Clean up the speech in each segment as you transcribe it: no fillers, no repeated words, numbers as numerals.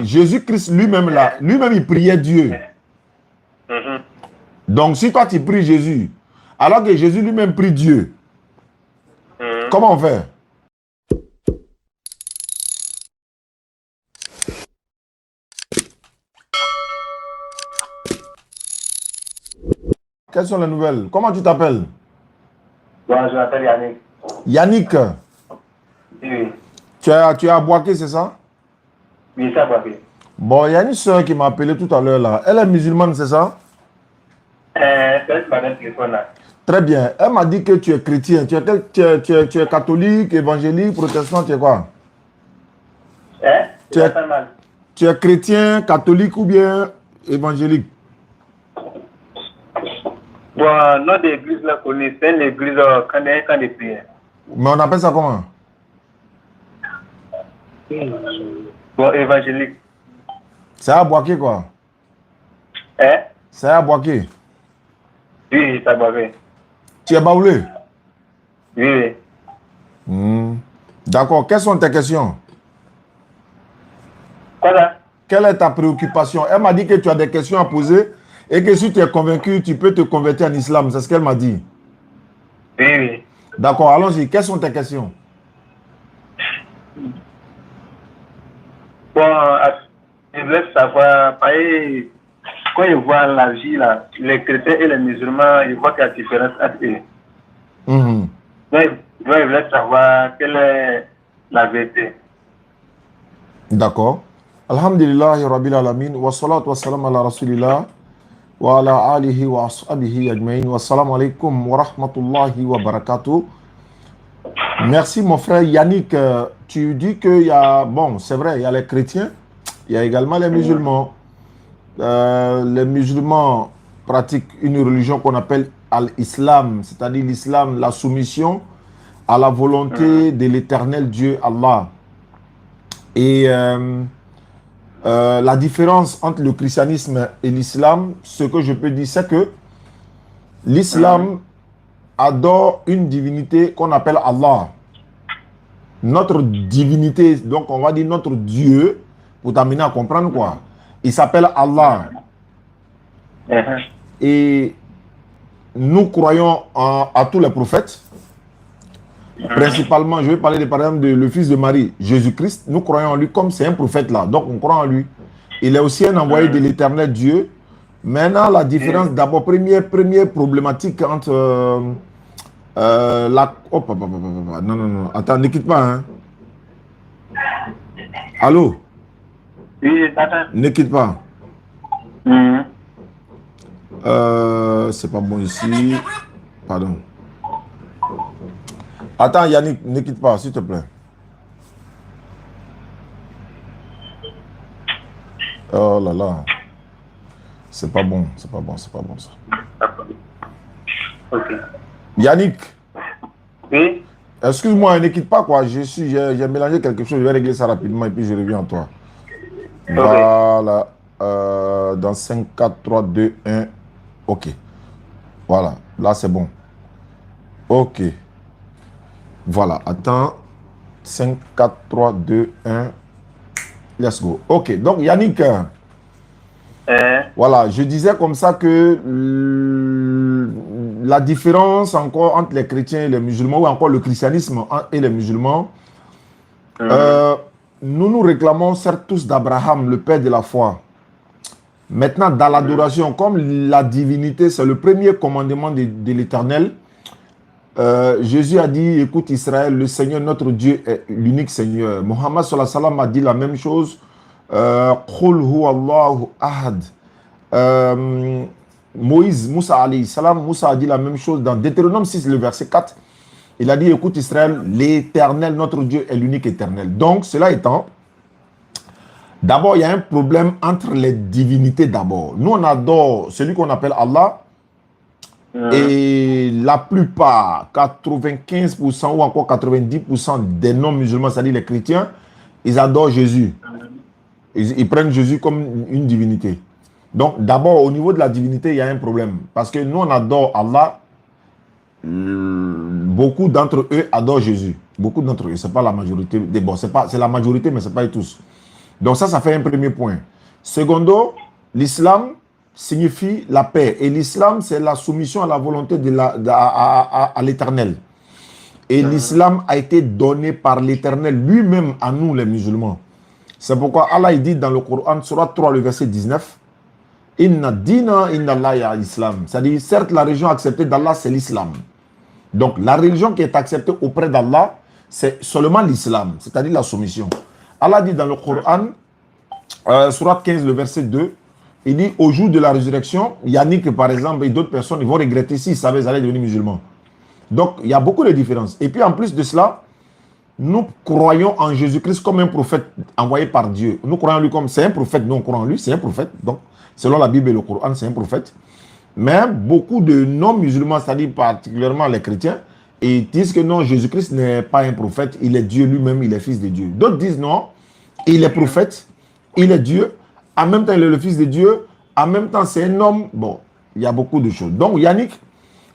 Oui, Jésus-Christ lui-même là, lui-même il priait Dieu. Donc si toi tu pries Jésus, alors que Jésus lui-même prie Dieu, comment on fait? Quelles sont les nouvelles? Comment tu t'appelles? Moi, je m'appelle Yannick. Yannick. Oui. Tu es à Boaké, c'est ça? Oui, c'est à Boaké. Bon, il y a une soeur qui m'a appelé tout à l'heure là. Elle est musulmane, c'est ça? C'est pas un téléphone là. Très bien. Elle m'a dit que tu es chrétien. Tu es catholique, évangélique, protestant, tu es quoi? Tu es chrétien, catholique ou bien évangélique? Bon, notre église là, c'est une église quand de prière. Mais on appelle ça comment? Bon, évangélique. C'est à Boaké quoi? C'est à Boaké? Oui, c'est à Boaké. Tu es baoulé? Oui. D'accord. Quelles sont tes questions? Quoi là? Quelle est ta préoccupation? Elle m'a dit que tu as des questions à poser et que si tu es convaincu, tu peux te convertir en islam. C'est ce qu'elle m'a dit. Oui. D'accord, allons-y. Quelles sont tes questions? Bon, je voulais savoir, quand ils voient la vie là, les chrétiens et les musulmans, ils voient qu'il y a une différence entre eux. Donc, je voulais savoir quelle est la vérité. D'accord. Alhamdulillah, Rabbil Alamin, wa salatu wa salam ala Rasulillah, wa ala alihi wa ashabihi ajmain, wa salam alaikum wa rahmatullahi wa barakatuh. Merci mon frère Yannick. Tu dis qu'il y a, bon, c'est vrai, il y a les chrétiens, il y a également les musulmans. Les musulmans pratiquent une religion qu'on appelle l'islam, c'est-à-dire l'islam, la soumission à la volonté de l'éternel Dieu Allah. Et la différence entre le christianisme et l'islam, ce que je peux dire, c'est que l'islam adore une divinité qu'on appelle Allah. Notre divinité, donc on va dire notre Dieu, pour t'amener à comprendre quoi. Il s'appelle Allah. Et nous croyons à tous les prophètes. Principalement, je vais parler par exemple de le fils de Marie, Jésus-Christ. Nous croyons en lui comme c'est un prophète là. Donc on croit en lui. Il est aussi un envoyé de l'éternel Dieu. Maintenant, la différence, d'abord, première problématique entre la... Oh, non. Attends, ne quitte pas. Hein. Allô? Oui, attends. Ne quitte pas. C'est pas bon ici. Pardon. Attends, Yannick, ne quitte pas, s'il te plaît. Oh là là. C'est pas bon ça. Ok. Yannick. Oui. Excuse-moi, ne quitte pas quoi. J'ai mélangé quelque chose. Je vais régler ça rapidement et puis je reviens à toi. Okay. Voilà. Dans 5, 4, 3, 2, 1. Ok. Voilà. Là, c'est bon. Ok. Voilà. Attends. 5, 4, 3, 2, 1. Let's go. Ok. Donc, Yannick. Voilà. Je disais comme ça que la différence encore entre les chrétiens et les musulmans, ou encore le christianisme et les musulmans, nous réclamons certes tous d'Abraham, le père de la foi. Maintenant, dans l'adoration, comme la divinité, c'est le premier commandement de l'Éternel, Jésus a dit, écoute Israël, le Seigneur, notre Dieu, est l'unique Seigneur. Mohammed sallallahu alayhi wa sallam a dit la même chose. Qul huwa Allahu ahad. Moussa alayhi salam, Moussa a dit la même chose dans Deutéronome 6, le verset 4. Il a dit, écoute Israël, l'Éternel, notre Dieu, est l'unique éternel. Donc, cela étant, d'abord, il y a un problème entre les divinités d'abord. Nous, on adore celui qu'on appelle Allah. Et la plupart, 95% ou encore 90% des non-musulmans, c'est-à-dire les chrétiens, ils adorent Jésus. Ils prennent Jésus comme une divinité. Donc, d'abord, au niveau de la divinité, il y a un problème. Parce que nous, on adore Allah. Beaucoup d'entre eux adorent Jésus. Beaucoup d'entre eux. Ce n'est pas la majorité. Bon, c'est la majorité, mais ce n'est pas tous. Donc ça fait un premier point. Secondo, l'islam signifie la paix. Et l'islam, c'est la soumission à la volonté à l'éternel. Et l'islam a été donné par l'éternel lui-même à nous, les musulmans. C'est pourquoi Allah il dit dans le Coran, Surat 3, le verset 19, Inna dina inna Allah ya islam. C'est-à-dire, certes, la religion acceptée d'Allah, c'est l'islam. Donc, la religion qui est acceptée auprès d'Allah, c'est seulement l'islam, c'est-à-dire la soumission. Allah dit dans le Coran, Surat 15, le verset 2, il dit au jour de la résurrection, Yannick, par exemple, et d'autres personnes, ils vont regretter s'ils savaient qu'ils allaient devenir musulmans. Donc, il y a beaucoup de différences. Et puis, en plus de cela, nous croyons en Jésus-Christ comme un prophète envoyé par Dieu. Nous croyons en lui comme c'est un prophète. Nous, on croit en lui, c'est un prophète. Donc, selon la Bible et le Coran, c'est un prophète. Mais beaucoup de non-musulmans, c'est-à-dire particulièrement les chrétiens, ils disent que non, Jésus-Christ n'est pas un prophète, il est Dieu lui-même, il est fils de Dieu. D'autres disent non, il est prophète, il est Dieu, en même temps il est le fils de Dieu, en même temps c'est un homme. Bon, il y a beaucoup de choses. Donc Yannick,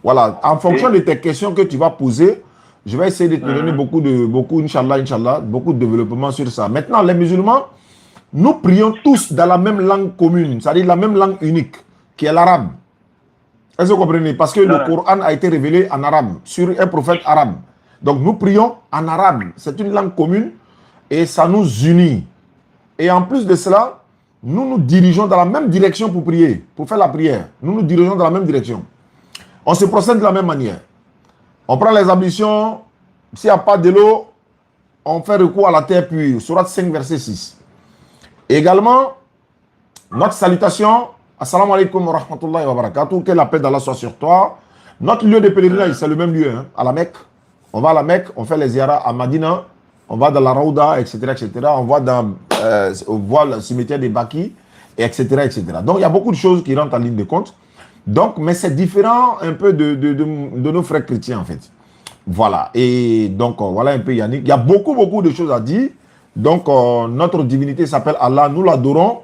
voilà, en fonction de tes questions que tu vas poser, je vais essayer de te donner beaucoup, Inch'Allah, beaucoup de développement sur ça. Maintenant, les musulmans, nous prions tous dans la même langue commune, c'est-à-dire la même langue unique, qui est l'arabe. Est-ce que vous comprenez? Parce que le Coran a été révélé en arabe, sur un prophète arabe. Donc nous prions en arabe. C'est une langue commune et ça nous unit. Et en plus de cela, nous nous dirigeons dans la même direction pour prier, pour faire la prière. Nous nous dirigeons dans la même direction. On se procède de la même manière. On prend les ablutions. S'il n'y a pas de l'eau, on fait recours à la terre pure. Surat 5, verset 6. Également, notre salutation, Assalamu alaikum wa rahmatullahi wa barakatuh, que la paix d'Allah soit sur toi. Notre lieu de pèlerinage, c'est le même lieu, hein, à la Mecque. On va à la Mecque, on fait les ziyaras à Madina, on va dans la Raouda, etc., etc. On voit le cimetière des Baki, etc., etc. Donc, il y a beaucoup de choses qui rentrent en ligne de compte. Donc, mais c'est différent un peu de nos frères chrétiens, en fait. Voilà. Et donc, voilà un peu Yannick. Il y a beaucoup de choses à dire. Donc, notre divinité s'appelle Allah. Nous l'adorons.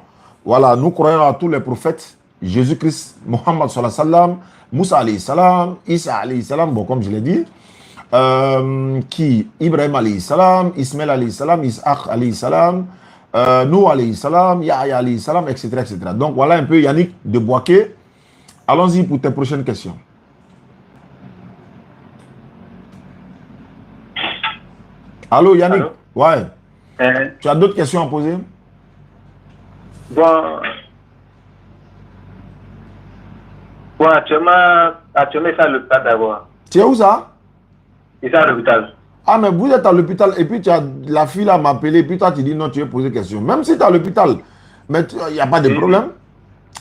Voilà, nous croyons à tous les prophètes. Jésus-Christ, Mohammed sallallahu alayhi wa sallam, Moussa alayhi salam, Isa alayhi salam, bon, comme je l'ai dit. Ibrahim alayhi salam, Ismaël alayhi salam, Isaac alayhi salam, Noé alayhi salam, Yahya alayhi salam, etc., etc. Donc, voilà un peu Yannick de Boaké. Allons-y pour tes prochaines questions. Allô, Yannick? Allô? Ouais. Tu as d'autres questions à poser? Bon, actuellement, c'est à l'hôpital d'abord. Tu es où ça? C'est à l'hôpital. Ah, mais vous êtes à l'hôpital et puis la fille là m'a appelé et puis toi tu dis non, tu veux poser question. Même si tu es à l'hôpital, mais il n'y a pas de problème.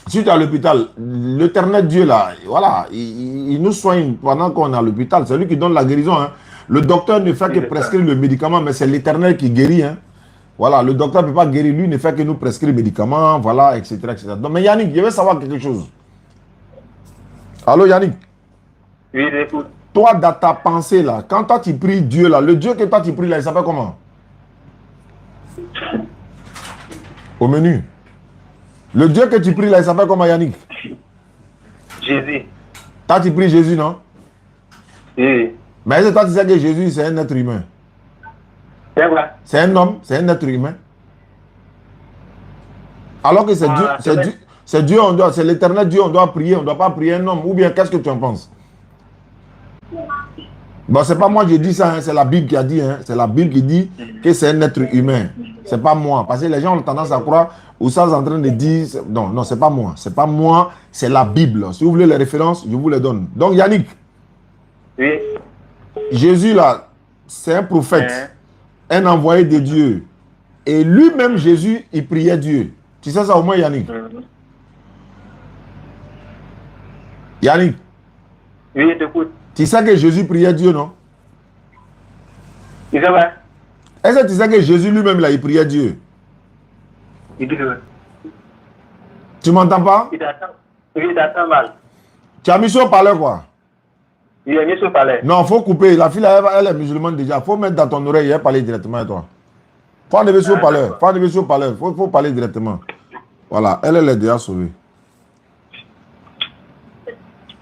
Si tu es à l'hôpital, l'éternel Dieu là, voilà, il nous soigne pendant qu'on est à l'hôpital. C'est lui qui donne la guérison. Hein. Le docteur ne fait que prescrire le médicament, mais c'est l'éternel qui guérit. Hein. Voilà, le docteur ne peut pas guérir, lui ne fait que nous prescrire les médicaments, voilà, etc., etc. Donc, mais Yannick, je veux savoir quelque chose. Allô, Yannick? Oui, j'écoute. Toi, dans ta pensée, là, quand toi tu pries Dieu, là, le Dieu que toi tu pries, là, il s'appelle comment? Au menu. Le Dieu que tu pries, là, il s'appelle comment, Yannick? Jésus. Toi, tu pries Jésus, non? Oui. Mais est-ce que toi, tu sais que Jésus, c'est un être humain? C'est vrai. C'est un homme, c'est un être humain. Alors que c'est Dieu, c'est Dieu, c'est l'éternel Dieu, on doit prier, on ne doit pas prier un homme. Ou bien, qu'est-ce que tu en penses? Bon, c'est pas moi qui dis ça, hein, c'est la Bible qui a dit, hein, c'est la Bible qui dit que c'est un être humain. C'est pas moi. Parce que les gens ont tendance à croire, ou ça, en train de dire, non, c'est pas moi. C'est pas moi, c'est la Bible. Si vous voulez les références, je vous les donne. Donc, Yannick. Oui. Jésus, là, c'est un prophète. Un envoyé de Dieu. Et lui-même, Jésus, il priait Dieu. Tu sais ça au moins, Yannick? Yannick? Oui, je t'écoute. Tu sais que Jésus priait Dieu, non? Il est vrai. Est-ce que tu sais que Jésus lui-même, là, il priait Dieu? Il dit que... Tu m'entends pas? Il t'attend mal. Tu as mis sur le parleur, quoi? Il est mis sur le palais. Non, il faut couper. La fille, elle est musulmane déjà. Il faut mettre dans ton oreille et parler directement avec toi. Il faut enlever sur le parleur. Il faut parler directement. Voilà, elle est déjà sauvée.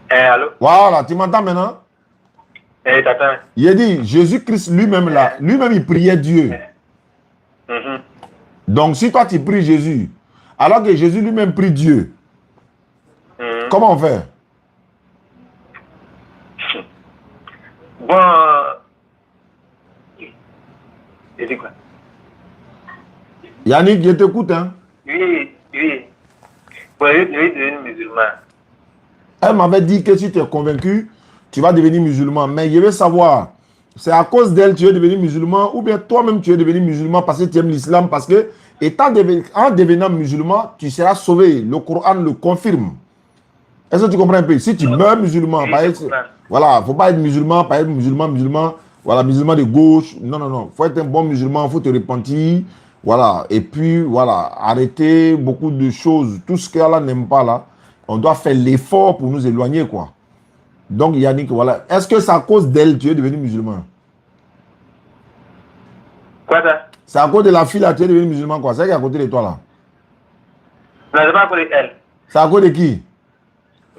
Allô? Voilà, tu m'entends maintenant? Il t'attend. Il a dit, Jésus-Christ lui-même là, lui-même il priait Dieu. Donc, si toi, tu pries Jésus, alors que Jésus lui-même prie Dieu, comment on fait? Bon, je dis quoi? Yannick, je t'écoute, hein? Oui. Bon, je vais devenir musulman. Elle m'avait dit que si tu es convaincu, tu vas devenir musulman. Mais je veux savoir, c'est à cause d'elle que tu es devenu musulman ou bien toi-même tu es devenu musulman parce que tu aimes l'islam, parce que en devenant musulman, tu seras sauvé. Le Coran le confirme. Est-ce que tu comprends un peu? Si tu meurs musulman, voilà, il ne faut pas être musulman, pas être musulman, voilà, musulman de gauche. Non. Il faut être un bon musulman, il faut te repentir. Voilà, et puis voilà, arrêter beaucoup de choses. Tout ce qu'Allah n'aime pas là, on doit faire l'effort pour nous éloigner, quoi. Donc Yannick, voilà. Est-ce que c'est à cause d'elle que tu es devenu musulman? Quoi ça? C'est à cause de la fille là que tu es devenu musulman, quoi. C'est elle qui est à côté de toi là. Non, c'est pas à cause d'elle. C'est à cause de qui?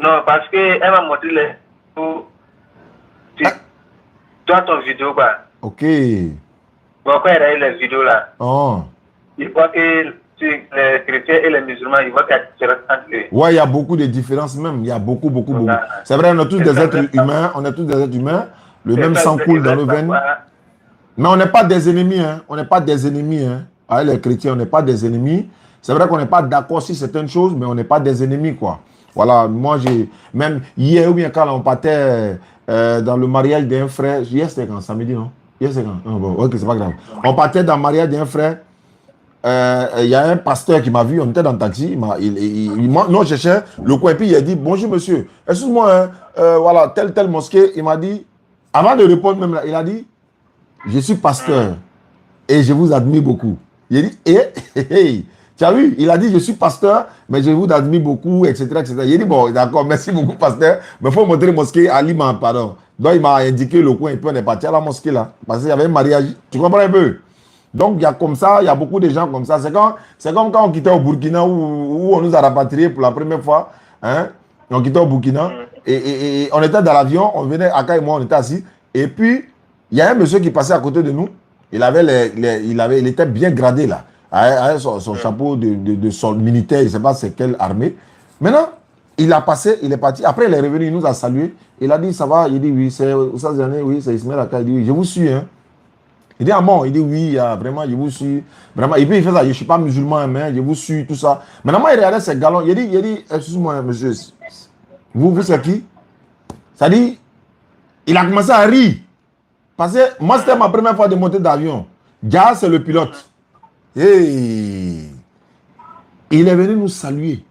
Non, parce qu'elle m'a montré les toi ton vidéo quoi. Ok. Bon, quand elle a eu les vidéos là, Oh. il voit que les chrétiens et les musulmans, ils voient qu'il y a une différence entre eux. Ouais, il y a beaucoup de différences même. Il y a beaucoup. C'est vrai, on est tous des êtres humains. On est tous des êtres humains. Le même sang coule dans nos veines. Mais on n'est pas des ennemis. Hein. On n'est pas des ennemis. Hein. Avec les chrétiens, on n'est pas des ennemis. C'est vrai qu'on n'est pas d'accord sur certaines choses, mais on n'est pas des ennemis, quoi. Voilà, moi, même hier ou bien quand on partait dans le mariage d'un frère, hier c'était quand? Samedi, non? Hier c'est quand? Non, bon, ok, c'est pas grave. On partait dans le mariage d'un frère. Il y a un pasteur qui m'a vu, on était dans le taxi, non, je cherchais le coin, et puis il a dit, bonjour monsieur, excuse-moi, voilà, telle mosquée, il m'a dit, avant de répondre même là, il a dit, je suis pasteur et je vous admire beaucoup. Il a dit, tu as vu, il a dit, je suis pasteur, mais je vous admire beaucoup, etc. Il a dit, bon, d'accord, merci beaucoup pasteur, mais il faut montrer la mosquée à Lima, pardon. Donc il m'a indiqué le coin, et puis on est parti à la mosquée là, parce qu'il y avait un mariage, tu comprends un peu? Donc, il y a comme ça, il y a beaucoup de gens comme ça. C'est comme quand on quittait au Burkina où on nous a rapatriés pour la première fois. Hein? On quittait au Burkina et on était dans l'avion, on venait, Aka et moi, on était assis. Et puis, il y a un monsieur qui passait à côté de nous. Il était bien gradé là, avec son chapeau de son militaire, je ne sais pas c'est quelle armée. Maintenant, il a passé, il est parti. Après, il est revenu, il nous a salué. Il a dit, ça va? Il dit, oui, c'est oui, c'est Ismaël Aka. Il dit, oui, je vous suis, hein. Il dit, ah bon, il dit, oui, vraiment, je vous suis. Vraiment, et puis il fait ça, je ne suis pas musulman, mais je vous suis, tout ça. Maintenant, il regardait ses galons, il dit, excuse-moi, monsieur, vous c'est qui? Ça dit, il a commencé à rire. Parce que moi, c'était ma première fois de monter d'avion. Dia, c'est le pilote. Hey. Il est venu nous saluer.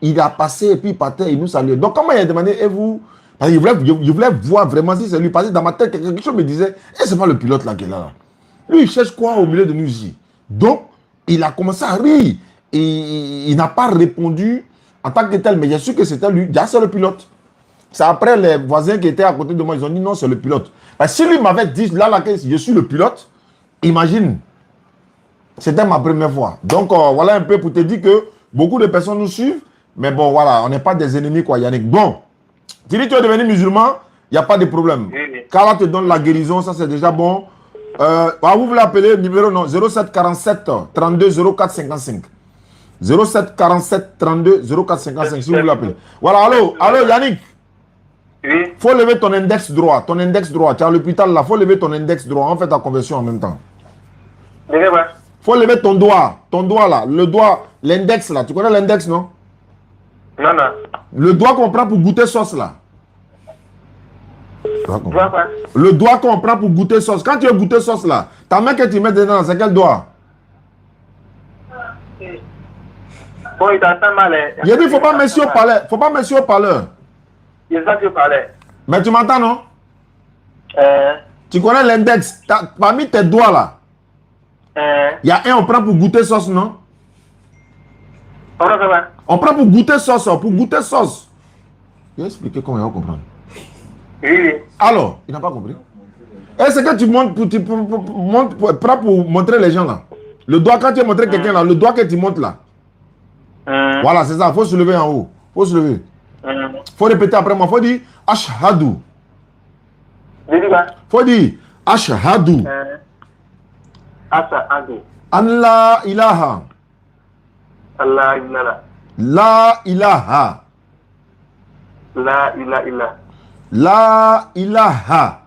Il a passé et puis il partait, il nous saluait. Donc, comment il a demandé, et vous? Parce qu'il voulait voir vraiment si c'est lui. Parce que dans ma tête, quelque chose me disait, c'est pas le pilote là qui est là. Lui, il cherche quoi au milieu de nous ici? Donc, il a commencé à rire. Et il n'a pas répondu en tant que tel, mais j'ai su que c'était lui. Déjà, c'est le pilote. C'est après les voisins qui étaient à côté de moi, ils ont dit non, c'est le pilote. Parce que si lui m'avait dit là, je suis le pilote, imagine, c'était ma première fois. Donc, voilà un peu pour te dire que beaucoup de personnes nous suivent, mais bon, voilà, on n'est pas des ennemis, quoi, Yannick. Bon. Tu dis que tu es devenu musulman, il n'y a pas de problème. Quand Allah te donne la guérison, ça c'est déjà bon. Vous voulez appeler numéro non, 07 47 32 04 55. 07 47 32 04 55 si vous voulez appeler. Voilà, allô Yannick. Oui. Faut lever ton index droit. Ton index droit. Tu as l'hôpital là, faut lever ton index droit. On fait ta conversion en même temps. Faut lever ton doigt. Ton doigt là. Le doigt, l'index là. Tu connais l'index, non? Non. Le doigt qu'on prend pour goûter sauce là. Le doigt qu'on prend pour goûter sauce. Quand tu veux goûter sauce là, ta main que tu mets dedans, c'est quel doigt? Bon, il t'entend mal. Il a dit, faut pas mettre au palais. Faut pas mettre au parleur. Il est ça que je parlais. Mais tu m'entends, non? Tu connais l'index. Parmi tes doigts là, il y a un on prend pour goûter sauce, non? On prend pour goûter sauce, pour goûter sauce. Je vais expliquer comment il va comprendre. Oui. Alors, il n'a pas compris. Est-ce que tu montes prends pour montrer les gens là? Le doigt, quand tu as montré quelqu'un là, le doigt que tu montes là. Voilà, c'est ça. Il faut se lever en haut. Il faut se lever. Il faut répéter après moi. Il faut dire Ashhadu. Il faut dire Ashhadu. Ashhadu. An la ilaha. Allah ilaha. La ilaha. La ilaha. La ilaha.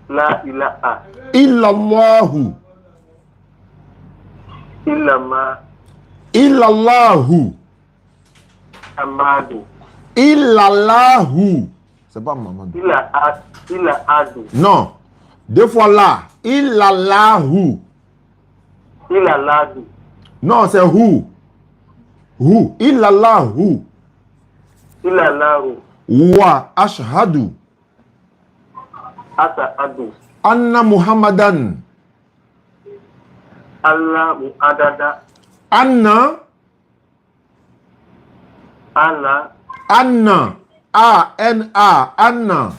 La ilaha. Illallahu. Illama. Illallahu. Amadu. Illallahu. C'est pas Mamadou. Adu. Non. Deux fois là. Illallahu. Ladu. Non, c'est hu. Hu. Illallahu. Lahu. Wa ashhadu. Adu. Anna Muhammadan. Allah muadada. Anna. Allah. Anna. A-N-A. Anna.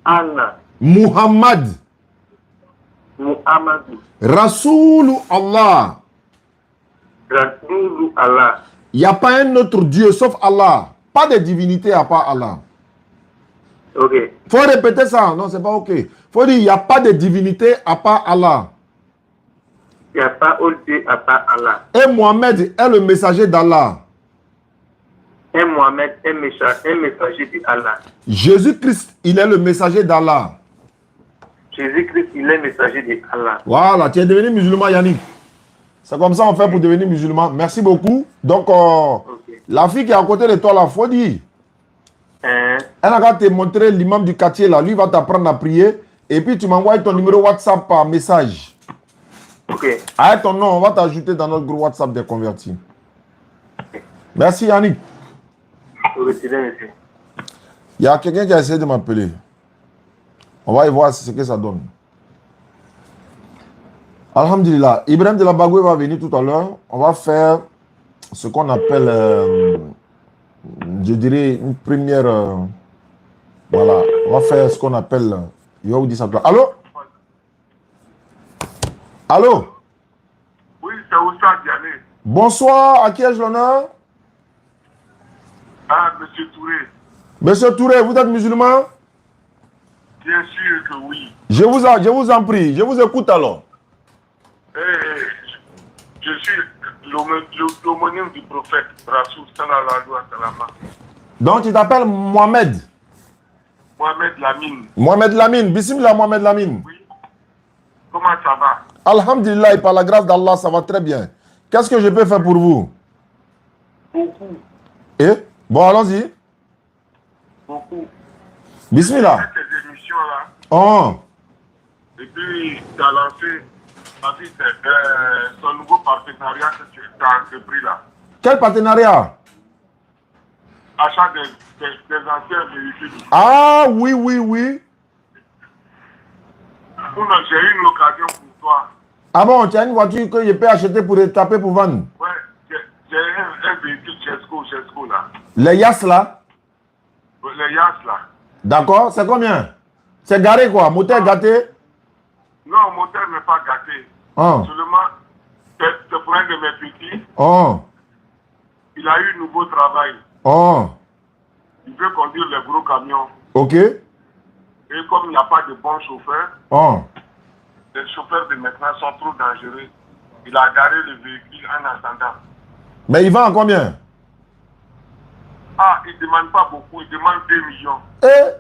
Anna. Muhammad. Muhammadu. Rasoulu Allah. Rasoulu Allah. Il n'y a pas un autre Dieu sauf Allah. Pas de divinité à part Allah. Ok. Faut répéter ça. Non, c'est pas ok. Faut dire il n'y a pas de divinité à part Allah. Il n'y a pas autre Dieu à part Allah. Et Mohamed est le messager d'Allah. Et Mohamed est messager d'Allah. Jésus-Christ, il est le messager d'Allah. Jésus-Christ, il est messager d'Allah. Voilà, tu es devenu musulman, Yannick. C'est comme ça on fait pour devenir musulman. Merci beaucoup. Donc, la fille qui est à côté de toi, là, faut dire. Elle va te montrer l'imam du quartier, là. Lui va t'apprendre à prier. Et puis, tu m'envoies ton numéro WhatsApp par message. Ok. Avec ton nom, on va t'ajouter dans notre groupe WhatsApp des convertis. Merci, Yannick. Il y a quelqu'un qui a essayé de m'appeler. On va y voir ce que ça donne. Alhamdulillah. Ibrahim de la Bagoué va venir tout à l'heure. On va faire ce qu'on appelle, je dirais, une première... voilà. On va faire ce qu'on appelle... Yaoudi Santois. Allô? Allô? Oui, c'est Oussa Diané. Bonsoir. À qui ai-je l'honneur? Ah, Monsieur Touré. Monsieur Touré, vous êtes musulman? Bien sûr que oui. Je vous en prie. Je vous écoute alors. Je suis l'homonyme du prophète Rasoul sallallahu alayhi wa sallam. Donc, tu t'appelles Mohamed? Mohamed Lamine. Mohamed Lamine. Bismillah, Mohamed Lamine. Oui. Comment ça va? Alhamdulillah, et par la grâce d'Allah, ça va très bien. Qu'est-ce que je peux faire pour vous? Beaucoup. Et? Bon, allons-y. Beaucoup. Bismillah. J'ai fait ces émissions-là. Oh. Et puis, tu as lancé son nouveau partenariat que tu as entrepris là. Quel partenariat? Achat des anciens véhicules. Ah, oui, oui, oui. J'ai eu une occasion pour toi. Ah bon, tu as une voiture que je peux acheter pour taper pour vendre? Ouais, j'ai un véhicule Chesco là. Les Yas là? Les Yas là. D'accord, c'est combien? C'est garé quoi? Moteur gâté? Non, le moteur n'est pas gâté. Oh. Seulement, c'est pour un de mes petits. Oh. Il a eu un nouveau travail. Oh. Il veut conduire les gros camions. Ok. Et comme il n'y a pas de bons chauffeurs, Oh. les chauffeurs de maintenant sont trop dangereux. Il a garé le véhicule en attendant. Mais il vend à combien? Ah, il ne demande pas beaucoup, il demande 2 millions. Eh,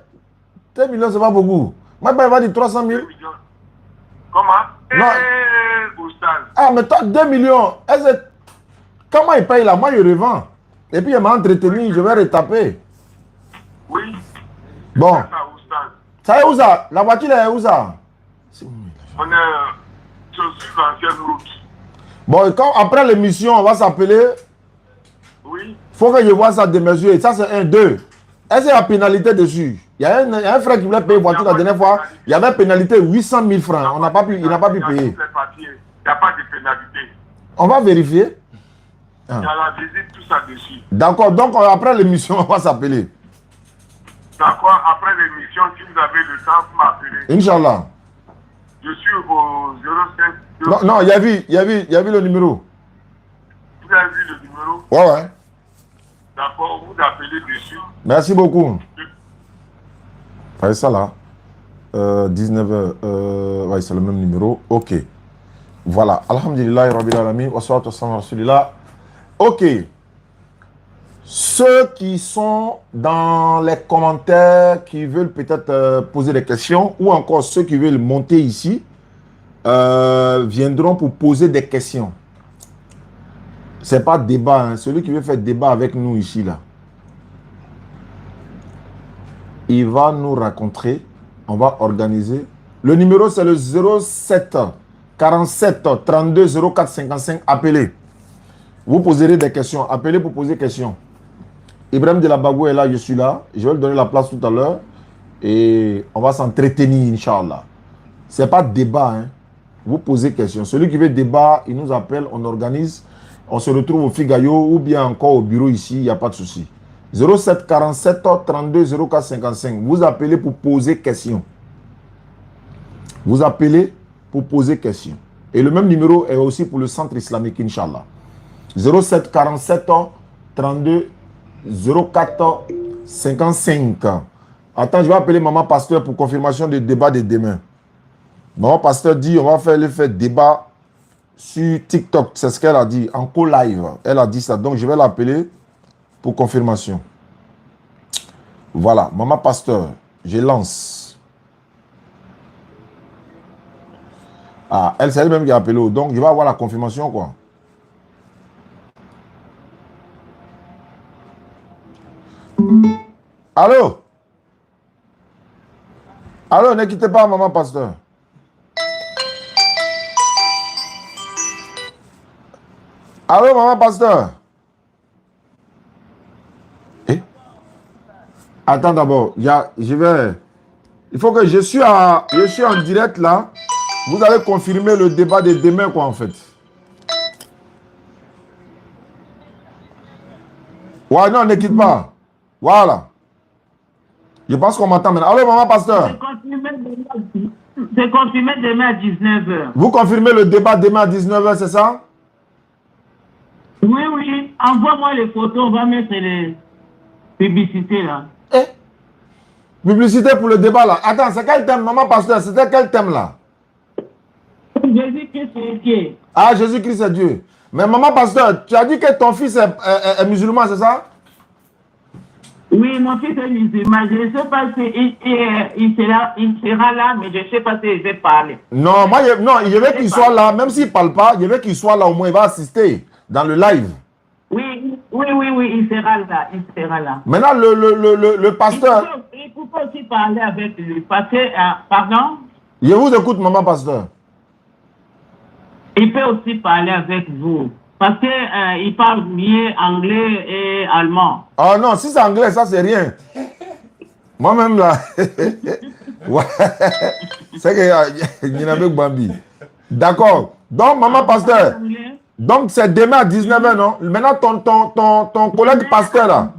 2 millions, c'est pas beaucoup. Moi, il va dire 300 000. 2 millions. Comment? Non. Oustaz. Ah, mais toi, 2 millions. Comment il paye là? Moi, je revends. Et puis, il m'a entretenu, je vais retaper. Oui. Bon. C'est ça, Oustaz. Ça est où ça? La voiture est où ça? On est sur l'ancienne route. Bon, et quand, après l'émission, on va s'appeler. Oui. Faut que je vois ça démesuré. Ça, c'est un, deux. Est-ce qu'il y a pénalité dessus? Il y a un frère qui voulait payer une voiture la dernière fois. Il y avait pénalité 800 000 francs. Il n'a pas pu payer. Il n'y a pas de pénalité. On va vérifier. Il y a la visite, tout ça dessus. D'accord. Donc, après l'émission, on va s'appeler. D'accord. Après l'émission, si vous avez le temps, vous m'appelez. Inch'Allah. Je suis au 05. Non, non, il y a vu le numéro. Vous avez vu le numéro? Ouais, ouais. D'accord, vous appelez dessus. Merci beaucoup. Faites ça là. 19h. Ouais, c'est le même numéro. Ok. Voilà. Alhamdulillah, Rabbil Alamin, wa salatu wa salam rasulillah. Ok. Ceux qui sont dans les commentaires, qui veulent peut-être poser des questions, ou encore ceux qui veulent monter ici, viendront pour poser des questions. C'est pas débat, hein. Celui qui veut faire débat avec nous ici, là, il va nous raconter, on va organiser. Le numéro, c'est le 07 47 32 04 55. Appelez. Vous poserez des questions. Appelez pour poser des questions. Ibrahim de la Bagou est là, je suis là. Je vais lui donner la place tout à l'heure. Et on va s'entretenir, Inch'Allah. Ce n'est pas débat, hein. Vous posez question. Celui qui veut débat, il nous appelle, on organise. On se retrouve au Figayo ou bien encore au bureau ici, il n'y a pas de souci. 07 47 32 04 55. Vous appelez pour poser question. Vous appelez pour poser question. Et le même numéro est aussi pour le centre islamique, Inch'Allah. 07 47 32 04 55. Attends, je vais appeler Maman Pasteur pour confirmation du débat de demain. Maman Pasteur dit on va faire le fait débat sur TikTok. C'est ce qu'elle a dit, en co-live. Elle a dit ça. Donc, je vais l'appeler pour confirmation. Voilà, Maman Pasteur, je lance. Ah, elle, c'est elle-même qui a appelé. Donc, je vais avoir la confirmation, quoi. Allô? Allô, ne quittez pas, Maman Pasteur. Allô, Maman Pasteur? Eh? Attends d'abord, il faut que je suis en direct là. Vous allez confirmer le débat de demain, quoi, en fait. Ouais, non, ne quitte pas. Voilà. Je pense qu'on m'entend maintenant. Allô, Maman Pasteur? C'est confirmé demain à 19h. Vous confirmez le débat demain à 19h, c'est ça? Oui, oui. Envoie-moi les photos, on va mettre les publicités là. Eh? Publicité pour le débat là. Attends, c'est quel thème, Maman Pasteur? C'était quel thème là? Jésus-Christ est Dieu. Ah, Jésus-Christ est Dieu. Mais Maman Pasteur, tu as dit que ton fils est musulman, c'est ça? Oui, mon fils est musulman. Je ne sais pas si il sera là, mais je ne sais pas s'il va parler. Non, moi, je veux qu'il soit là. Même s'il ne parle pas, je veux qu'il soit là. Au moins, il va assister dans le live. Oui, il sera là. Il sera là. Maintenant, le pasteur... Il peut aussi parler avec lui. Parce que, pardon? Je vous écoute, Maman Pasteur. Il peut aussi parler avec vous. Parce qu'il parle mieux anglais et allemand. Ah non, si c'est anglais, ça c'est rien. Moi-même là. Ouais. C'est que il y a Bambi. D'accord. Donc, Maman Pasteur. Donc, c'est demain à 19h, non? Maintenant, ton collègue pasteur là.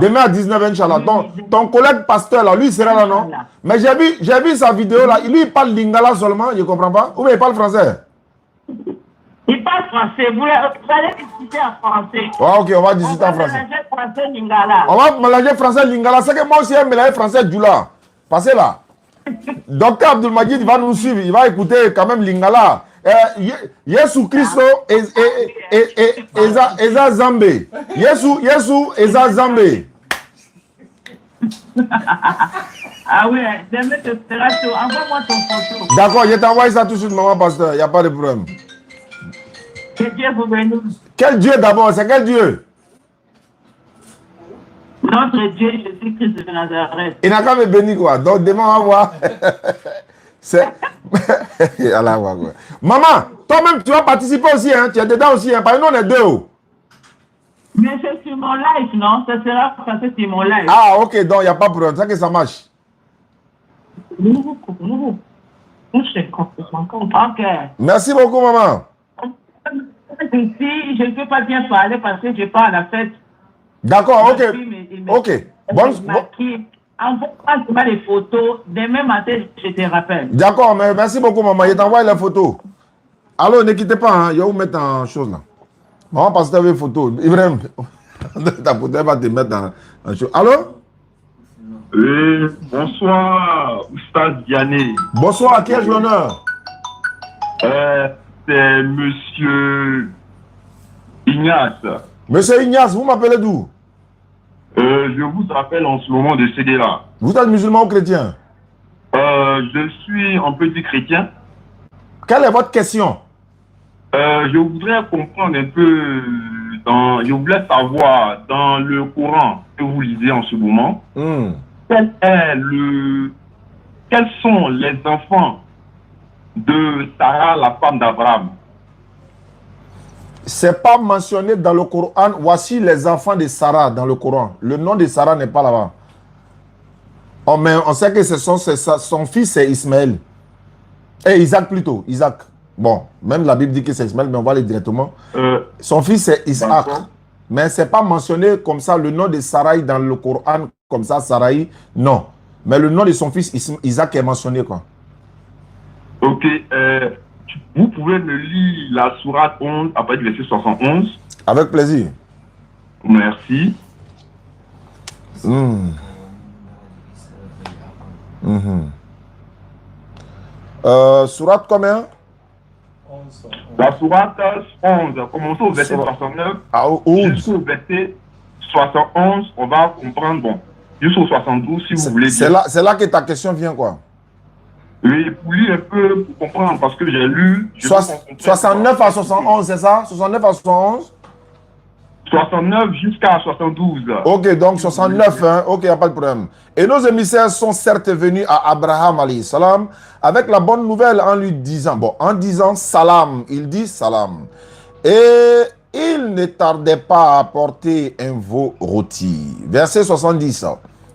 Demain à 19h, Inch'Allah. Ton collègue pasteur là, lui, il sera là, non? Mais j'ai vu sa vidéo là. Lui, il parle lingala seulement, je ne comprends pas. Ou bien il parle français? Il parle français. Vous allez discuter en français. Ah, ok, on va discuter en français. On va mélanger français lingala. On va mélanger français lingala. C'est que moi aussi, je mélanger français djoula. Passez là. Docteur Abdul Majid va nous suivre. Il va écouter quand même lingala. Yesu Christo Eza Zambe. Yesu Eza Zambe. Ah oui, demain tu seras chaud. Envoie-moi ton photo. D'accord, je t'envoie ça tout de suite, Maman Pasteur. Il n'y a pas de problème. Que Dieu vous bénisse. Quel Dieu d'abord? C'est quel Dieu? Notre Dieu, Jésus-Christ de Nazareth. Il n'a qu'à me bénir quoi. Donc demain on va voir. C'est... Maman, toi-même tu vas participer aussi, hein? Tu es dedans aussi, hein? Parce que nous on est deux. Mais c'est sur mon live, non? Ça sera passé sur mon live. Ah ok, donc il n'y a pas de problème. C'est que ça marche. Ok. Merci beaucoup, maman. Ici, je ne peux pas bien parler parce que je pars à la fête. D'accord, ok. Ok. Envoie-moi les photos. Demain matin, je te rappelle. D'accord, mais merci beaucoup, maman. Je t'envoie les photos. Alors, ne quittez pas, hein. Je vais vous mettre en chose là. Maman, parce que tu as les photos. Ibrahim, ta photo va te mettre en chose. Allô? Oui, bonsoir, Oustaz Diané. Bonsoir, à qui ai-je l'honneur? c'est Monsieur Ignace. Monsieur Ignace, vous m'appelez d'où? Je vous appelle en ce moment de CDLA. Vous êtes musulman ou chrétien? Je suis un petit chrétien. Quelle est votre question? Je voudrais comprendre un peu, je voulais savoir dans le Coran que vous lisez en ce moment, quels sont les enfants de Sarah, la femme d'Abraham? C'est pas mentionné dans le Coran. Voici les enfants de Sarah dans le Coran. Le nom de Sarah n'est pas là-bas. Oh, mais on sait que son fils c'est Ismaël. Et Isaac plutôt. Isaac. Bon, même la Bible dit que c'est Ismaël, mais on va aller directement. Son fils c'est Isaac. Mais c'est pas mentionné comme ça le nom de Sarai dans le Coran, comme ça, Sarai, non. Mais le nom de son fils Isaac est mentionné, quoi. Ok. Vous pouvez me lire la sourate 11 à partir du verset 71. Avec plaisir. Merci. Sourate combien? La sourate 11, commençons au verset 69 jusqu'au verset 71, on va comprendre, bon, jusqu'au 72 si vous voulez. C'est là que ta question vient, quoi. Oui, pour lire un peu, pour comprendre, parce que j'ai lu... 69 à 71, c'est ça? 69 à 71? 69 jusqu'à 72. Ok, donc 69, hein? Ok, il n'y a pas de problème. Et nos émissaires sont certes venus à Abraham, alayhi salam, avec la bonne nouvelle en lui disant, en disant salam, il dit salam. Et il ne tardait pas à apporter un veau rôti. Verset 70.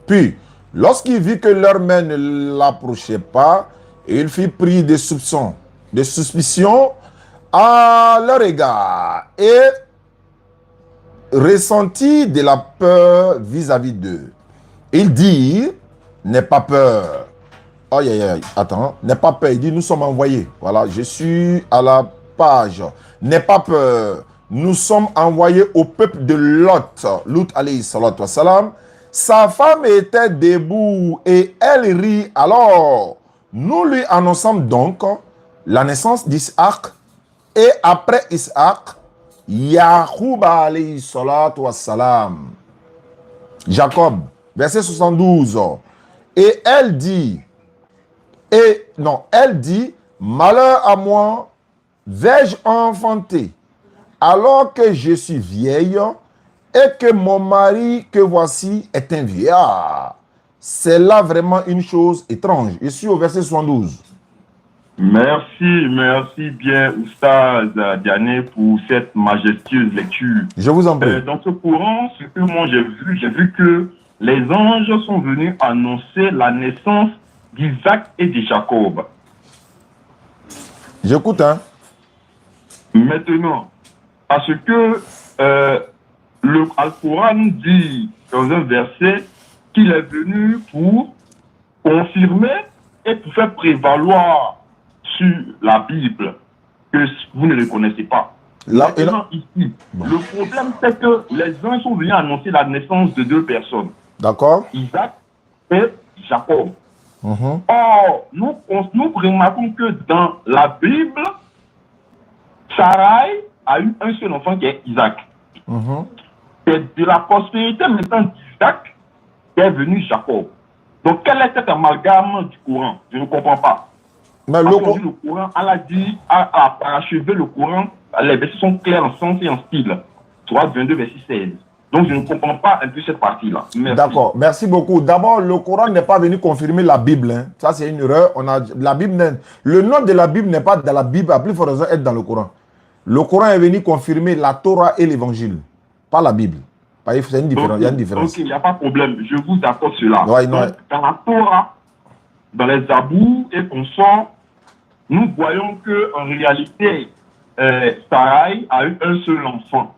Puis, lorsqu'il vit que leur main ne l'approchait pas, il fit pris des soupçons, des suspicions à leur égard et ressentit de la peur vis-à-vis d'eux. Il dit, n'aie pas peur. Aïe, aïe, aïe, attends, n'aie pas peur. Il dit, nous sommes envoyés. Voilà, je suis à la page. N'aie pas peur. Nous sommes envoyés au peuple de Lot. Lot, alayhi salatu wassalam. Sa femme était debout et elle rit. Alors, nous lui annonçons donc la naissance d'Isaac. Et après Isaac, Yahoub alayhi salatu wassalam. Jacob, verset 72. Et elle dit, malheur à moi, vais-je enfanter, alors que je suis vieille, et que mon mari que voici est un vieillard. C'est là vraiment une chose étrange. Je suis au verset 72. Merci bien, Oustaz Diané, pour cette majestueuse lecture. Je vous en prie. Dans ce courant, ce que moi j'ai vu que les anges sont venus annoncer la naissance d'Isaac et de Jacob. J'écoute, hein. Maintenant, parce que le Al-Coran dit dans un verset qu'il est venu pour confirmer et pour faire prévaloir sur la Bible que vous ne le connaissez pas. Maintenant, ici, le problème c'est que les anges sont venus annoncer la naissance de deux personnes. D'accord. Isaac et Jacob. Or, nous remarquons que dans la Bible, Sarai a eu un seul enfant qui est Isaac. C'est de la postérité maintenant d'Isaac qu'est venu Jacob. Donc, quel est cet amalgame du Coran? Je ne comprends pas. Mais le Coran, elle a dit, à parachever le Coran, les versets sont clairs en sens et en style. Soit 22, verset 16. Donc, je ne comprends pas un peu cette partie-là. D'accord, merci beaucoup. D'abord, le Coran n'est pas venu confirmer la Bible. Hein. Ça, c'est une erreur. La Bible, le nom de la Bible n'est pas dans la Bible, à plus forte raison être dans le Coran. Le Coran est venu confirmer la Torah et l'Évangile, pas la Bible. C'est une différence. Il y a une différence. Ok, il n'y a pas de problème. Je vous accorde cela. Ouais, donc, dans la Torah, dans les Zabours et consorts, nous voyons qu'en réalité, Sarai a eu un seul enfant,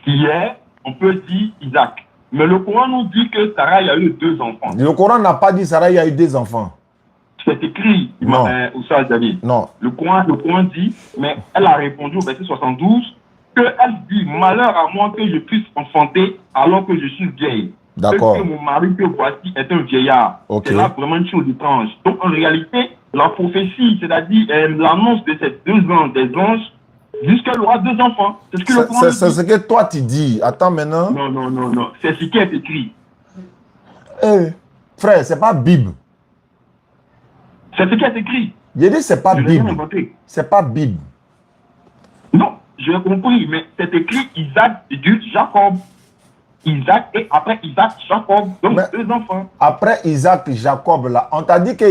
qui est, on peut dire, Isaac. Mais le Coran nous dit que Sarai a eu deux enfants. Le Coran n'a pas dit Sarai a eu deux enfants. C'est écrit, Oustaz David. Non. Le Coran dit, mais elle a répondu au verset 72, qu'elle dit, malheur à moi que je puisse enfanter alors que je suis vieille. D'accord. Que mon mari que voici est un vieillard. Okay. C'est là vraiment une chose étrange. Donc en réalité, la prophétie, c'est-à-dire l'annonce de ces 2 ans des anges, jusqu'elle aura 2 enfants. C'est ce que le Coran dit. C'est ce que toi tu dis. Attends maintenant. Non. C'est ce qui est écrit. Frère, c'est pas Bible. C'est ce qui est écrit. J'ai dit c'est pas Bible. C'est pas Bible. Non, j'ai compris, mais c'est écrit Isaac, Dieu, Jacob. Isaac et après Isaac, Jacob, donc Mais 2 enfants. Après Isaac, Jacob, là, on t'a dit que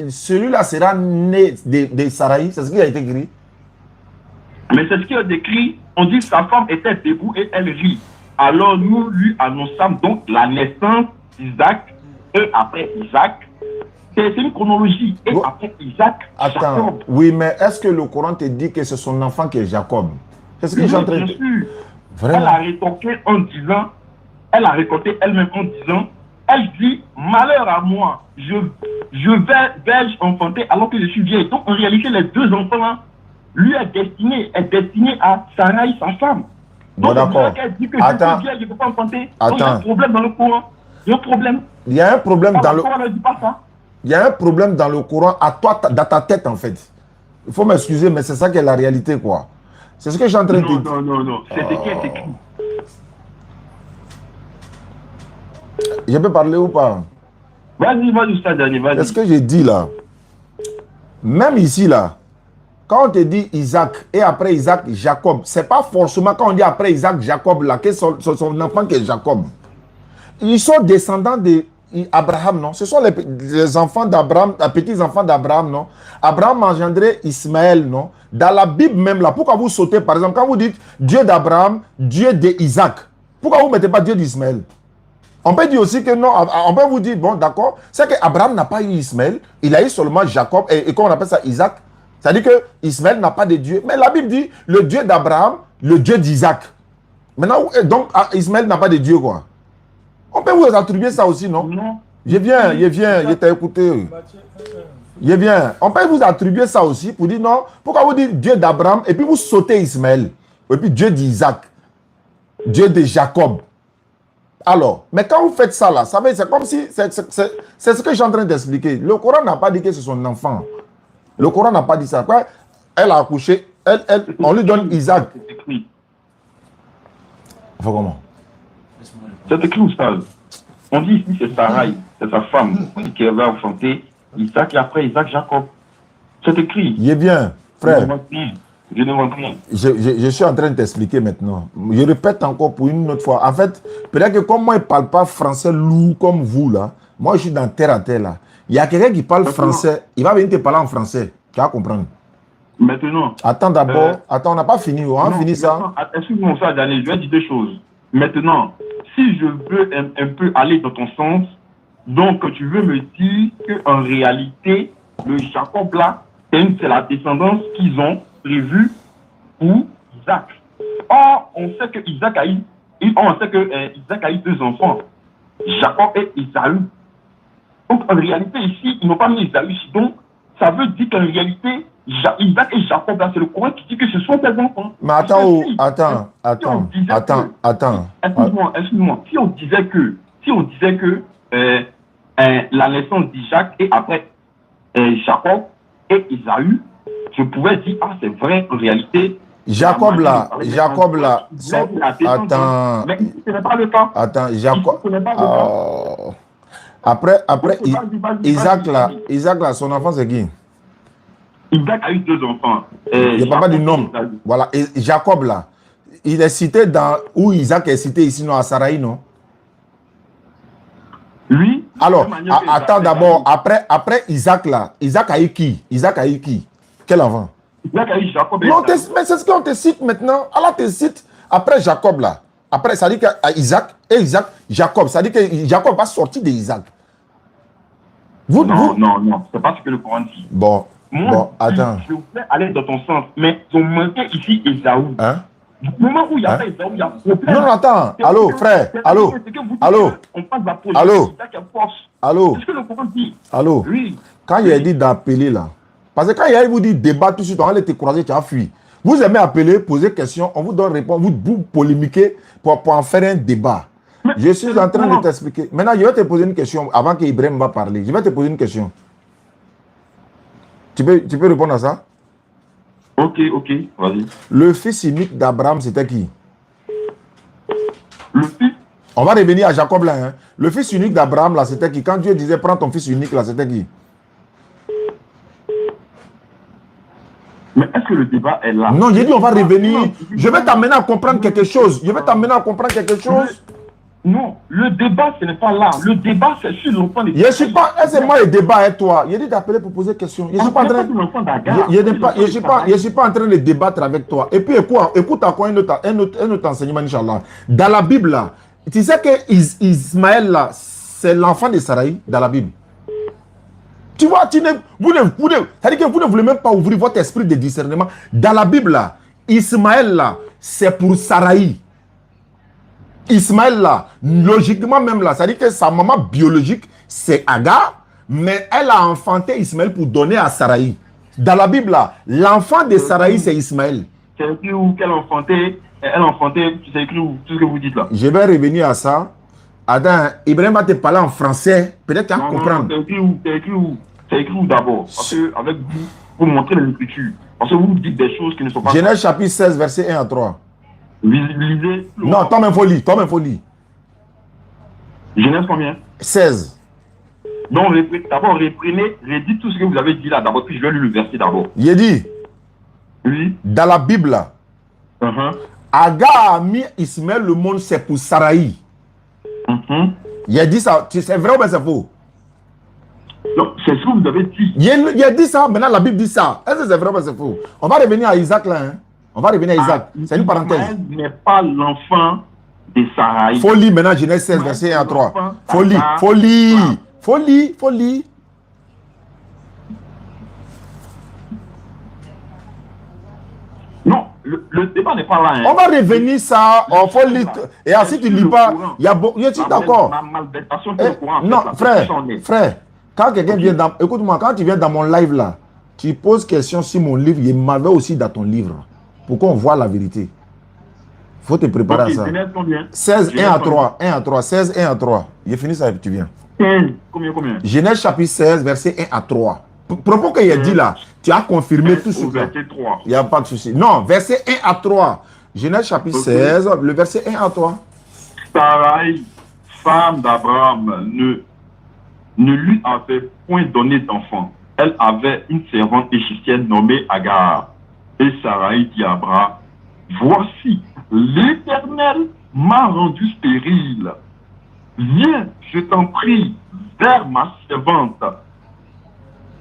celui-là sera né de Saraï. C'est ce qui a été écrit. Mais c'est ce qui est écrit. On dit sa femme était debout et elle rit. Alors nous lui annonçons donc la naissance d'Isaac et après Isaac. C'est une chronologie. Et Bon. après Isaac, Attends, Jacob. oui, mais est-ce que le Coran te dit que c'est son enfant qui est Jacob? C'est ce que j'ai en train Bien de... sûr. Vraiment? Elle a rétorqué en disant, elle a rétorqué elle-même en disant, elle dit, malheur à moi, vais-je enfanter alors que je suis vieille. Donc en réalité, les 2 enfants-là, lui est destiné à Sarai, sa femme. Bon, Donc, d'accord. elle dit que Attends. je suis vieille, je ne peux pas enfanter. Attends. Donc il y a un problème dans le Coran. Il y a un problème. Il y a un problème dans Le le... Coran ne dit pas ça. Il y a un problème dans le Coran à toi, dans ta tête en fait. Il faut m'excuser, mais c'est ça qui est la réalité, quoi. C'est ce que je suis en train de dire. Non. C'est ce qui est écrit. Je peux parler ou pas? Vas-y, Sadani, vas-y. C'est ce que j'ai dit là. Même ici là, quand on te dit Isaac et après Isaac, Jacob, c'est pas forcément quand on dit après Isaac, Jacob là, que son enfant qui est Jacob. Ils sont descendants d'Abraham, non? Ce sont les enfants d'Abraham, les petits-enfants d'Abraham, non? Abraham a engendré Ismaël, non? Dans la Bible même là, pourquoi vous sautez par exemple, quand vous dites Dieu d'Abraham, Dieu d'Isaac, pourquoi vous ne mettez pas Dieu d'Ismaël? On peut dire aussi que non, on peut vous dire, bon d'accord, c'est qu'Abraham n'a pas eu Ismaël, il a eu seulement Jacob, et comment on appelle ça, Isaac. C'est-à-dire que Ismaël n'a pas de Dieu. Mais la Bible dit, le Dieu d'Abraham, le Dieu d'Isaac. Maintenant, donc Ismaël n'a pas de Dieu, quoi. On peut vous attribuer ça aussi, non? Non. Je t'ai écouté. Je viens. On peut vous attribuer ça aussi pour dire non, pourquoi vous dites Dieu d'Abraham, et puis vous sautez Ismaël, et puis Dieu d'Isaac, Dieu de Jacob. Alors, mais quand vous faites ça là, c'est comme si, c'est ce que je suis en train d'expliquer. Le Coran n'a pas dit que c'est son enfant. Le Coran n'a pas dit ça. Quoi? Elle a accouché, on lui donne Isaac. C'est écrit. Enfin, comment? C'est écrit où ça? On dit ici c'est Sarai, c'est sa femme qui va enfanter Isaac et après Isaac, Jacob. C'est écrit. Il est bien, frère. Je ne vois rien. Je suis en train de t'expliquer maintenant. Je répète encore pour une autre fois. En fait, peut-être que comme moi, je ne parle pas français lourd comme vous, là, moi, je suis dans terre à terre, là. Il y a quelqu'un qui parle français, il va venir te parler en français. Tu vas comprendre. Maintenant. Attends d'abord. Attends, on n'a pas fini. On a fini ça. Excuse-moi ça, Daniel, je vais dire 2 choses. Maintenant, si je veux un peu aller dans ton sens, donc tu veux me dire qu'en réalité, le Jacob là, c'est la descendance qu'ils ont prévue pour Isaac. Or, on sait que Isaac a eu 2 enfants, Jacob et Isaü. Donc en réalité ici, ils n'ont pas mis Isaü ici. Donc ça veut dire qu'en réalité, Isaac et Jacob, là, c'est le Coran qui dit que ce sont des enfants. Mais attends, attends. Excuse-moi. Si on disait que la naissance d'Isaac et après Jacob et Isaü, je pouvais dire, ah c'est vrai, en réalité. Jacob là. Attends. Mais ce n'est pas le cas. Attends, Jacob. Après Isaac là, son enfant c'est qui? Isaac a eu 2 enfants. Il n'y a pas de nom. Voilà. Et Jacob là, il est cité dans où Isaac est cité ici, non, à Sarai, non? Oui. Alors, attends d'abord, après Isaac là, Isaac a eu qui? Quel enfant? Isaac a eu Jacob. Non, mais c'est ce qu'on te cite maintenant. Allah te cite après Jacob là. Après, ça dit qu'à Isaac et Isaac, Jacob. Ça dit que Jacob va sortir d'Isaac. Non, c'est pas ce que le Coran dit. Bon, attends. Je voulais aller dans ton sens, mais ils ont manqué ici Esaü. Hein? Du moment où il y a pas Esaü, il y a problème. Non, attends. Allô, frère. Allô. On passe la pause. Allô. Allô. C'est ce que le Coran dit. Allô. Oui. Quand il a dit d'appeler là, parce que quand il vous dit débat tout de suite, on va aller te croiser, tu as fui. Vous aimez appeler, poser question, on vous donne réponse, vous polémiquez pour en faire un débat. Mais je suis en train de t'expliquer. Maintenant, je vais te poser une question avant qu'Ibrahim va parler. Je vais te poser une question. Tu peux répondre à ça? Ok, vas-y. Le fils unique d'Abraham, c'était qui? Le fils? On va revenir à Jacob là. Hein. Le fils unique d'Abraham, là, c'était qui? Quand Dieu disait, prends ton fils unique, là, c'était qui? Mais est-ce que le débat est là? Non, j'ai dit, on va revenir. Je vais t'amener à comprendre quelque chose. Non, le débat, ce n'est pas là. Le débat, c'est sur l'enfant de... Je ne suis pas... Est-ce que moi, le débat avec toi? Il a dit d'appeler pour poser question. Je ne suis pas en train... Je suis pas en train de débattre avec toi. Et puis, écoute encore un autre enseignement, Inch'Allah. Dans la Bible, là, tu sais que Ismaël, là, c'est l'enfant de Saraï, dans la Bible. Tu vois, vous ne voulez même pas ouvrir votre esprit de discernement. Dans la Bible, là, Ismaël, là, c'est pour Saraï. Ismaël, là, logiquement même, là, ça dit que sa maman biologique, c'est Agar, mais elle a enfanté Ismaël pour donner à Saraï. Dans la Bible, là, l'enfant de Saraï, c'est Ismaël. C'est écrit où qu'elle enfantait, c'est écrit où, tout ce que vous dites là. Je vais revenir à ça. Adam, Ibrahim va te parler en français, peut-être tu vas comprendre. C'est écrit où d'abord? Parce que avec vous montrez les écritures. Parce que vous dites des choses qui ne sont pas... Genèse chapitre 16, verset 1 à 3. Lisez. Non, toi-même, faut lire. Genèse combien? 16. Donc, d'abord, redites tout ce que vous avez dit là d'abord, puis je vais lire le verset d'abord. Il dit, oui. Dans la Bible, là, Agar a mis Ismaël le monde, c'est pour Saraï. Il a dit ça, c'est vrai ou bien c'est faux? Non, c'est ce que vous avez dit. Il a dit ça, maintenant la Bible dit ça. Est-ce que c'est vrai ou bien c'est faux? On va revenir à Isaac là. Hein? On va revenir à Isaac. C'est une parenthèse. Ismaël n'est pas l'enfant de Saraï. Faut lire maintenant Genèse 16, verset 1 à 3. Faut lire. Non, le débat n'est pas là. Hein. On va revenir ça. On faut lire. Et ensuite, tu ne lis pas. Il y a je suis d'accord. Non, frère. Quand quelqu'un vient dans... Écoute-moi, quand tu viens dans mon live là, tu poses question sur mon livre, il m'avait aussi dans ton livre. Pour qu'on voit la vérité. Il faut te préparer à ça. 16, 1 à 3. 1 à 3. 16, 1 à 3. J'ai fini ça et tu viens. Combien? Genèse chapitre 16, verset 1 à 3. Propos qu'il a dit là, tu as confirmé tout ce que... Il n'y a pas de souci. Non, verset 1 à 3. Genèse chapitre 16, le verset 1 à 3. Saraï, femme d'Abraham, ne lui avait point donné d'enfant. Elle avait une servante égyptienne nommée Agar. Et Saraï dit à Abraham, voici, l'Éternel m'a rendu stérile. Viens, je t'en prie, vers ma servante.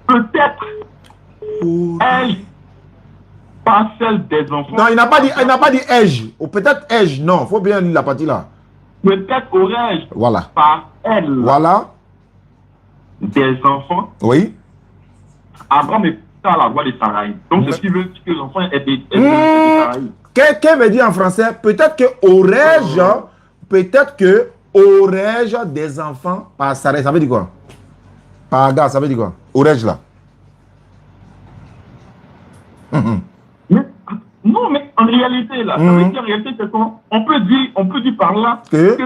Peut-être ai-je pas celle des enfants. Non, il n'a pas dit ai-je. Ou peut-être ai-je. Non, il faut bien lire la partie là. Peut-être aurais-je par elle des enfants. Oui. Abraham est à la voix de Saraï. Donc, ce qui veut dire que l'enfant est de Saraï. Quelqu'un veut dire en français, peut-être que aurais-je des enfants par Saraï. Ça veut dire quoi? Par Agar, ça veut dire quoi? Aurais-je là? Non, mais en réalité, là, ça veut dire en réalité, c'est quoi? On peut dire par là que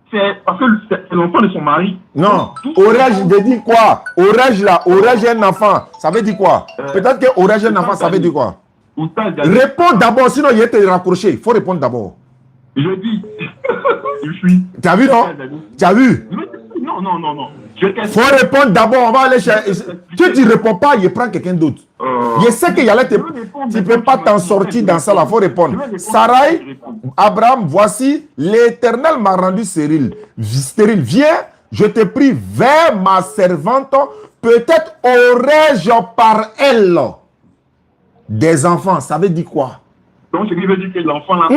c'est parce que c'est l'enfant de son mari. Non, aurais-je dit quoi? Aurais-je là, aurais-je un enfant? Ça veut dire quoi? Peut-être que aurais-je un enfant, ça veut dire quoi? Réponds d'abord, sinon il va te raccrocher. Il faut répondre d'abord. Je dis, je suis. Tu as vu, non? Tu as vu? Non. Il faut répondre d'abord, on va aller chercher. Si tu ne réponds pas, il prend quelqu'un d'autre. Je sais qu'il y allait te... Tu ne peux pas t'en sortir dans ça, là. Il faut répondre. Saraï, Abraham, voici, l'Éternel m'a rendu stérile. Viens, je te prie, vers ma servante. Peut-être aurais-je par elle des enfants. Ça veut dire quoi? Donc, ce qui veut dire que l'enfant là.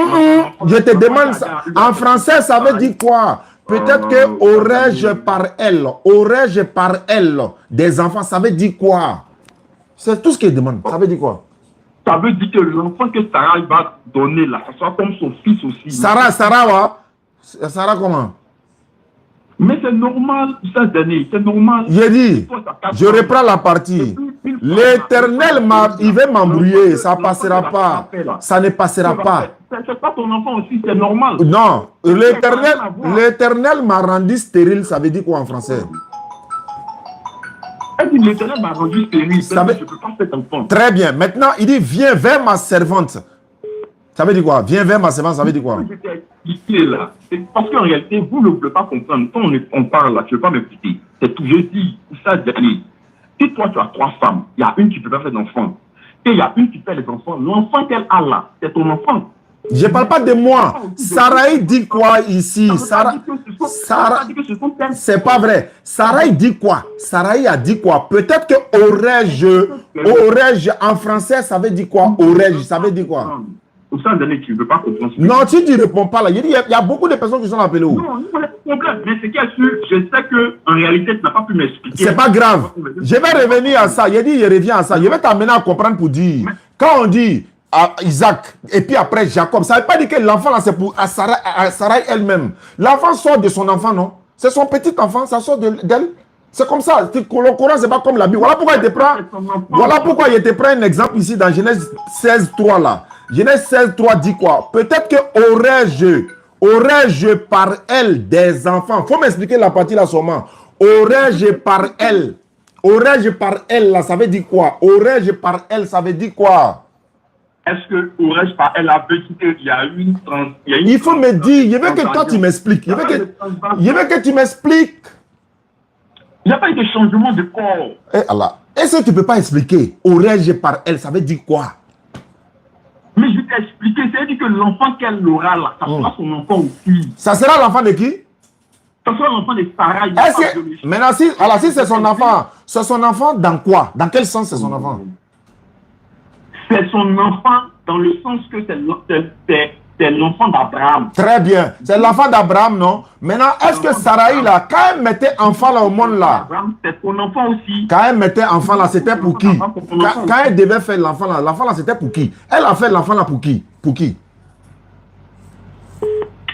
Je te demande ça. En français, ça veut dire quoi? Peut-être que aurais-je par elle des enfants, ça veut dire quoi? C'est tout ce qu'il demande. Ça veut dire quoi? Ça veut dire que l'enfant que Sarah va donner là, ça soit comme son fils aussi. Sarah comment? Mais c'est normal, ça donné, c'est normal. J'ai dit, je reprends la partie. L'Éternel, il va m'embrouiller, ça ne passera pas. Ça ne passera pas. C'est pas ton enfant aussi, c'est normal. Non, l'Éternel m'a rendu stérile, ça veut dire quoi en français? Elle dit, l'Éternel m'a rendu stérile. Ça veut- Je ne peux pas faire d'enfant. Très bien. Maintenant, il dit, viens vers ma servante. Ça veut dire quoi? Viens vers ma servante, ça veut dire quoi? Je t'ai expliqué là. C'est parce qu'en réalité, vous ne pouvez pas comprendre. Quand on parle là, tu ne veux pas m'écouter. C'est tout. Je dis, ça, Daniel. Si toi, tu as 3 femmes, il y a une qui ne peut pas faire d'enfant. Et il y a une qui fait les enfants. L'enfant qu'elle a là, c'est ton enfant. Je ne parle pas de moi. Sarai dit quoi ici? Sarah, c'est pas vrai. Sarai dit quoi? Sarai a dit quoi? Peut-être que aurais-je en français, ça veut dire quoi? Aurais-je, ça veut dire quoi? Au sein d'année, tu ne veux pas comprendre. Non, si tu ne réponds pas là, il y a beaucoup de personnes qui sont appelées où? Non, il y a un problème. Mais c'est qu'elle je sais qu'en réalité, tu n'as pas pu m'expliquer. C'est pas grave. Je vais revenir à ça. Il dit, il revient à ça. Je vais t'amener à comprendre pour dire. Quand on dit à Isaac et puis après Jacob, ça ne veut pas dire que l'enfant là c'est pour à Sarai elle-même. L'enfant sort de son enfant, non? C'est son petit enfant, ça sort d'elle. C'est comme ça. Le Coran, c'est pas comme la Bible. Voilà pourquoi il te prend un exemple ici dans Genèse 16:3 là. Genèse 16:3 dit quoi? Peut-être que aurais-je par elle des enfants. Faut m'expliquer la partie là seulement. Aurais-je par elle là, ça veut dire quoi? Aurais-je par elle, ça veut dire quoi? Est-ce que aurais-je par elle a dit qu'il y a une il faut me dire, je veux que toi tu m'expliques. Je veux que tu m'expliques. Il n'y a pas eu de changement de corps. Eh Allah, est-ce que tu ne peux pas expliquer? Aurais-je par elle, ça veut dire quoi? Mais je t'ai expliqué, c'est-à-dire que l'enfant qu'elle aura là, ça sera son enfant aussi. Ça sera l'enfant de qui? Ça sera l'enfant de Sarah. Maintenant, si c'est son enfant dans quoi? Dans quel sens c'est son enfant? C'est son enfant dans le sens que c'est l'enfant d'Abraham. Très bien. C'est l'enfant d'Abraham, non? Maintenant, est-ce que Sarai, là, quand elle mettait enfant là au monde, là, c'est son enfant aussi. quand elle mettait enfant là, c'était pour qui? Quand elle devait faire l'enfant là, c'était pour qui? Elle a fait l'enfant là pour qui? Pour qui?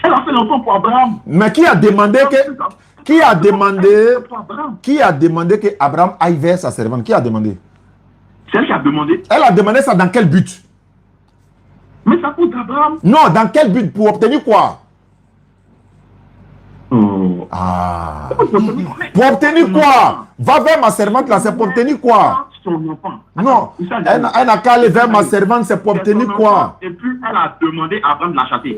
Elle a fait l'enfant pour Abraham. Mais qui a demandé que Abraham aille vers sa servante? Qui a demandé? C'est elle qui a demandé. Elle a demandé ça dans quel but? Mais ça coûte Abraham. Non, dans quel but? Pour obtenir quoi? Oh. Ah. Pour obtenir quoi? Va vers ma servante là, c'est pour obtenir quoi? Son enfant. Non, elle n'a qu'à aller vers ma servante, c'est pour obtenir quoi? Et puis elle a demandé à Abraham de la chasser.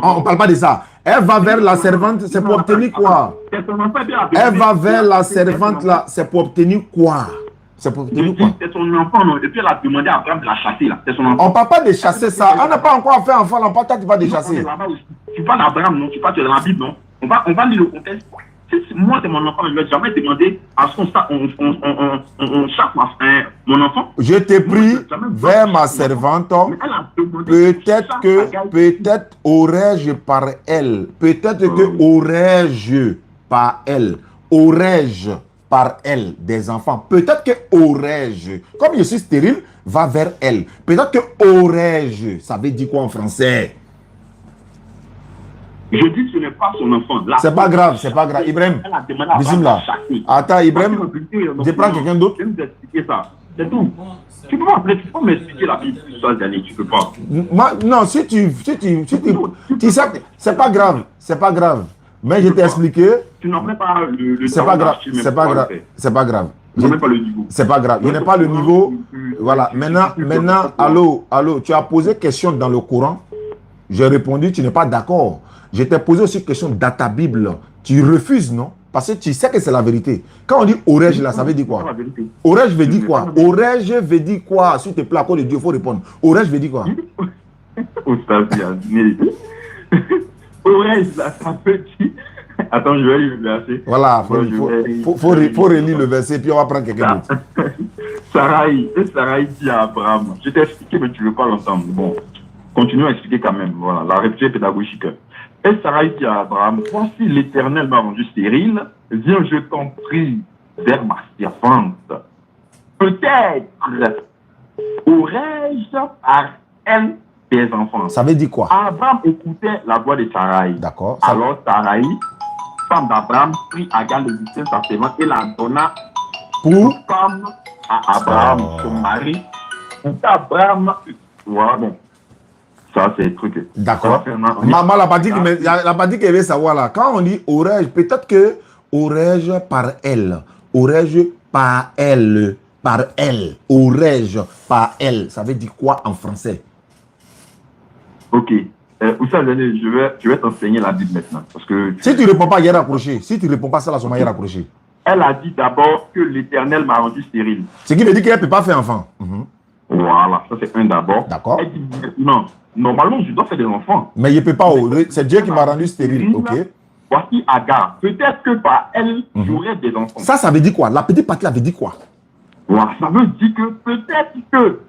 On ne parle pas de ça. Elle va vers la servante, c'est pour obtenir quoi? Elle va vers la servante là, c'est pour obtenir quoi? C'est pour obtenir quoi? C'est son enfant, non? Et puis elle a demandé à Abraham de la chasser là. C'est son enfant. On ne parle pas de chasser ça. On n'a pas encore fait enfant, on parle pas tu vas de chasser. Tu parles d'Abraham, non? Tu parles de la Bible, non? On va lire le contexte. Moi, c'est mon enfant, je ne vais jamais demander à ce qu'on chasse mon enfant. Je t'ai pris vers ma servante. Peut-être aurais-je par elle. Peut-être que aurais-je par elle. Aurais-je par elle des enfants. Peut-être que aurais-je. Comme je suis stérile, va vers elle. Peut-être que aurais-je. Ça veut dire quoi en français? Je dis que ce n'est pas son enfant. C'est pas grave, c'est pas grave. Ibrahim, bismillah. Attends, Ibrahim, je prends quelqu'un d'autre. Je vais vous expliquer ça. C'est tout. Tu peux m'appeler, tu peux m'expliquer la Bible sur l'année, tu peux pas. Non, si tu sais, c'est pas grave, c'est pas grave. Mais je t'ai expliqué. Tu n'en mets pas le c'est pas grave, c'est pas grave, c'est pas grave. Je n'ai pas le niveau. C'est pas grave, je n'ai pas le niveau. Voilà, maintenant, allô, tu as posé question dans le Coran. J'ai répondu, tu n'es pas d'accord. Je t'ai posé aussi une question dans ta Bible. Tu refuses, non? Parce que tu sais que c'est la vérité. Quand on dit aurais-je là, ça veut dire quoi? Aurais-je veut dire quoi? Aurais-je veut dire quoi? S'il te plaît, à cause de Dieu, il faut répondre. Aurais-je veut dire quoi? Aurais-je là, ça veut dire. Attends, je vais lire le verset. Voilà, faut relire le verset, puis on va prendre quelqu'un d'autre. Sarai dit à Abraham, je t'ai expliqué, mais tu ne veux pas l'entendre. Bon, continuons à expliquer quand même. Voilà, la répétition pédagogique. Et Sarai dit à Abraham, voici l'Éternel m'a rendu stérile, viens, je t'en prie, vers ma servante. Peut-être aurais-je par elle des enfants. Ça veut dire quoi? Abraham écoutait la voix de Sarai. D'accord. Alors Sarai, femme d'Abraham, prit Agar l'Égyptien, sa servante, et la donna pour femme à Abraham, son mari. Pour qu'Abraham, voilà, bon. Ça, c'est le truc. D'accord. Maman, la partie qu'elle veut savoir là, quand on dit aurais-je, peut-être que aurais-je par elle, aurais-je par elle, aurais-je par elle, ça veut dire quoi en français? Ok. Oussa, je vais t'enseigner la Bible maintenant. Parce que si tu ne réponds pas, il est raccroché. Si tu ne réponds pas, ça, la somme, il est raccroché. Elle a dit d'abord que l'Éternel m'a rendu stérile. Ce qui veut dire qu'elle ne peut pas faire enfant. Voilà, ça c'est un d'abord. D'accord. Elle dit non, normalement je dois faire des enfants. Mais il ne peut pas. C'est Dieu qui m'a rendu stérile. Ok. Voici Agar. Peut-être que par elle, j'aurai des enfants. Ça veut dire quoi? La petite partie là veut dire quoi? Voilà, ça veut dire que peut-être que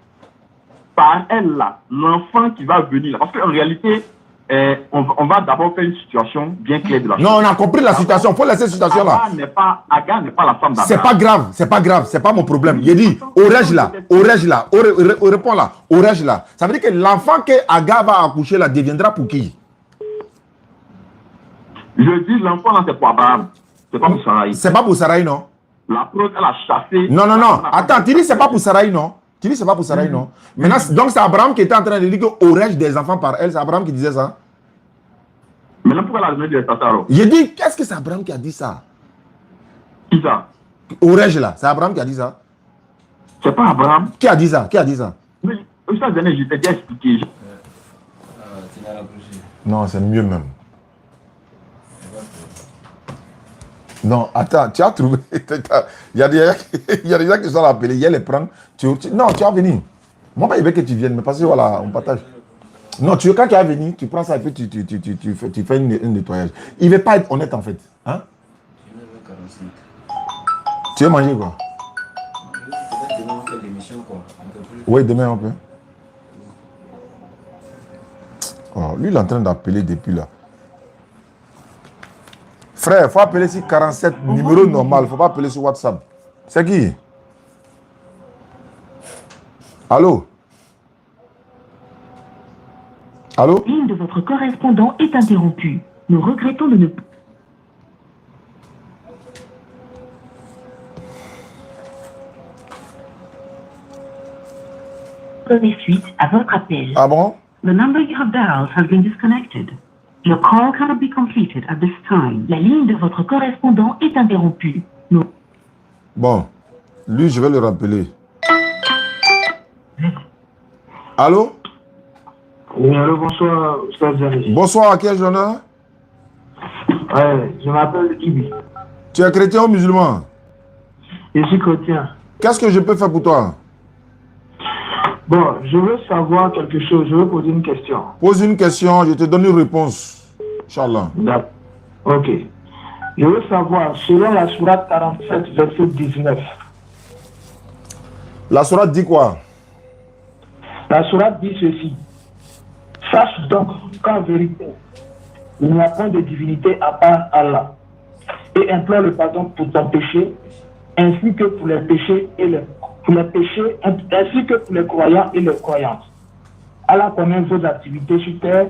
par elle là, l'enfant qui va venir, parce qu'en réalité, on va d'abord faire une situation bien claire de la chose. Non, on a compris la situation. Il faut laisser cette situation là. Agar n'est pas la femme d'Abraham. C'est pas grave, c'est pas grave, c'est pas mon problème. Il dit, aurais-je là, réponds là, aurais-je là. Ça veut dire que l'enfant que Agar va accoucher là deviendra pour qui? Je dis l'enfant là c'est pour Abraham. C'est pas pour Sarai. C'est pas pour Sarai, non? La preuve, elle a chassé. Non. Attends, tu dis c'est pas pour Sarai, non? Tu dis c'est pas pour Sarai, non? Maintenant, donc c'est Abraham qui était en train de dire que aurais-je des enfants par elle. C'est Abraham qui disait ça. Maintenant, pourquoi elle a donné des alors? J'ai dit, qu'est-ce que c'est Abraham qui a dit ça? Qui ça? Aurais-je là? C'est Abraham qui a dit ça? C'est pas Abraham. Qui a dit ça? Qui a dit ça? Oui, ça, je t'ai déjà expliqué. Non, c'est mieux même. Non, attends, tu as trouvé. Il y a des gens qui sont appelés. Il y a les prendre. Non, tu vas venir. Moi, il veut que tu viennes, mais parce que voilà, on partage. Non, quand tu vas venir, tu prends ça et puis tu fais un nettoyage. Il ne veut pas être honnête en fait. Hein? Tu veux manger quoi? Demain, on fait l'émission quoi. Oui, demain on peut. Oh, lui, il est en train d'appeler depuis là. Frère, il faut appeler sur 47, numéro normal. Il ne faut pas appeler sur WhatsApp. C'est qui? Allô? Allô? La ligne de votre correspondant est interrompue. Nous regrettons de ne pas... Donnez suite à votre appel. Ah bon? The number you have dialed has been disconnected. Your call cannot be completed at this time. La ligne de votre correspondant est interrompue. Nous... Bon, lui, je vais le rappeler. Allô? Oui, allô, bonsoir, Ustaz Zani. Bonsoir, à quel journal? Je m'appelle Ibi. Tu es chrétien ou musulman? Je suis chrétien. Qu'est-ce que je peux faire pour toi? Bon, je veux savoir quelque chose. Je veux poser une question. Pose une question, je te donne une réponse. Inch'Allah. D'accord. Ok. Je veux savoir, selon la sourate 47, verset 19. La sourate dit quoi? La sourate dit ceci. Sache donc qu'en vérité, il n'y a point de divinité à part Allah. Et implore le pardon pour ton péché, ainsi que pour les péchés ainsi que pour les croyants et les croyantes. Allah connaît vos activités sur terre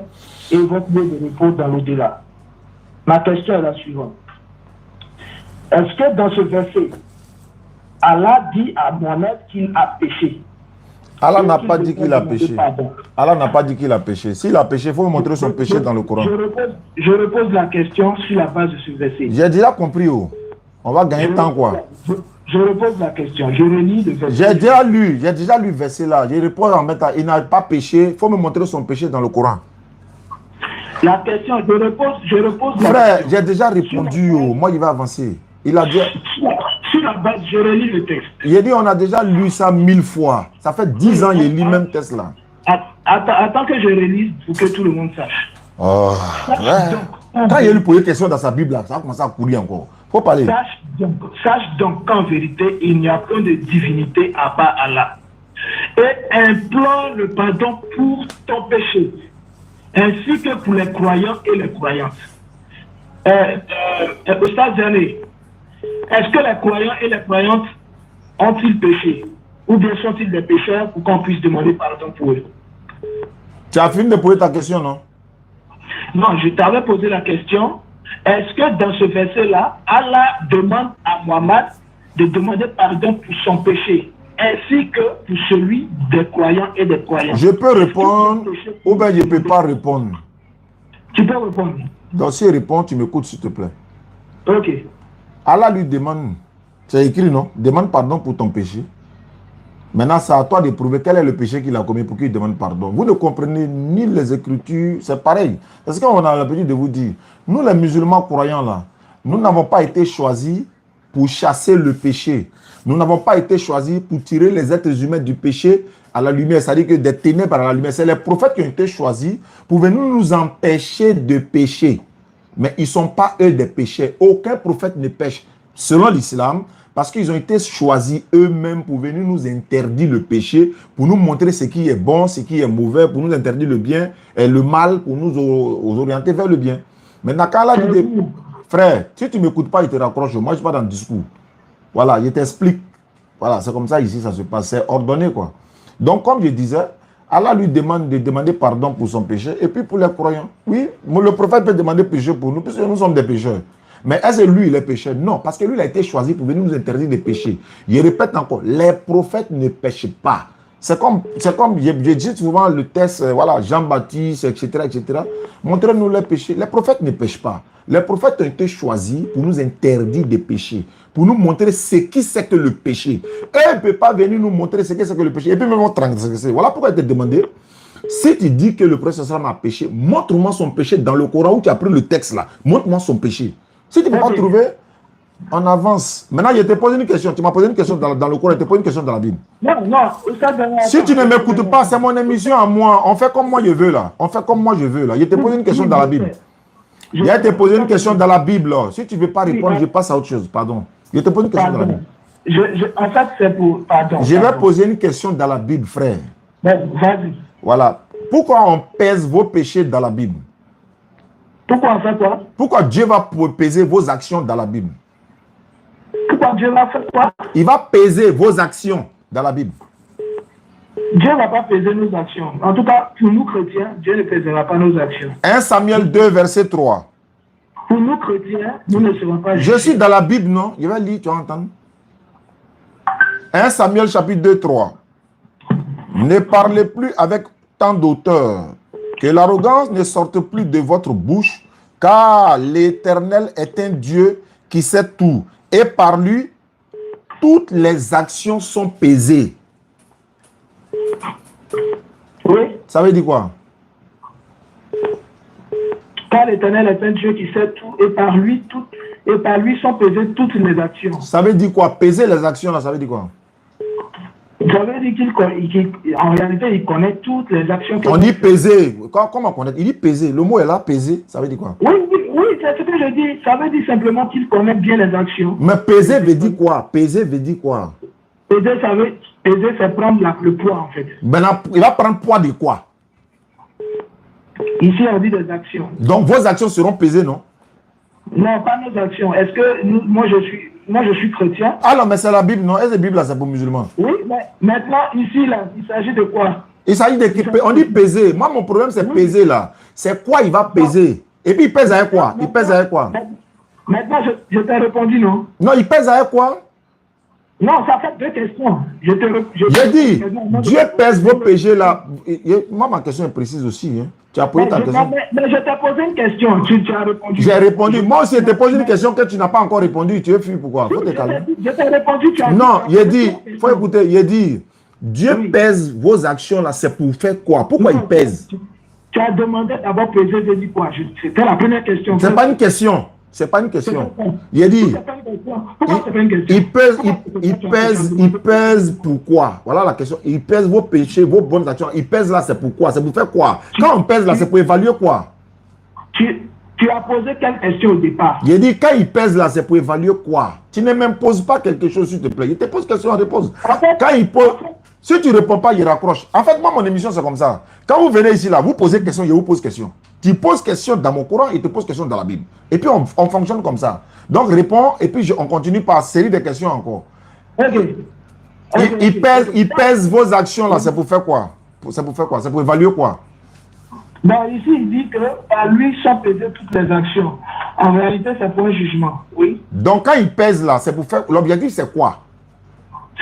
et votre lieu de repos dans l'au-delà. Ma question est la suivante. Est-ce que dans ce verset, Allah dit à Mohamed qu'il a péché? Allah n'a pas dit qu'il a péché. Allah n'a pas dit qu'il a péché. S'il a péché, il faut montrer son péché dans le Coran. Je repose la question sur la base de ce verset. J'ai déjà compris. Oh. On va gagner temps quoi. Je repose la question. Je relis le verset. J'ai déjà lu le verset là. Je réponds en mettant, il n'a pas péché. Il faut me montrer son péché dans le Coran. La question, je repose la Frère, question. j'ai déjà répondu. Oh. Moi, il va avancer. Il a dit... Sur la base, je relis le texte. Il a dit, on a déjà lu ça 1000 fois. Ça fait 10 ans qu'il lit le même texte là. Attends que je relise pour que tout le monde sache. Oh, ouais. Quand il a lui posé question dans sa Bible là, ça a commencé à courir encore. Faut parler. Sache donc qu'en vérité, il n'y a point de divinité à part Allah. Et implore le pardon pour ton péché, ainsi que pour les croyants et les croyantes. Ustaz Zani, est-ce que les croyants et les croyantes ont-ils péché? Ou bien sont-ils des pécheurs pour qu'on puisse demander pardon pour eux? Tu as fini de poser ta question, non? Non, je t'avais posé la question. Est-ce que dans ce verset-là, Allah demande à Mohammed de demander pardon pour son péché, ainsi que pour celui des croyants et des croyantes? Je peux répondre ou bien je ne peux pas répondre. Tu peux répondre. Donc si il répond, tu m'écoutes s'il te plaît. Ok. Allah lui demande C'est écrit, non? Demande pardon pour ton péché. Maintenant, c'est à toi de prouver quel est le péché qu'il a commis pour qu'il demande pardon. Vous ne comprenez ni les Écritures, c'est pareil. Parce qu'on a l'habitude de vous dire, nous les musulmans croyants là, nous n'avons pas été choisis pour chasser le péché. Nous n'avons pas été choisis pour tirer les êtres humains du péché à la lumière. C'est-à-dire que des ténèbres à la lumière. C'est les prophètes qui ont été choisis pour venir nous empêcher de pécher. Mais ils ne sont pas eux des pécheurs. Aucun prophète ne pêche selon l'islam. Parce qu'ils ont été choisis eux-mêmes pour venir nous interdire le péché, pour nous montrer ce qui est bon, ce qui est mauvais, pour nous interdire le bien et le mal, pour nous orienter vers le bien. Maintenant, quand Allah dit, frère, si tu ne m'écoutes pas, il te raccroche. Moi, je ne suis pas dans le discours. Voilà, je t'explique. Voilà, c'est comme ça ici, ça se passe. C'est ordonné, quoi. Donc, comme je disais, Allah lui demande de demander pardon pour son péché. Et puis pour les croyants, oui, le prophète peut demander péché pour nous, puisque nous sommes des pécheurs. Mais est-ce que lui, il est pécheur? Non, parce que lui, il a été choisi pour venir nous interdire de pécher. Je répète encore, les prophètes ne pêchent pas. C'est comme je dis souvent le texte, voilà, Jean-Baptiste, etc., etc. Montrez-nous les péchés. Les prophètes ne pêchent pas. Les prophètes ont été choisis pour nous interdire de pécher, pour nous montrer ce qui c'est que le péché. Et il ne peut pas venir nous montrer ce qui c'est que le péché. Et puis même on transgresse. Voilà pourquoi il te demandé. Si tu dis que le prophète a péché, montre-moi son péché dans le Coran où tu as pris le texte là. Montre-moi son péché. Si tu ne peux pas trouver, on avance. Maintenant, je t'ai posé une question. Tu m'as posé une question dans le Coran, je t'ai posé une question dans la Bible. Non. Si tu ne m'écoutes pas, c'est mon émission à moi. On fait comme moi je veux là. On fait comme moi je veux là. Je t'ai posé une question dans la Bible. Je t'ai posé une question dans la Bible là. Si tu ne veux pas répondre, je passe à autre chose. Pardon. Je t'ai posé une question dans la Bible. En fait, c'est pour... Pardon. Je vais poser une question dans la Bible, frère. Vas-y. Voilà. Pourquoi on pèse vos péchés dans la Bible? Pourquoi on fait quoi? Pourquoi Dieu va peser vos actions dans la Bible? Pourquoi Dieu va faire quoi? Il va peser vos actions dans la Bible. Dieu ne va pas peser nos actions. En tout cas, pour nous chrétiens, Dieu ne pèsera pas nos actions. 1 Samuel 2, verset 3. Pour nous chrétiens, nous ne serons pas jugés. Je suis dans la Bible, non? Je vais lire, tu vas entendre. 1 Samuel chapitre 2, 3. Ne parlez plus avec tant d'auteur. Que l'arrogance ne sorte plus de votre bouche, car l'Éternel est un Dieu qui sait tout. Et par lui, toutes les actions sont pesées. Oui. Ça veut dire quoi? Car l'Éternel est un Dieu qui sait tout, et par lui sont pesées toutes les actions. Ça veut dire quoi? Peser les actions, là, ça veut dire quoi? Ça veut dire qu'en réalité, il connaît toutes les actions. On dit peser. Comment connaître? Il dit peser. Le mot est là, peser. Ça veut dire quoi? Oui, c'est ce que je dis. Ça veut dire simplement qu'il connaît bien les actions. Mais peser veut dire quoi? Peser veut dire quoi? Peser, c'est prendre le poids, en fait. Maintenant, il va prendre poids de quoi? Ici, on dit des actions. Donc, vos actions seront pesées, non? Non, pas nos actions. Est-ce que moi, je suis chrétien? Ah non, mais c'est la Bible, non? Est-ce que la Bible, là, c'est pour musulmans? Oui, mais maintenant, ici, là, il s'agit de quoi? Il s'agit de... On dit peser. Moi, mon problème, c'est peser, là. C'est quoi il va peser? Et puis, il pèse avec quoi? Il pèse avec quoi? Maintenant, je t'ai répondu, non? Non, il pèse avec quoi? Non, ça fait deux questions. J'ai dit, Dieu pèse vos péchés, là. Moi, ma question est précise aussi, hein. Tu as posé ta question. Mais je t'ai posé une question, tu as répondu. J'ai répondu. Moi aussi, je t'ai posé une question que tu n'as pas encore répondu. Tu es fui, pourquoi? Faut te calmer. Je t'ai répondu, tu as dit. Non, il dit, il faut écouter, il dit, Dieu pèse vos actions là, c'est pour faire quoi? Pourquoi il pèse? Tu as demandé d'abord peser, j'ai dit quoi? C'était la première question. C'est pas une question. C'est pas une question. Il dit, il pèse pourquoi? Voilà la question. Il pèse vos péchés, vos bonnes actions. Il pèse là, c'est pourquoi? C'est pour faire quoi? Quand on pèse là, c'est pour évaluer quoi? Tu as posé quelle question au départ? Il dit, quand il pèse là, c'est pour évaluer quoi? Tu ne m'imposes pas quelque chose, s'il te plaît. Il te pose question, on repose. Quand il pose, si tu ne réponds pas, il raccroche. En fait, moi, mon émission, c'est comme ça. Quand vous venez ici, là, vous posez question, je vous pose question. Tu poses question dans mon Coran, il te pose question dans la Bible. Et puis, on fonctionne comme ça. Donc, réponds, et puis on continue par série de questions encore. Il pèse vos actions, là, c'est pour faire quoi? C'est pour faire quoi? C'est pour évaluer quoi? Bon, ici, il dit que par lui sont pesées toutes les actions. En réalité, c'est pour un jugement, oui. Donc, quand il pèse, là, c'est pour faire... L'objectif, c'est quoi?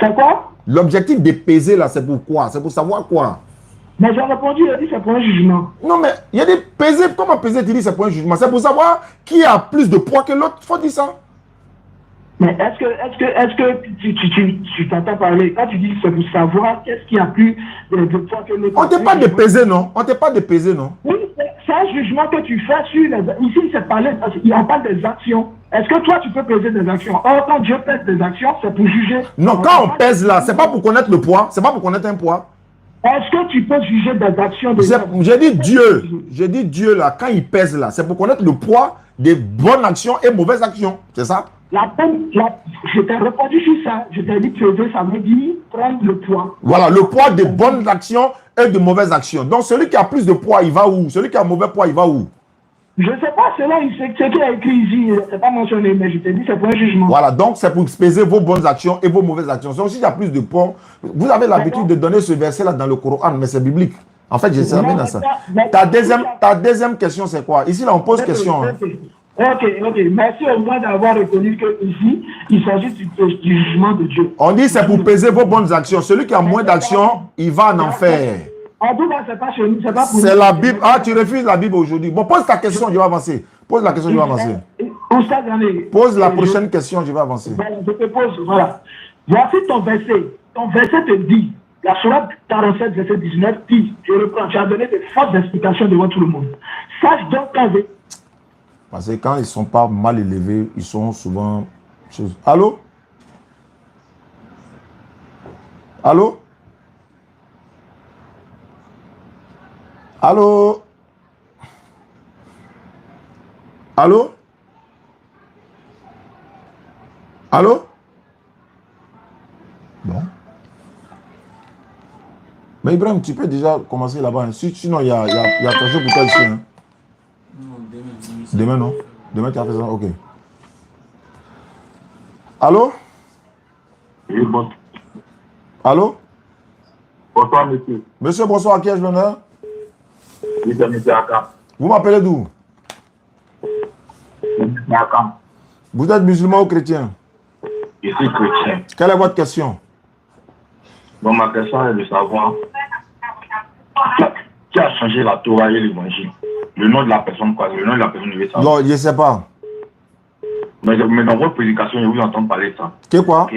C'est quoi? L'objectif de peser, là, c'est pour quoi? C'est pour savoir quoi? Mais j'ai répondu, il a dit c'est pour un jugement. Non, mais il y a des peser. Comment peser, tu dis c'est pour un jugement? C'est pour savoir qui a plus de poids que l'autre. Il faut dire ça. Mais est-ce que tu t'entends parler, quand tu dis que c'est pour savoir qu'est-ce qui a plus de poids que l'autre? On ne t'est pas dépaisé, non? On ne t'est pas dépaisé, non? Oui, c'est un jugement que tu fais sur les... Ici, on parle des actions. Est-ce que toi, tu peux peser des actions? Or, quand Dieu pèse des actions, c'est pour juger. Non, quand on pèse là, c'est pas pour connaître le poids, c'est pas pour connaître un poids. Est-ce que tu peux juger des actions de... J'ai dit Dieu là, quand il pèse là, c'est pour connaître le poids des bonnes actions et mauvaises actions, c'est ça? Je t'ai répondu sur ça. Je t'ai dit que ça veut dire prendre le poids. Voilà, le poids des bonnes actions et de mauvaises actions. Donc, celui qui a plus de poids, il va où? Celui qui a mauvais poids, il va où? Je ne sais pas, ce qui a écrit ici, c'est pas mentionné, mais je t'ai dit c'est pour un jugement. Voilà, donc c'est pour peser vos bonnes actions et vos mauvaises actions. Donc, s'il y a plus de poids, vous avez l'habitude de donner ce verset-là dans le Coran, mais c'est biblique. En fait, je sais bien dans ça. Ta deuxième question, c'est quoi? Ici, là, on pose question. Hein. Ok. Merci au moins d'avoir reconnu qu'ici, il s'agit du jugement de Dieu. On dit c'est pour peser vos bonnes actions. Celui qui a moins d'actions, il va en enfer. En tout cas, c'est pas chez nous, c'est pas pour nous. C'est la Bible. Ah, tu refuses la Bible aujourd'hui. Bon, pose ta question, je vais avancer. Pose la question, je vais avancer. Pose la prochaine question, je vais avancer. Je te pose, voilà. Voici ton verset. Ton verset te dit, la Sourate 47, verset 19, dit, je reprends, tu as donné des fortes explications devant tout le monde. Sache donc qu'avec... Parce que quand ils ne sont pas mal élevés, ils sont souvent... Allô? Allô? Allô? Allô? Allô? Bon. Mais Ibrahim, tu peux déjà commencer là-bas. Hein. Sinon, il y a ton jeu pour toi ici. Hein. Non, demain. Demain, non? Demain, tu as fait ça? Ok. Allô? Oui, bon. Allô? Bonsoir, monsieur. Monsieur, bonsoir. À qui ai-je l'honneur? Oui, c'est monsieur Aka. Vous m'appelez d'où? Aka. Vous êtes musulman ou chrétien? Je suis chrétien. Quelle est votre question? Bon, ma question est de savoir qui a changé la Torah et l'évangile. Le nom de la personne, quoi. Le nom de la personne, je vais savoir. Non, je ne sais pas. Mais dans votre prédication, je vous entends parler de ça. Que quoi? Que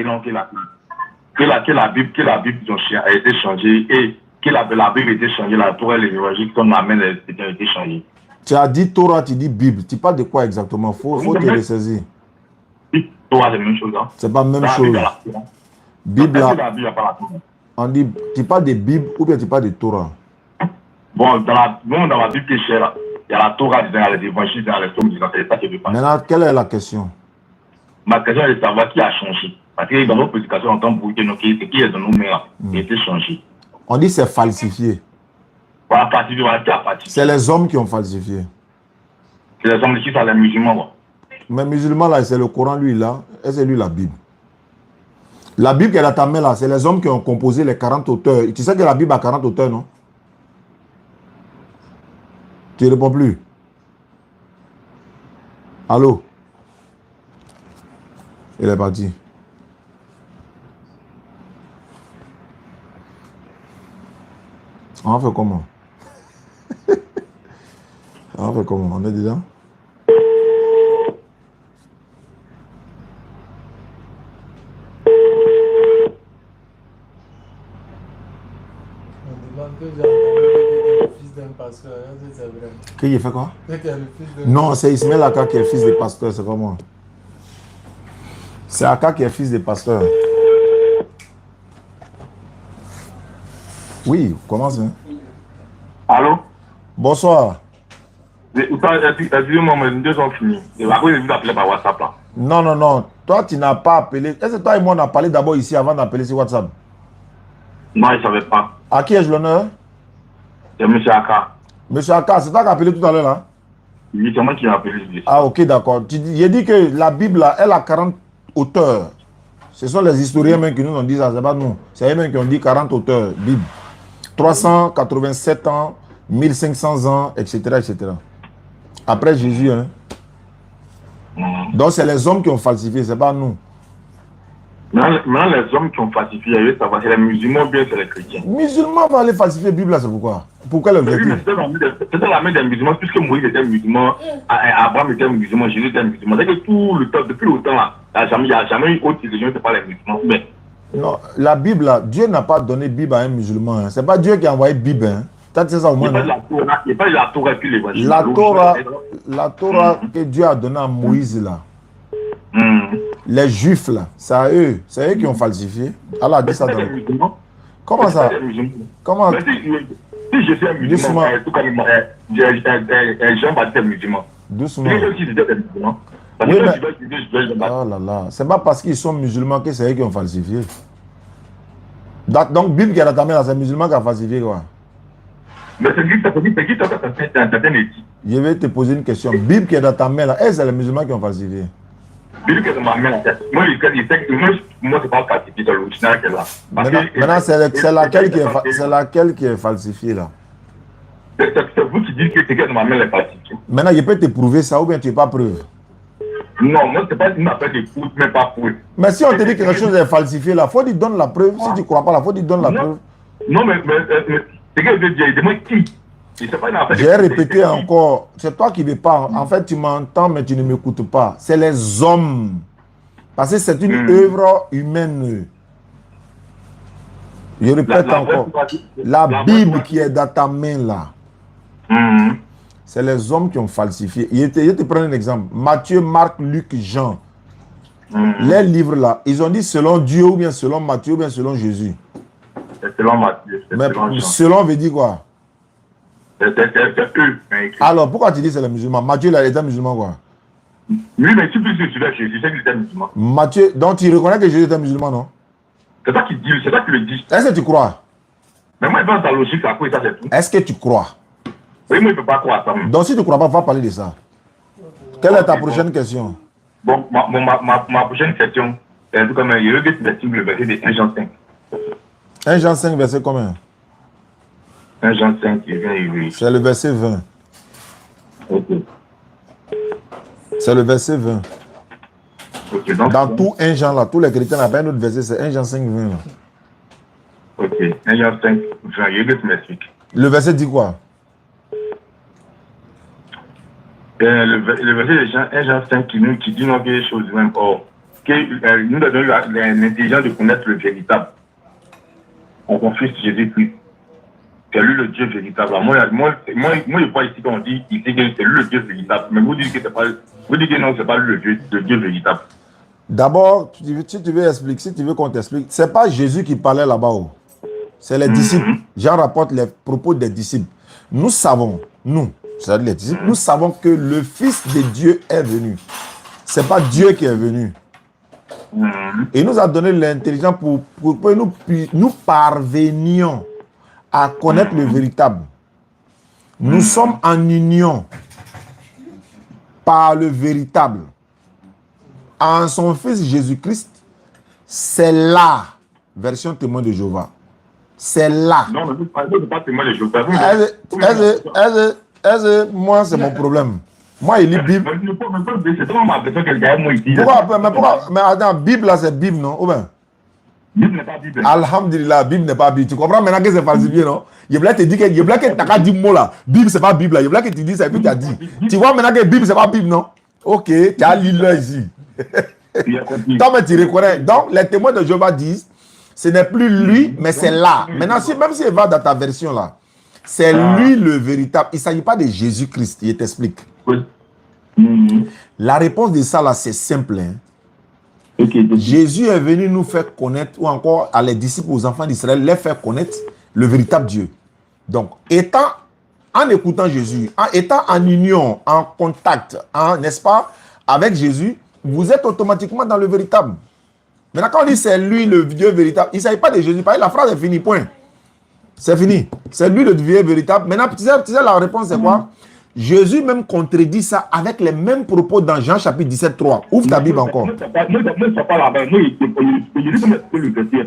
la Bible a été changée et que la Bible a été changée, la Torah et l'évangile, comme l'amène a été changée. Tu as dit Torah, tu dis Bible. Tu parles de quoi exactement? Faut te ressaisir. Torah, c'est la même chose. Hein? C'est pas la même chose. Bible, on dit, tu parles de Bible ou bien tu parles de Torah? Bon, dans la Bible que j'ai là, il y a la Torah, il y a les évangiles, il y a les tomes, c'est ça que je parle. Maintenant, quelle est la question? Ma question est de savoir qui a changé. Parce que dans nos prédications, on entend beaucoup qui est dans nos mains là, qui a été changé. On dit c'est falsifié. Voilà, falsifié, voilà, qui a falsifié. C'est les hommes qui ont falsifié. C'est les hommes qui sont les musulmans. Quoi. Mais musulman là, c'est le Coran lui là, et c'est lui la Bible. La Bible qui est dans ta main là, c'est les hommes qui ont composé les 40 auteurs. Tu sais que la Bible a 40 auteurs, non? Tu ne réponds plus. Allô? Il est parti. On fait comment? On fait comment? On est dedans? Qui il fait quoi? Non, c'est Ismaël Aka qui est fils de pasteur, c'est pas moi. C'est Aka qui est fils de pasteur. Oui, commence. Hein? Allô? Bonsoir. Excusez-moi, mes deux sont finis. Après, je vous appelle par WhatsApp là. Non. Toi, tu n'as pas appelé. Est-ce que toi et moi, on a parlé d'abord ici avant d'appeler sur WhatsApp? Non, je ne savais pas. À qui ai-je l'honneur? C'est M. Aka. Monsieur Aka, c'est toi qui as appelé tout à l'heure là? Oui, c'est moi qui ai appelé. Ah, ok, d'accord. J'ai dit que la Bible, là, elle a 40 auteurs. Ce sont les historiens même qui nous ont dit ça, c'est pas nous. C'est eux-mêmes qui ont dit 40 auteurs, Bible. 387 ans, 1500 ans, etc., etc. Après Jésus, hein. Donc c'est les hommes qui ont falsifié, c'est pas nous. Maintenant, les hommes qui ont falsifié, ils veulent savoir, c'est les musulmans ou bien c'est les chrétiens. Musulmans vont aller falsifier la Bible, là, c'est pourquoi? Pourquoi le Oui, mais c'était la main des musulmans, puisque Moïse était musulman, Abraham était musulman, Jésus était musulman. C'est que tout le temps, depuis longtemps, là, il n'y a jamais eu autre religion, c'est pas les musulmans. Mais... Non, la Bible, là, Dieu n'a pas donné Bible à un musulman. Hein. C'est pas Dieu qui a envoyé Bible. Hein. C'est ça au moins. Il n'y a pas la Torah et puis l'évangile. La Torah que Dieu a donnée à Moïse, là. Les Juifs, là, c'est eux qui ont falsifié. Allah a dit ça dans le... Comment ça? Comment? Si je suis un musulman, tout comme Jean-Baptiste est musulman. Doucement. Oui, mais... Oh là là, c'est pas parce qu'ils sont musulmans que c'est eux qui ont falsifié. Donc, Bible qui est dans ta main, c'est un musulman qui a falsifié quoi? Mais c'est qui toi t'as éthique? Je vais te poser une question. Bible qui est dans ta main, là, est-ce que c'est les musulmans qui ont falsifié? Bible qui est dans ma main, moi, c'est pas falsifié, c'est l'original qui est là. Maintenant, c'est laquelle qui est falsifiée là? C'est vous qui dites que c'est qui est dans ma main est falsifié. Maintenant, je peux te prouver ça ou bien tu n'as pas preuve? Non, moi, c'est pas une affaire de foot, mais pas preuve. Mais si on te dit que quelque chose est falsifié là, il faut dire donne la preuve. Si tu ne crois pas là, il faut dire donne la preuve. Non, mais c'est que je veux dire, dis-moi qui? J'ai répété encore, c'est toi qui ne veux pas. En fait, tu m'entends, mais tu ne m'écoutes pas. C'est les hommes. Parce que c'est une œuvre humaine. Je répète encore. La Bible qui est dans ta main là, c'est les hommes qui ont falsifié. Je te prends un exemple. Matthieu, Marc, Luc, Jean. Les livres là, ils ont dit selon Dieu ou bien selon Matthieu ou bien selon Jésus. C'est selon Matthieu. Mais selon veut dire quoi? C'est eux. Alors, pourquoi tu dis c'est les musulmans? Matthieu, il était musulman, quoi? Oui, mais si tu veux Jésus, c'est qu'il était musulman. Matthieu, donc tu reconnais que Jésus était musulman, non? C'est ça qu'il dit, c'est ça qu'il le dit. Est-ce que tu crois? Mais moi, dans ta logique, à quoi ça, c'est tout. Est-ce que tu crois? Oui, moi, je ne peux pas croire ça. Donc, si tu ne crois pas, on va parler de ça. Quelle est ta prochaine question? Bon, ma prochaine question, c'est un peu comme il regarde le verset de 1 Jean 5. 1 Jean 5, verset combien? 1 Jean 5, il vient. C'est le verset 20. Ok. C'est le verset 20. Okay, donc, dans tout 1 Jean là, tous les chrétiens n'ont pas un autre verset, c'est 1 Jean 5, 20 là. Ok, 1 Jean 5, 20, je m'explique. Le verset dit quoi? Le verset de Jean, 1 Jean 5 qui dit non quelque chose même. Or, que nous avons l'intelligence de connaître le véritable. On confie Jésus-Christ. C'est lui le Dieu véritable. Moi, je vois ici qu'on dit ici que c'est lui le Dieu véritable. Mais vous dites que c'est pas, vous dites que non, c'est pas lui le Dieu véritable. D'abord, si tu veux expliquer, si tu veux qu'on t'explique, c'est pas Jésus qui parlait là-bas. C'est les disciples. Jean rapporte les propos des disciples. Nous savons, c'est-à-dire les disciples, nous savons que le Fils de Dieu est venu. C'est pas Dieu qui est venu. Il nous a donné l'intelligence pour que nous parvenions à connaître le véritable. Nous sommes en union par le véritable. En son Fils Jésus-Christ, c'est la version témoin de Jéhovah. C'est là. Non, mais vous ne pas témoin de Jéhovah. Moi, c'est mon problème. Moi, il lit Bible. C'est vraiment ma personne que le gars moi dit. Pourquoi? Mais attends, Bible là, c'est Bible, non? Ou bien? Bible n'est pas Bible. Alhamdulillah, Bible n'est pas Bible. Tu comprends maintenant que c'est falsifié, non? Il voulait te dire que tu n'as pas dit mot là. Bible, c'est pas Bible là. Il voulait que tu dises ça et puis tu as dit. Tu vois maintenant que Bible, c'est pas Bible, non? Ok, tu as lu là ici. Toi, mais tu reconnais. Donc, les témoins de Jéhovah disent, ce n'est plus lui, mais c'est là. Maintenant, même s'il va dans ta version là, c'est lui le véritable. Il ne s'agit pas de Jésus-Christ, il t'explique. La réponse de ça là, c'est simple. Hein? Jésus est venu nous faire connaître, ou encore à les disciples, aux enfants d'Israël, les faire connaître le véritable Dieu. Donc, en écoutant Jésus, en étant en union, en contact, n'est-ce pas, avec Jésus, vous êtes automatiquement dans le véritable. Maintenant, quand on dit c'est lui le Dieu véritable, il ne s'agit pas de Jésus. La phrase est finie, point. C'est fini. C'est lui le Dieu véritable. Maintenant, tu sais la réponse c'est quoi? Jésus même contredit ça avec les mêmes propos dans Jean chapitre 17, 3. Ouvre ta Bible encore.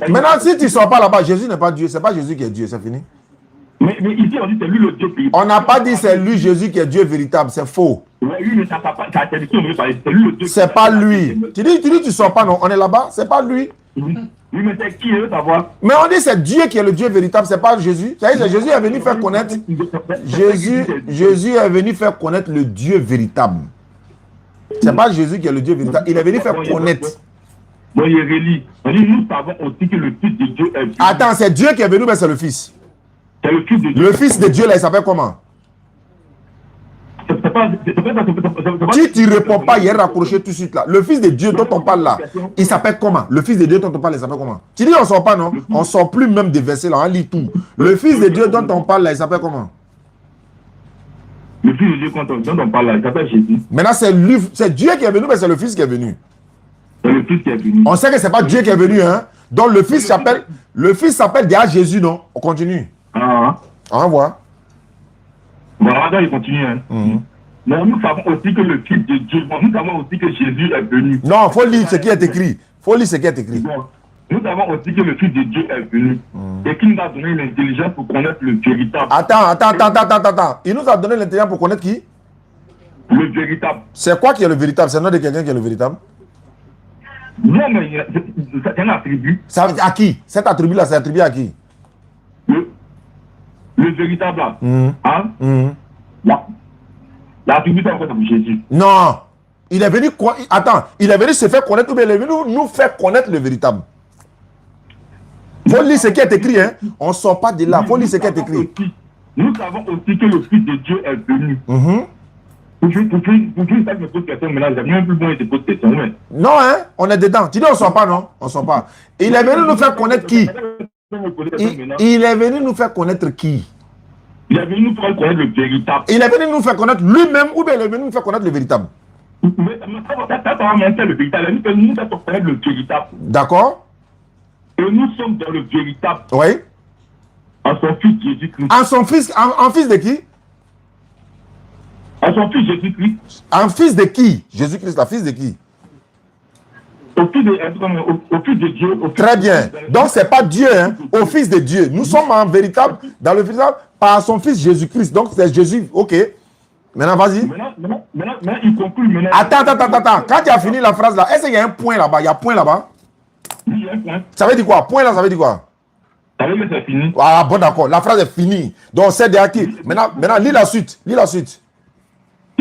Maintenant, si tu ne sors pas là-bas, Jésus n'est pas Dieu. Ce n'est pas Jésus qui est Dieu. C'est fini. Mais ici, on dit c'est lui le Dieu véritable. On n'a pas dit c'est lui Jésus qui est Dieu véritable. C'est faux. C'est pas lui. Tu dis tu ne sors pas, non? On est là-bas. C'est pas lui. Oui, mais c'est qui, je veux savoir. Mais on dit c'est Dieu qui est le Dieu véritable, c'est pas Jésus. Ça veut dire Jésus est venu faire connaître. Jésus est venu faire connaître le Dieu véritable. C'est pas Jésus qui est le Dieu véritable. Il est venu faire connaître. Bon, Yéréli, nous savons aussi que le Fils de Dieu est venu. Attends, c'est Dieu qui est venu, mais c'est le Fils. C'est le Fils de Dieu. Le Fils de Dieu, là, il s'appelle comment? Si tu ne réponds pas, il est raccroché tout de suite là. Le Fils de Dieu dont on parle là, il s'appelle comment? Le Fils de Dieu dont on parle, il s'appelle comment? Tu dis on ne sort pas, non? On ne sort plus même des versets là, on lit tout. Le Fils de Dieu dont on parle là, il s'appelle comment? Le Fils de Dieu dont on parle là, il s'appelle Jésus. Maintenant, c'est Dieu qui est venu, mais c'est le Fils qui est venu. C'est le Fils qui est venu. On sait que ce n'est pas Dieu qui est venu, hein? Donc le Fils s'appelle déjà Jésus, non? On continue. Ah. On va voir. Voilà, il continue. Hein. Mais nous savons aussi que le Fils de Dieu, nous savons aussi que Jésus est venu. Non, il faut lire ce qui est écrit. Faut lire ce qui est écrit. Bon, nous savons aussi que le Fils de Dieu est venu et qu'il nous a donné l'intelligence pour connaître le véritable. Attends. Il nous a donné l'intelligence pour connaître qui? Le véritable. C'est quoi qui est le véritable? C'est le nom de quelqu'un qui est le véritable? Non, mais c'est un attribut. Ça, à qui? Cet attribut-là, c'est attribué à qui? Le véritable là. Hein? L'attribut, c'est encore Jésus. Non. Il est venu quoi? Attends, il est venu se faire connaître ou bien il est venu nous faire connaître le véritable? Il faut lire ce qui est écrit, hein. On ne sort pas de là. Il faut lire ce qui est écrit. Nous savons aussi que le Fils de Dieu est venu. Pour que ça me pose question, maintenant, j'ai même plus besoin de te poser question. Non, hein, on est dedans. Tu dis on ne sort pas, non? On ne sort pas. Il est venu nous faire connaître qui? Il est venu nous faire connaître qui? Il est venu nous faire connaître le véritable. Il est venu nous faire connaître lui-même ou bien il est venu nous faire connaître le véritable? Mais ça va monter le véritable. Il est venu nous faire connaître le véritable. D'accord. Et nous sommes dans le véritable. Oui. En son fils Jésus-Christ. En son fils, en fils de qui? En son fils Jésus-Christ. En fils de qui? Jésus-Christ, la fils de qui? Au fils de Dieu. Très bien. Donc, ce n'est pas Dieu, hein, au fils de Dieu. Nous sommes en véritable, dans le véritable, par son fils Jésus-Christ. Donc, c'est Jésus. OK. Maintenant, vas-y. Maintenant, il conclut. Maintenant. Attends. Quand tu as fini la phrase là, est-ce qu'il y a un point là-bas? Il y a un point là-bas? Oui, il y a un point. Ça veut dire quoi? Point là, ça veut dire quoi? Ça veut dire que c'est fini. Ah, bon, d'accord. La phrase est finie. Donc, c'est déjà qui? Maintenant, lis la suite.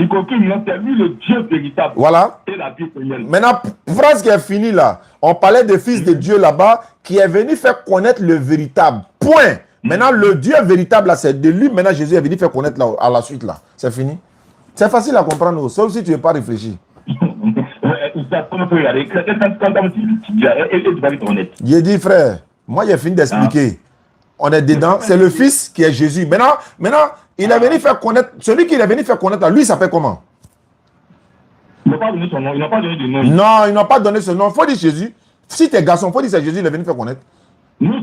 Il conclut, maintenant, c'est lui le Dieu véritable. Voilà. Et la vie éternelle. Maintenant, phrase qui est finie là. On parlait de fils de Dieu là-bas qui est venu faire connaître le véritable. Point. Maintenant, le Dieu véritable là, c'est de lui. Maintenant, Jésus est venu faire connaître là, à la suite là. C'est fini. C'est facile à comprendre, sauf si tu ne veux pas réfléchir. J'ai dit, frère, moi j'ai fini d'expliquer. On est dedans, c'est le fils qui est Jésus. Maintenant, il est venu faire connaître, celui qui est venu faire connaître, lui, il s'appelle comment? Il n'a pas donné son nom, il n'a pas donné de nom. Non, il n'a pas donné ce nom. Il faut dire Jésus. Si tu es garçon, il faut dire c'est Jésus, il est venu faire connaître. Nous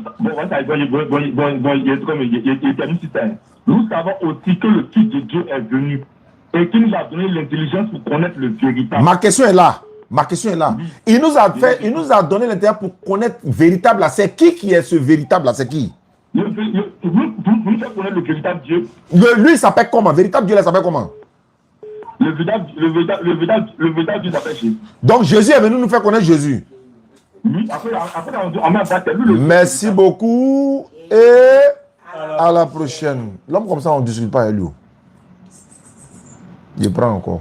savons aussi que le Fils de Dieu est venu et qu'il nous a donné l'intelligence pour connaître le véritable. Ma question est là. Il nous a donné l'intelligence pour connaître véritable là. C'est qui est ce véritable là? C'est qui? Vous nous faites connaître le véritable Dieu. Lui, il s'appelle comment? Véritable Dieu, là, il s'appelle comment? Le véritable Dieu s'appelle Jésus. Donc, Jésus est venu nous faire connaître Jésus. Oui, après on met en bas, lui. Merci beaucoup et à la prochaine. L'homme comme ça, on ne discute pas avec lui. Je prends encore.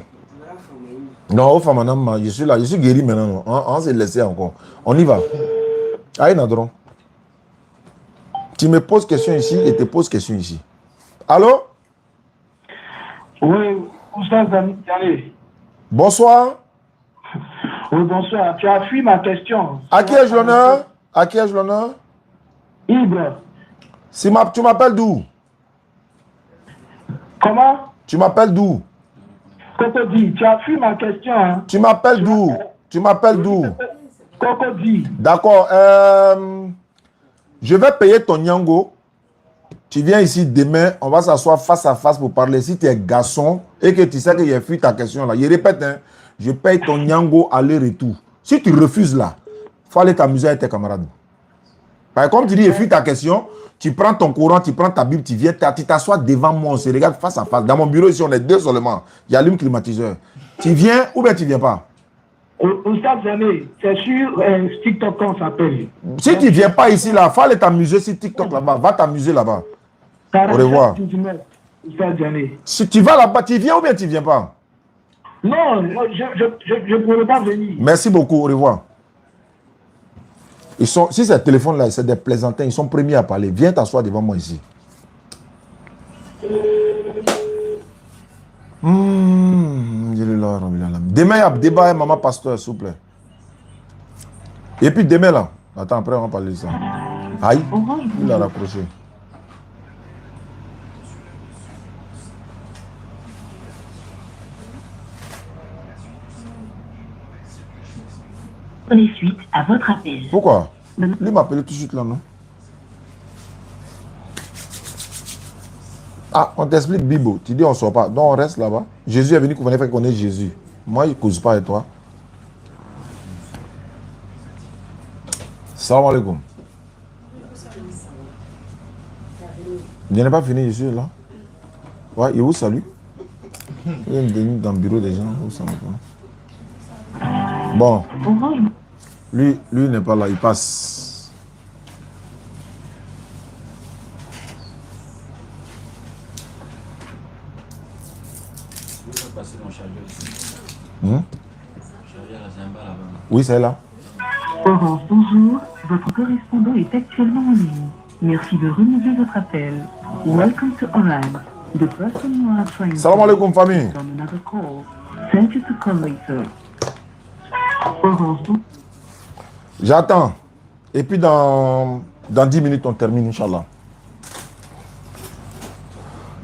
Non, madame, je suis là, je suis guéri maintenant. On s'est laissé encore. On y va. Aïe, Nadron. Tu me poses question ici et te poses question ici. Allô? Oui, Oustaz Dialé. Bonsoir. Oui, bonsoir. Tu as fui ma question. À qui ai-je l'honneur? Ibra. Tu m'appelles d'où? Comment? Tu m'appelles d'où? Cocody, tu as fui ma question. Hein? Tu m'appelles d'où? Cocody. D'accord. Je vais payer ton nyango. Tu viens ici demain, on va s'asseoir face à face pour parler. Si tu es garçon et que tu sais que j'ai fui ta question là, je répète, hein, je paye ton nyango aller-retour. Si tu refuses là, il faut aller t'amuser avec tes camarades. Par contre, tu dis, je fuis ta question, tu prends ton Coran, tu prends ta Bible, tu viens, tu t'assois devant moi, on se regarde face à face. Dans mon bureau ici, on est deux seulement. Il y a le climatiseur. Tu viens ou bien tu ne viens pas? Au stade Zané, c'est sur TikTok qu'on s'appelle. Si tu ne viens pas ici, là, il faut aller t'amuser sur TikTok là-bas. Va t'amuser là-bas. Au revoir. 19, au stade Zané. Si tu vas là-bas, tu viens ou bien tu ne viens pas? Non, je ne pourrais pas venir. Merci beaucoup. Au revoir. Si ces téléphones-là, c'est des plaisantins, ils sont premiers à parler. Viens t'asseoir devant moi ici. Demain, il y a débat, maman pasteur, s'il vous plaît. Et puis demain, là. Attends, après, on va parler de ça. Aïe, il a raccroché. Prenez suite à votre appel. Pourquoi? Lui m'a appelé tout de suite là, non? Ah, on t'explique Bibo. Tu dis on ne sort pas. Donc on reste là-bas. Jésus est venu faire qu'on est Jésus. Moi, il ne cause pas avec toi. Salam alaikum. Je n'ai pas fini, je suis là. Ouais, il vous salue. Il est venu dans le bureau des gens. Bon. Lui n'est pas là, il passe. Passer mon chargeur ici. Chargeur, c'est un bas là-bas. Oui, c'est là. Orange, bonjour. Votre correspondant est actuellement en ligne. Merci de renouveler votre appel. Welcome to Orange. The person you are trying Salam alaikum, famille. on another call. Thank you to call later. Orange, J'attends. Et puis dans 10 minutes, on termine, Inch'Allah.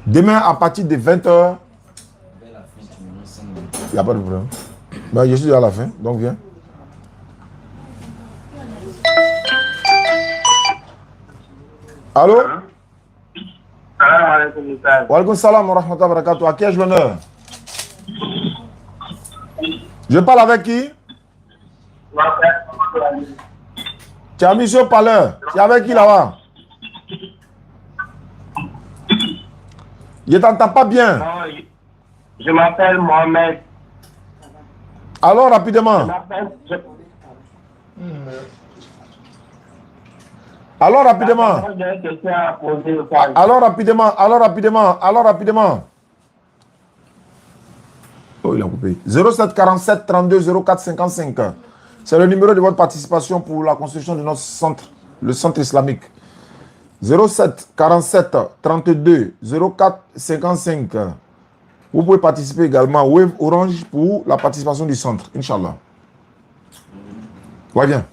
Demain, à partir de 20h, il n'y a pas de problème. Ben, je suis à la fin, donc viens. Allô? Wa alaikum salam wa rahmatullahi wa barakatuh. À qui ai-je l'honneur? Je parle avec qui? Tu as mis sur parleur. Tu es avec qui là-bas? Je ne t'entends pas bien. Je m'appelle Mohamed. Alors rapidement. Alors rapidement. Alors rapidement. Oh, il a coupé. 07 47 32 04 55. C'est le numéro de votre participation pour la construction de notre centre, le centre islamique. 07 47 32 04 55. Vous pouvez participer également. Wave Orange pour la participation du centre, Inch'Allah. Ouais, bien.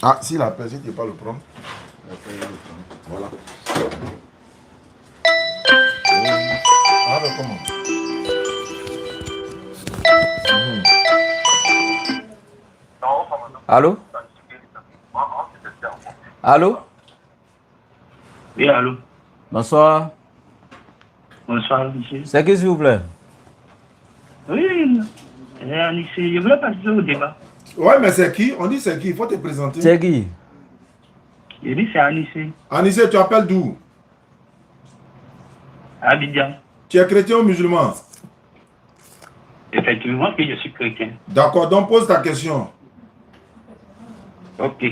Ah, s'il appelle, si tu ne peux pas le prendre. Voilà. Ah, mais comment? Allô? Allô? Oui, allô. Bonsoir. Bonsoir, monsieur. C'est qui, s'il vous plaît? Oui, je voulais participer au débat. Ouais, mais c'est qui? On dit c'est qui? Il faut te présenter. C'est qui? Je dis c'est Anissé. Anissé, tu appelles d'où? Abidjan. Tu es chrétien ou musulman? Effectivement, que je suis chrétien. D'accord, donc pose ta question. Ok.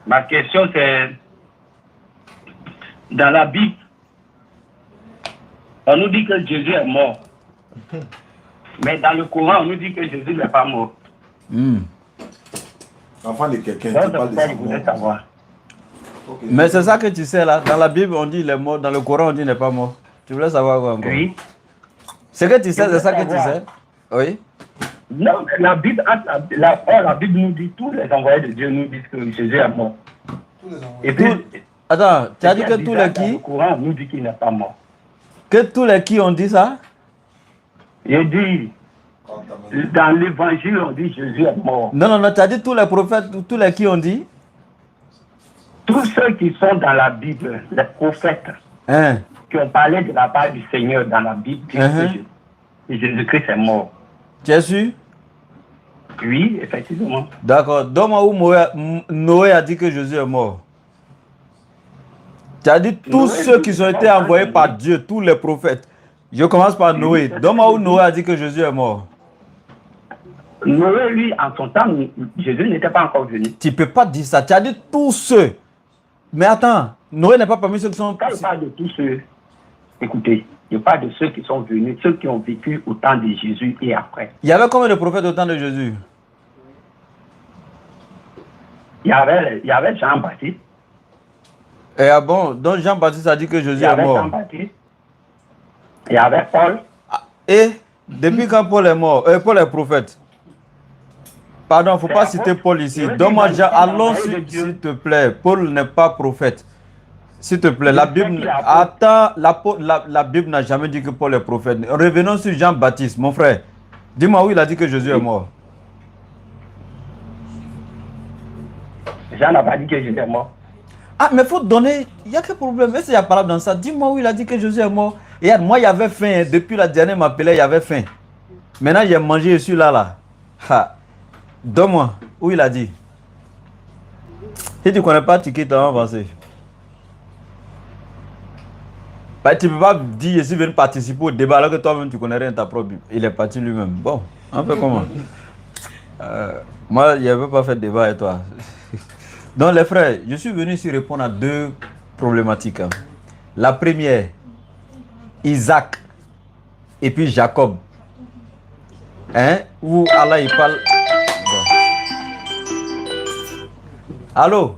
Ma question c'est, dans la Bible, on nous dit que Jésus est mort. Mais dans le Coran, on nous dit que Jésus n'est pas mort. Enfant de quelqu'un, Donc, tu parles de je voulais savoir. Okay. Mais c'est ça que tu sais là. Dans la Bible, on dit il est mort. Dans le Coran, on dit il n'est pas mort. Tu voulais savoir quoi encore? Oui. Ce que tu sais, c'est ça que tu sais? Oui. Non, la Bible, la Bible nous dit, tous les envoyés de Dieu nous disent que Jésus est mort. Et puis, Attends, tu as dit que tous les dans le qui? Coran, on nous dit qu'il n'est pas mort. Que tous les qui ont dit ça? Je dis, dans l'évangile, on dit Jésus est mort. Non, tu as dit tous les prophètes, tous les qui ont dit? Tous ceux qui sont dans la Bible, les prophètes, Hein? qui ont parlé de la part du Seigneur dans la Bible, disent que Jésus-Christ est mort. Tu es sûr? Oui, effectivement. D'accord. Donne-moi où Noé a dit que Jésus est mort. Tu as dit tous Noé ceux dit qui ont été que envoyés Jésus- par Dieu, tous les prophètes. Je commence par Noé. Donne-moi où Noé a dit que Jésus est mort. Noé, lui, en son temps, Jésus n'était pas encore venu. Tu ne peux pas dire ça. Tu as dit tous ceux. Mais attends, Noé n'est pas parmi ceux qui sont... Quand je parle de tous ceux, écoutez, je parle de ceux qui sont venus, ceux qui ont vécu au temps de Jésus et après. Il y avait combien de prophètes au temps de Jésus? Il y avait Jean-Baptiste. Et ah bon, donc Jean-Baptiste a dit que Jésus Il y est avait mort. Jean-Baptiste. Il y avait Paul. Et depuis quand Paul est mort? Paul est prophète. Pardon, il ne faut pas citer Paul ici. Donne-moi, allons s'il te plaît. Paul n'est pas prophète. S'il te plaît, la Bible... Attends, la Bible n'a jamais dit que Paul est prophète. Revenons sur Jean-Baptiste, mon frère. Dis-moi où il a dit que Jésus est mort. Jean n'a pas dit que Jésus est mort. Ah, mais il faut donner... Il y a quel problème? Est-ce qu'il y a parole dans ça? Dis-moi où il a dit que Jésus est mort. Et moi, il y avait faim. Depuis la dernière m'appelait, il y avait faim. Maintenant, j'ai mangé, je suis là. Ha. Donne-moi où il a dit. Si tu ne connais pas, tu quittes, on va avancer. Bah, tu ne peux pas dire, je suis venu participer au débat alors que toi-même, tu ne connais rien de ta propre Bible. Il est parti lui-même. Bon, on fait comment? Moi, je ne veux pas faire de débat avec toi. Donc, les frères, je suis venu ici répondre à deux problématiques. La première, Isaac et puis Jacob. Hein? Où Allah, il parle... Allô?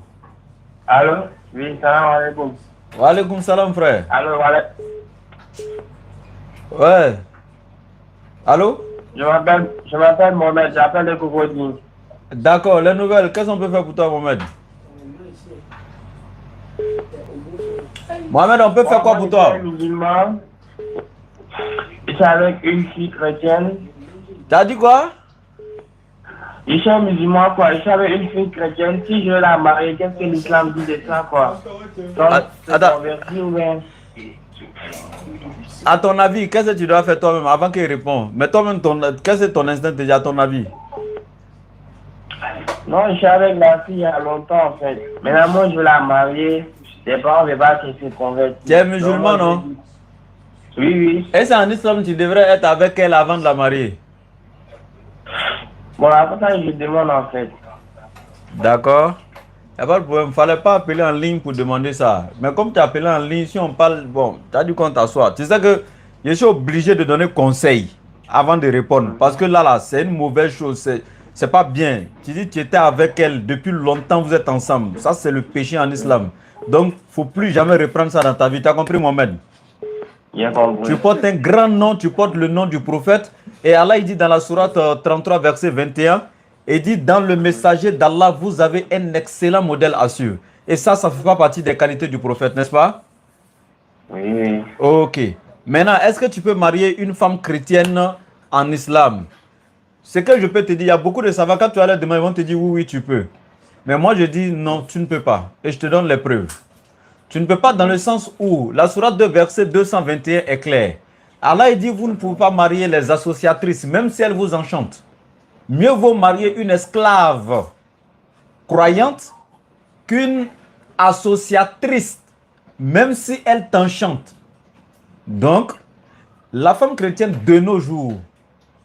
Allô? Oui, salam alaikum. Wa alaikum salam, frère. Allô, voilà. Ouais. Allô? Je m'appelle Mohamed, j'appelle le Cocodine. D'accord, les nouvelles, qu'est-ce qu'on peut faire pour toi, Mohamed? Mohamed, on peut faire quoi pour toi? Je suis musulman. Je suis avec une fille chrétienne. T'as dit quoi? Je suis un musulman, quoi. Je suis avec une fille chrétienne. Si je veux la marier, qu'est-ce que l'islam dit de ça, quoi? Donc, attends. converti ou bien... À ton avis, qu'est-ce que tu dois faire toi-même avant qu'il réponde? Mais toi-même, qu'est-ce que ton instinct déjà à ton avis? Non, je suis avec la fille il y a longtemps, en fait. Maintenant, moi, je veux la marier. Ses parents ne veulent pas qu'elle se convertisse. Tu es musulman, non? Oui, oui. Et c'est en islam, tu devrais être avec elle avant de la marier. Bon, après ça, je demande, en fait. D'accord. Il n'y a pas de problème. Il ne fallait pas appeler en ligne pour demander ça. Mais comme tu as appelé en ligne, si on parle, bon, tu as dû qu'on t'assoit. Tu sais que je suis obligé de donner conseil avant de répondre. Parce que là, c'est une mauvaise chose. C'est pas bien. Tu dis que tu étais avec elle depuis longtemps, vous êtes ensemble. Ça, c'est le péché en islam. Donc, il ne faut plus jamais reprendre ça dans ta vie. Tu as compris, Mohamed? Tu portes un grand nom, tu portes le nom du prophète. Et Allah, il dit dans la sourate 33, verset 21, il dit dans le messager d'Allah, vous avez un excellent modèle à suivre. Et ça ne fait pas partie des qualités du prophète, n'est-ce pas? Oui. Ok. Maintenant, est-ce que tu peux marier une femme chrétienne en islam? Ce que je peux te dire, il y a beaucoup de savants, quand tu vas leur demander, ils vont te dire oui, oui, tu peux. Mais moi, je dis non, tu ne peux pas. Et je te donne les preuves. Tu ne peux pas dans le sens où la sourate 2, verset 221 est claire. Allah il dit, vous ne pouvez pas marier les associatrices, même si elles vous enchantent. Mieux vaut marier une esclave croyante qu'une associatrice, même si elle t'enchante. Donc, la femme chrétienne de nos jours,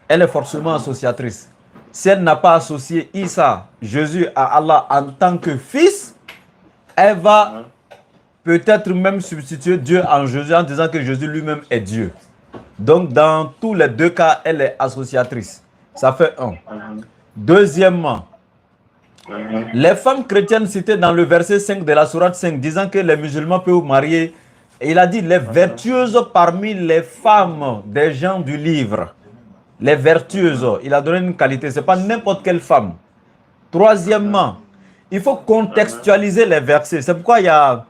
elle est forcément associatrice. Si elle n'a pas associé Isa, Jésus, à Allah en tant que fils, elle va peut-être même substituer Dieu en Jésus en disant que Jésus lui-même est Dieu. Donc, dans tous les deux cas, elle est associatrice. Ça fait un. Deuxièmement, les femmes chrétiennes citées dans le verset 5 de la sourate 5, disant que les musulmans peuvent marier, et il a dit les vertueuses parmi les femmes des gens du livre. Les vertueuses, il a donné une qualité, ce n'est pas n'importe quelle femme. Troisièmement, il faut contextualiser les versets. C'est pourquoi il y a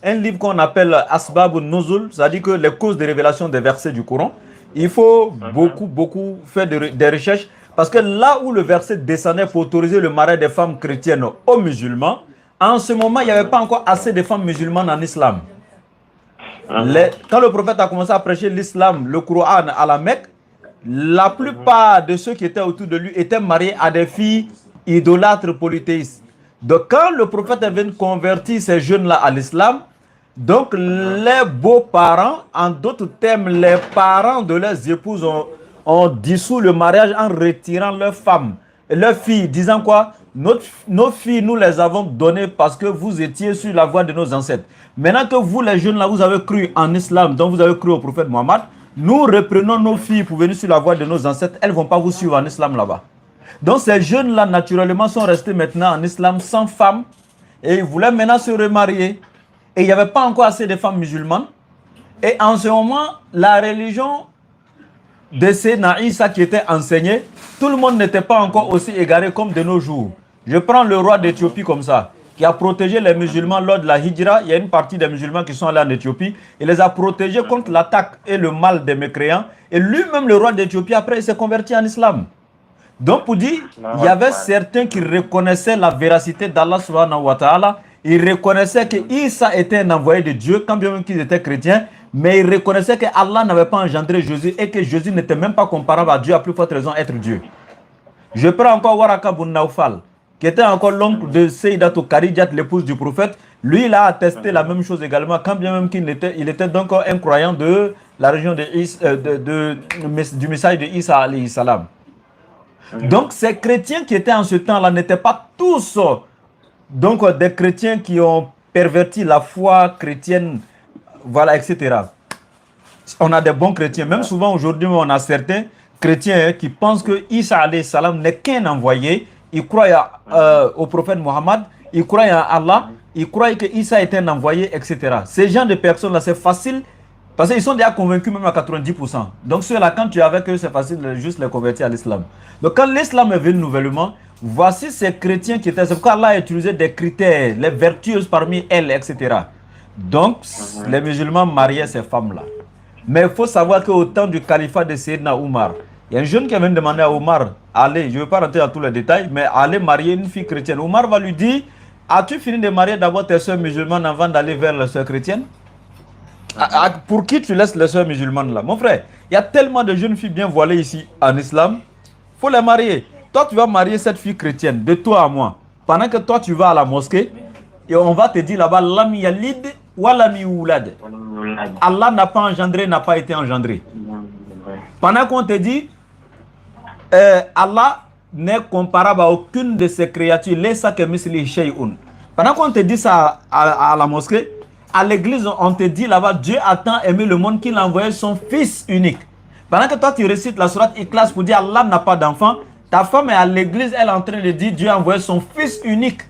un livre qu'on appelle Asbab Nuzul, c'est-à-dire que les causes de révélation des versets du Coran. Il faut beaucoup faire des recherches, parce que là où le verset descendait pour autoriser le mariage des femmes chrétiennes aux musulmans, en ce moment, il n'y avait pas encore assez de femmes musulmanes en islam. Quand le prophète a commencé à prêcher l'islam, le Coran à la Mecque, la plupart de ceux qui étaient autour de lui étaient mariés à des filles idolâtres polythéistes. Donc quand le prophète est venu convertir ces jeunes-là à l'islam, Donc, les beaux-parents, en d'autres termes, les parents de leurs épouses ont dissous le mariage en retirant leurs femmes et leurs filles, disant quoi? Nos filles, nous les avons données parce que vous étiez sur la voie de nos ancêtres. Maintenant que vous, les jeunes là, vous avez cru en islam, donc vous avez cru au prophète Mohammed, nous reprenons nos filles pour venir sur la voie de nos ancêtres. Elles ne vont pas vous suivre en islam là-bas. Donc ces jeunes-là, naturellement, sont restés maintenant en islam sans femmes et ils voulaient maintenant se remarier. Et il n'y avait pas encore assez de femmes musulmanes. Et en ce moment, la religion de Sayyidina Isa qui était enseignée, tout le monde n'était pas encore aussi égaré comme de nos jours. Je prends le roi d'Éthiopie comme ça, qui a protégé les musulmans lors de la hijra. Il y a une partie des musulmans qui sont allés en Éthiopie. Il les a protégés contre l'attaque et le mal des mécréants. Et lui-même, le roi d'Éthiopie, après, il s'est converti en islam. Donc, pour dire, il y avait certains qui reconnaissaient la véracité d'Allah subhanahu wa ta'ala. Ils reconnaissaient que Isa était un envoyé de Dieu, quand bien même qu'ils étaient chrétiens. Mais ils reconnaissaient que Allah n'avait pas engendré Jésus et que Jésus n'était même pas comparable à Dieu, à plus forte raison être Dieu. Je prends encore Waraka bin Naufal, qui était encore l'oncle de Sayyidatou Khadija, l'épouse du prophète. Lui, il a attesté la même chose également, quand bien même qu'il était donc un croyant de la région du message de Isa alayhi salam. Donc, ces chrétiens qui étaient en ce temps-là n'étaient pas tous donc, des chrétiens qui ont perverti la foi chrétienne, voilà, etc. On a des bons chrétiens. Même souvent, aujourd'hui, on a certains chrétiens qui pensent que Isa alayhi salam n'est qu'un envoyé. Ils croient au prophète Mohammed, ils croient à Allah, ils croient que Isa est un envoyé, etc. Ces gens de personnes-là, c'est facile parce qu'ils sont déjà convaincus même à 90%. Donc ceux-là, quand tu es avec eux, c'est facile de juste les convertir à l'islam. Donc quand l'islam est venu nouvellement, voici ces chrétiens qui étaient... C'est pourquoi Allah a utilisé des critères, les vertueuses parmi elles, etc. Donc les musulmans mariaient ces femmes-là. Mais il faut savoir qu'au temps du califat de Sayyidina Omar, il y a un jeune qui vient demander à Omar, allez, je ne vais pas rentrer dans tous les détails, mais allez marier une fille chrétienne. Omar va lui dire, as-tu fini de marier d'abord tes soeurs musulmanes avant d'aller vers les soeurs chrétiennes? Pour qui tu laisses les soeurs musulmanes là? Mon frère, il y a tellement de jeunes filles bien voilées ici en islam, il faut les marier. Toi, tu vas marier cette fille chrétienne, de toi à moi. Pendant que toi, tu vas à la mosquée, et on va te dire là-bas, Lam yalid wa lam yulad. Allah n'a pas engendré, n'a pas été engendré. Pendant qu'on te dit, Allah n'est comparable à aucune de ses créatures. Pendant qu'on te dit ça à la mosquée, à l'église, on te dit là-bas, Dieu a tant aimé le monde qu'il a envoyé son fils unique. Pendant que toi, tu récites la sourate Ikhlas pour dire Allah n'a pas d'enfant, ta femme est à l'église, elle est en train de dire Dieu a envoyé son fils unique.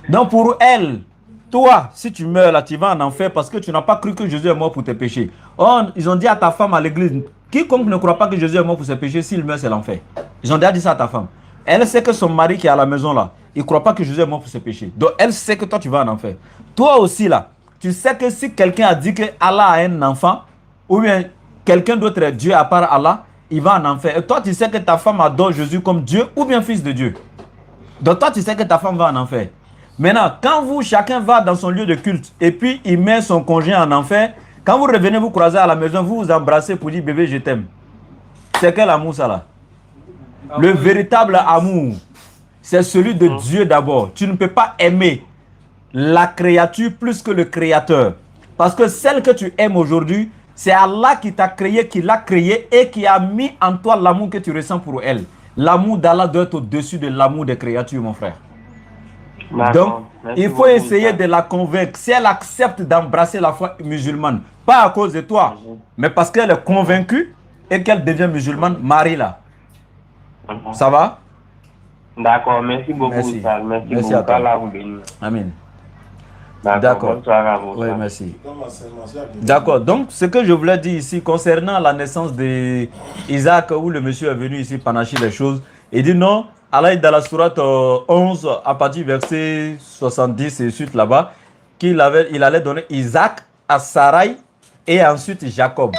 Donc pour elle, toi, si tu meurs là, tu vas en enfer parce que tu n'as pas cru que Jésus est mort pour tes péchés. Or, ils ont dit à ta femme à l'église, quiconque ne croit pas que Jésus est mort pour ses péchés, s'il meurt, c'est l'enfer. Ils ont déjà dit ça à ta femme. Elle sait que son mari qui est à la maison là, il ne croit pas que Jésus est mort pour ses péchés. Donc elle sait que toi, tu vas en enfer. Toi aussi là, tu sais que si quelqu'un a dit que Allah a un enfant, ou bien quelqu'un d'autre est Dieu à part Allah, il va en enfer. Et toi, tu sais que ta femme adore Jésus comme Dieu ou bien fils de Dieu. Donc toi, tu sais que ta femme va en enfer. Maintenant, quand vous, chacun va dans son lieu de culte et puis il met son conjoint en enfer, quand vous revenez vous croiser à la maison, vous vous embrassez pour dire bébé, je t'aime. C'est quel amour ça là? Le véritable amour, c'est celui de Dieu d'abord. Tu ne peux pas aimer la créature plus que le créateur. Parce que celle que tu aimes aujourd'hui, c'est Allah qui t'a créé, qui l'a créée et qui a mis en toi l'amour que tu ressens pour elle. L'amour d'Allah doit être au-dessus de l'amour des créatures, mon frère. Donc, il faut essayer de la convaincre. Si elle accepte d'embrasser la foi musulmane, pas à cause de toi, mais parce qu'elle est convaincue et qu'elle devient musulmane, marie-la. Ça va? D'accord, merci beaucoup. Merci. Merci beaucoup. À toi. Allah vous bénisse. Amen. D'accord. Bonsoir à vous. Oui, merci. D'accord. Donc, ce que je voulais dire ici concernant la naissance d'Isaac, où le monsieur est venu ici panacher les choses, il dit non. Allah est dans la sourate 11, à partir du verset 70 et suite là-bas, il allait donner Isaac à Sarai et ensuite Jacob.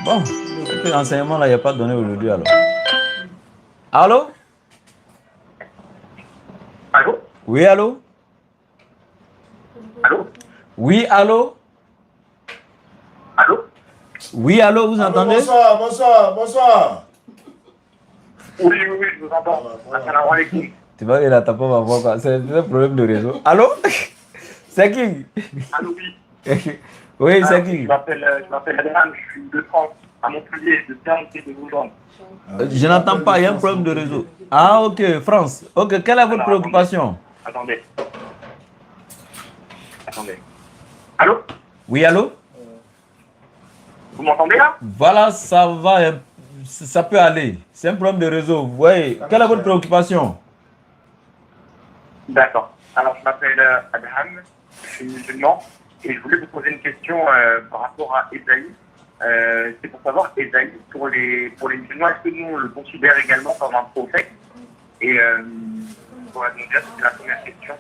Bon, l'enseignement là, il n'y a pas donné aujourd'hui alors. Allô? Allô? Oui, allô? Allô? Oui, allô? Allô? Oui, allô, vous entendez? Bonsoir. Oui, je vous entends. Assalamu alaikum. Tu vois, il a tapé ma voix, quoi. C'est un problème de réseau. Allô? C'est qui? Allô, oui. Oui, c'est Je qui? m'appelle Adnan, je suis de France, à Montpellier, de Saint-Étienne de Voulan. Je n'entends pas, il y a un problème de réseau. Ah, ok, France. Ok, quelle est votre préoccupation? Attendez. Allô? Oui, allô? Vous m'entendez là? Voilà, ça va, ça peut aller. C'est un problème de réseau. Oui, quelle est votre préoccupation? D'accord. Alors, je m'appelle Adham, je suis musulman, et je voulais vous poser une question par rapport à Esaïe. C'est pour savoir, Esaïe, pour les musulmans, est-ce que nous, on le considère également comme un prophète? Et voilà, donc déjà, c'est la première question.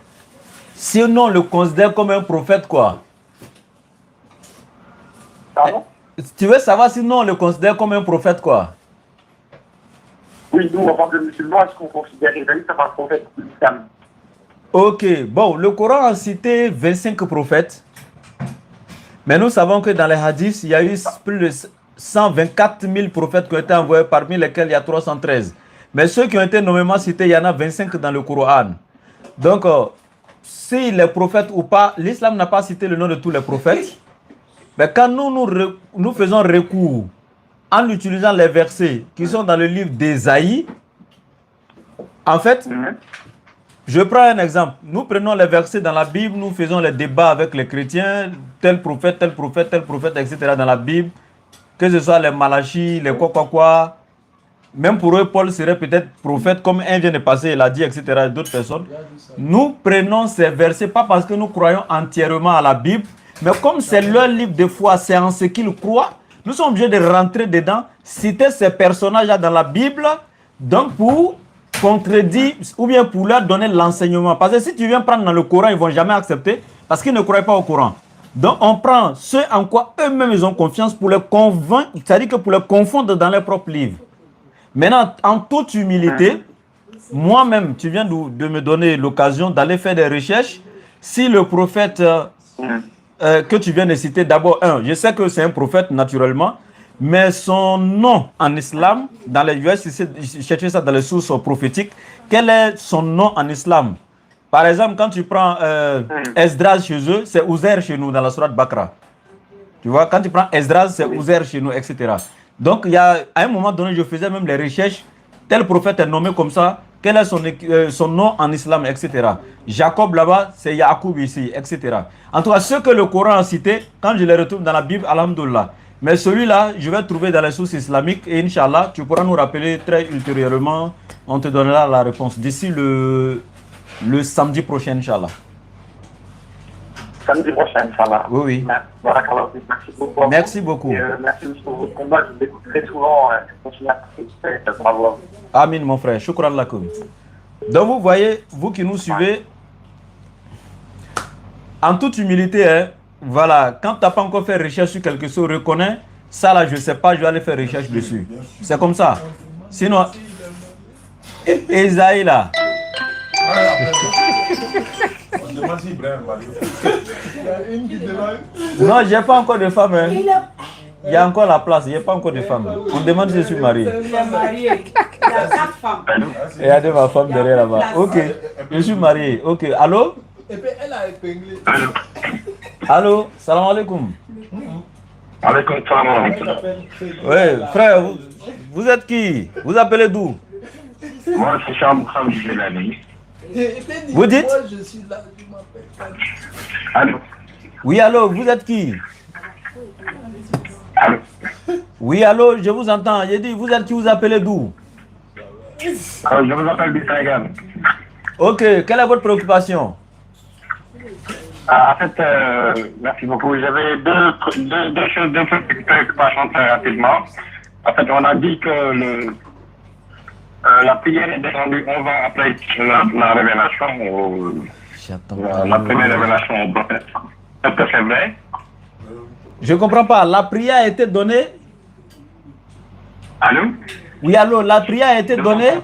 Si on le considère comme un prophète, quoi? Pardon? Tu veux savoir si on le considère comme un prophète, quoi? Oui, nous, en tant que musulmans, est-ce qu'on considère Esaïe comme un prophète de l'islam? Ok, bon, le Coran a cité 25 prophètes. Mais nous savons que dans les hadiths, il y a eu plus de 124 000 prophètes qui ont été envoyés, parmi lesquels il y a 313. Mais ceux qui ont été nommément cités, il y en a 25 dans le Coran. Donc, si les prophètes ou pas, l'islam n'a pas cité le nom de tous les prophètes. Mais quand nous faisons recours en utilisant les versets qui sont dans le livre d'Ésaïe, en fait, je prends un exemple. Nous prenons les versets dans la Bible, nous faisons les débats avec les chrétiens, tel prophète, tel prophète, tel prophète, etc. dans la Bible, que ce soit les Malachie, les quoi. Même pour eux, Paul serait peut-être prophète, comme un vient de passer, il a dit, etc. D'autres personnes. Nous prenons ces versets, pas parce que nous croyons entièrement à la Bible, mais comme c'est leur livre de foi, c'est en ce qu'ils croient, nous sommes obligés de rentrer dedans, citer ces personnages-là dans la Bible, donc pour contredire ou bien pour leur donner l'enseignement. Parce que si tu viens prendre dans le Coran, ils ne vont jamais accepter parce qu'ils ne croient pas au Coran. Donc on prend ceux en quoi eux-mêmes ils ont confiance pour les convaincre, c'est-à-dire que pour les confondre dans leurs propres livres. Maintenant, en toute humilité, moi-même, tu viens de me donner l'occasion d'aller faire des recherches. Si le prophète que tu viens de citer, d'abord, je sais que c'est un prophète naturellement, mais son nom en islam, dans les chercher ça dans les sources prophétiques, quel est son nom en islam? Par exemple, quand tu prends Esdras chez eux, c'est Uzair chez nous dans la sourate Bakra. Tu vois, quand tu prends Esdras, c'est Uzair chez nous, etc. Donc, il y a, à un moment donné, je faisais même les recherches, tel prophète est nommé comme ça, quel est son nom en islam, etc. Jacob là-bas, c'est Yacoub ici, etc. En tout cas, ce que le Coran a cité, quand je les retrouve dans la Bible, alhamdoulilah. Mais celui-là, je vais trouver dans les sources islamiques et Inch'Allah, tu pourras nous rappeler très ultérieurement, on te donnera la réponse d'ici le samedi prochain, Inch'Allah. Samedi prochain, Inch'Allah. Oui. Merci beaucoup. Merci beaucoup. Merci pour votre combat, je vous écoute très souvent. Continuez à participer, bravo. Amin, mon frère. Shukran lakoum. Donc, vous voyez, vous qui nous suivez, en toute humilité, hein, voilà, quand tu n'as pas encore fait recherche sur quelque chose, reconnais, ça là, je ne sais pas, je vais aller faire recherche dessus. C'est comme ça. Sinon, Esaïe là. Non, j'ai pas encore de femme. Hein. Il y a encore la place, il n'y a pas encore de femme. On demande si je suis marié. Il est marié. Il y a 4 femmes. Et il y a de ma femme derrière là-bas. Ok, je suis marié. Ok, allô? Et puis elle a épinglé. Allô, salam alaikum. Alaikum salam. Oui, frère, vous êtes qui? Vous appelez d'où? Moi, c'est Charles Moukram du Gélani. Vous dites? Moi, je suis là, je m'appelle. Allô? Oui, allô, vous êtes qui? Allô? Oui, allô, je vous entends. J'ai dit, vous êtes qui? Vous appelez d'où? Je vous appelle du Sénégal. Ok, quelle est votre préoccupation? En fait, merci beaucoup. J'avais deux préoccupations très rapidement. En fait, on a dit que la prière est descendue 11 ans après la révélation, la première révélation au prophète. Est-ce que c'est vrai? Je ne comprends pas. La prière a été donnée? Allô? Oui, allô, la prière a été donnée?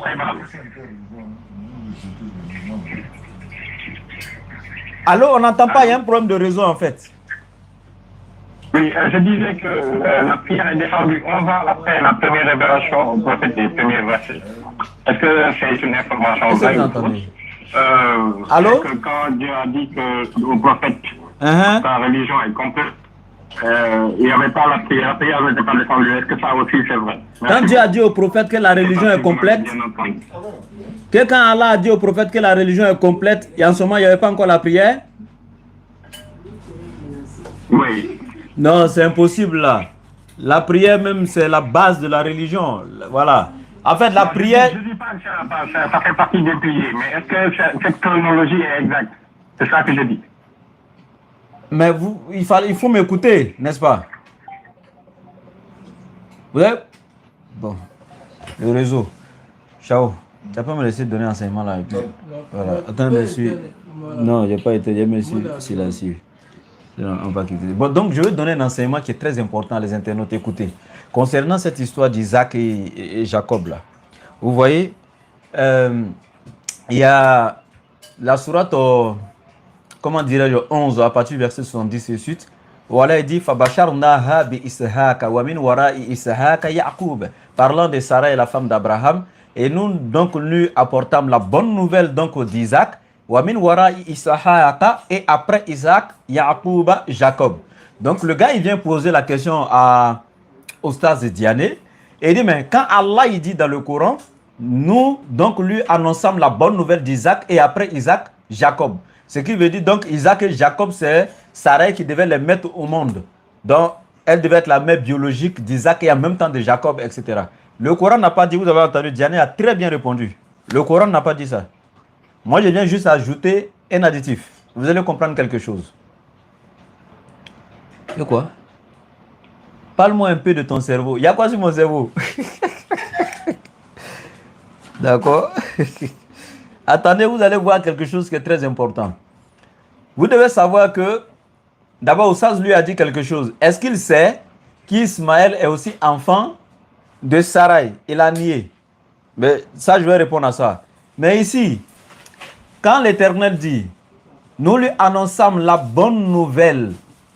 Allô, on n'entend pas, il y a un problème de réseau en fait. Oui, je disais que la prière est descendue 11 ans après la première révélation au prophète des premiers versets. Est-ce que c'est une information vraie? Allô? Que quand Dieu a dit au prophète, sa religion est complète, il n'y avait pas la prière n'était pas descendue. Est-ce que ça aussi c'est vrai? Quand Dieu a dit au prophète que la religion est complète, que quand Allah a dit au prophète que la religion est complète, et en ce moment il n'y avait pas encore la prière? Oui. Non, c'est impossible là. La prière même, c'est la base de la religion. Voilà. En fait, la prière... Je ne dis pas que ça fait partie des piliers, mais est-ce que cette chronologie est exacte? C'est ça que je dis. Mais il faut m'écouter, n'est-ce pas? Vous avez... Bon. Le réseau. Ciao. Tu n'as pas me laissé donner enseignement là. Voilà. Attends, monsieur. Non, je n'ai pas été. Je me suis silencieux. On va quitter. Bon, donc, je vais donner un enseignement qui est très important à les internautes. Écoutez, concernant cette histoire d'Isaac et Jacob, là, vous voyez, il y a la sourate, comment dirais-je, 11, à partir du verset 70 et suite. Voilà, il dit Fabasharnaha bi Ishaqa wa min wara'i Ishaqa Yaqub, parlant de Sarah et la femme d'Abraham. Et nous, donc, lui apportâmes la bonne nouvelle donc d'Isaac. Wamin wara Ishaqa, et après Isaac, Yaqub, Jacob. Donc le gars il vient poser la question à Ostaz Diané et il dit mais quand Allah il dit dans le Coran, nous donc lui annonçons la bonne nouvelle d'Isaac et après Isaac, Jacob. Ce qui veut dire donc Isaac et Jacob c'est Sarah qui devait les mettre au monde. Donc elle devait être la mère biologique d'Isaac et en même temps de Jacob, etc. Le Coran n'a pas dit, vous avez entendu, Diané a très bien répondu. Le Coran n'a pas dit ça. Moi, je viens juste ajouter un additif. Vous allez comprendre quelque chose. De quoi? Parle-moi un peu de ton cerveau. Il y a quoi sur mon cerveau? D'accord? Attendez, vous allez voir quelque chose qui est très important. Vous devez savoir que, d'abord, Oussaz lui a dit quelque chose. Est-ce qu'il sait qu'Ismaël est aussi enfant de Sarai? Il a nié. Mais ça, je vais répondre à ça. Mais ici, quand l'Éternel dit, nous lui annonçons la bonne nouvelle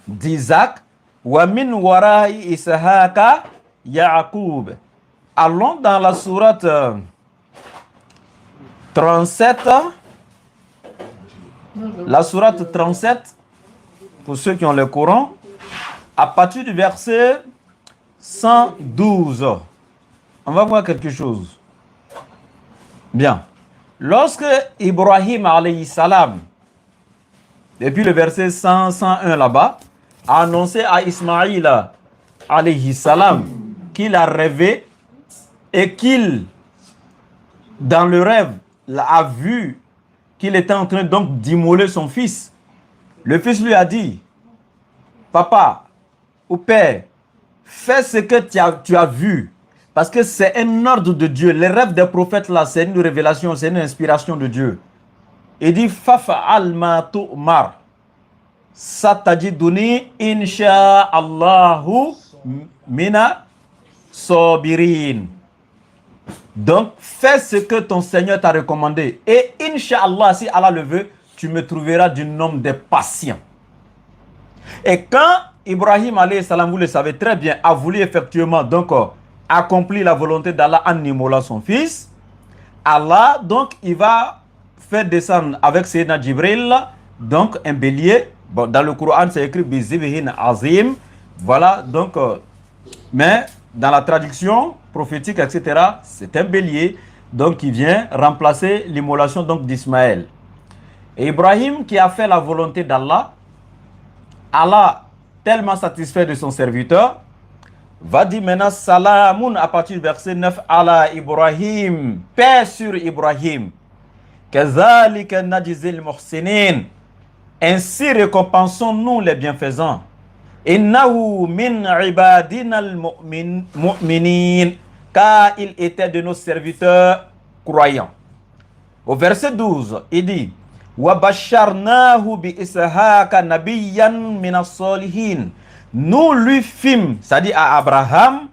d'Isaac, wa min wara'i Ishaqa Yaqub. Allons dans la sourate 37, la sourate 37, pour ceux qui ont le Coran, à partir du verset 112. On va voir quelque chose. Bien. Lorsque Ibrahim alayhi salam, depuis le verset 101 là-bas, a annoncé à Ismaïl alayhi salam qu'il a rêvé et qu'il, dans le rêve, a vu qu'il était en train donc d'immoler son fils, le fils lui a dit, papa ou père, fais ce que tu as vu. Parce que c'est un ordre de Dieu. Les rêves des prophètes, là, c'est une révélation, c'est une inspiration de Dieu. Il dit, Fafa'al ma tu'mar. Satajiduni insha'Allahu mina sabirin. Donc, fais ce que ton Seigneur t'a recommandé. Et insha'Allah, si Allah le veut, tu me trouveras du nombre des patients. Et quand Ibrahim, alayhi salam, vous le savez très bien, a voulu effectivement, donc, accomplit la volonté d'Allah en immolant son fils, Allah, donc, il va faire descendre avec Sayyidina Jibril, donc, un bélier. Bon, dans le Coran, c'est écrit Bizibihin Azim. Voilà, donc, mais dans la traduction prophétique, etc., c'est un bélier, donc, qui vient remplacer l'immolation d'Ismaël. Et Ibrahim, qui a fait la volonté d'Allah, Allah, tellement satisfait de son serviteur, va dire maintenant salamun à partir du verset 9 ala Ibrahim, paix sur Ibrahim. Kazalika najzil muhsinin. Ainsi récompensons-nous les bienfaisants. Innahu min ibadina al-mu'minin. Car il était de nos serviteurs croyants. Au verset 12, il dit wa basharnahu bi Ishaqa nabiyyan min as-salihin. Nous lui fîmes, c'est-à-dire à Abraham,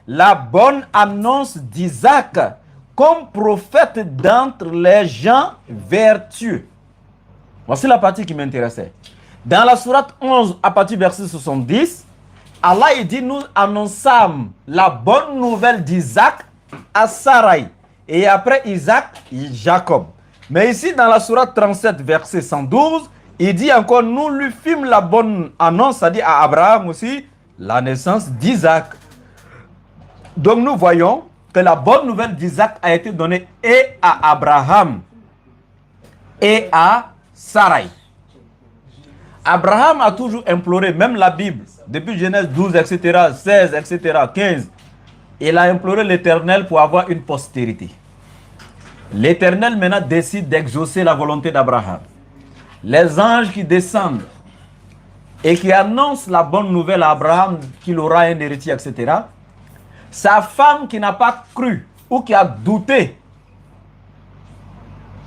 la bonne annonce d'Isaac comme prophète d'entre les gens vertueux. Voici la partie qui m'intéressait. Dans la sourate 11, à partir du verset 70, Allah il dit, nous annonçâmes la bonne nouvelle d'Isaac à Sarai. Et après Isaac, Jacob. Mais ici, dans la sourate 37, verset 112, il dit encore, nous lui fîmes la bonne annonce, c'est-à-dire à Abraham aussi, la naissance d'Isaac. Donc nous voyons que la bonne nouvelle d'Isaac a été donnée et à Abraham et à Sarai. Abraham a toujours imploré, même la Bible, depuis Genèse 12, etc., 16, etc., 15, il a imploré l'Éternel pour avoir une postérité. L'Éternel maintenant décide d'exaucer la volonté d'Abraham. Les anges qui descendent et qui annoncent la bonne nouvelle à Abraham qu'il aura un héritier, etc. Sa femme qui n'a pas cru ou qui a douté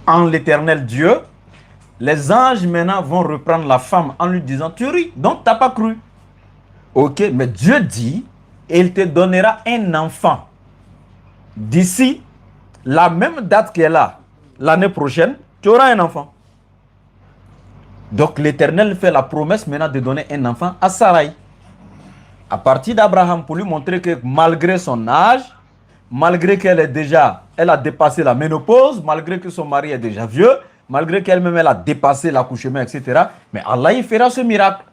en l'Éternel Dieu, les anges maintenant vont reprendre la femme en lui disant, tu ris, donc tu n'as pas cru. Ok, mais Dieu dit, il te donnera un enfant. D'ici la même date qu'elle a, l'année prochaine, tu auras un enfant. Donc l'Éternel fait la promesse maintenant de donner un enfant à Sarai. À partir d'Abraham, pour lui montrer que malgré son âge, malgré qu'elle elle a dépassé la ménopause, malgré que son mari est déjà vieux, malgré qu'elle-même elle a dépassé l'accouchement, etc. Mais Allah il fera ce miracle.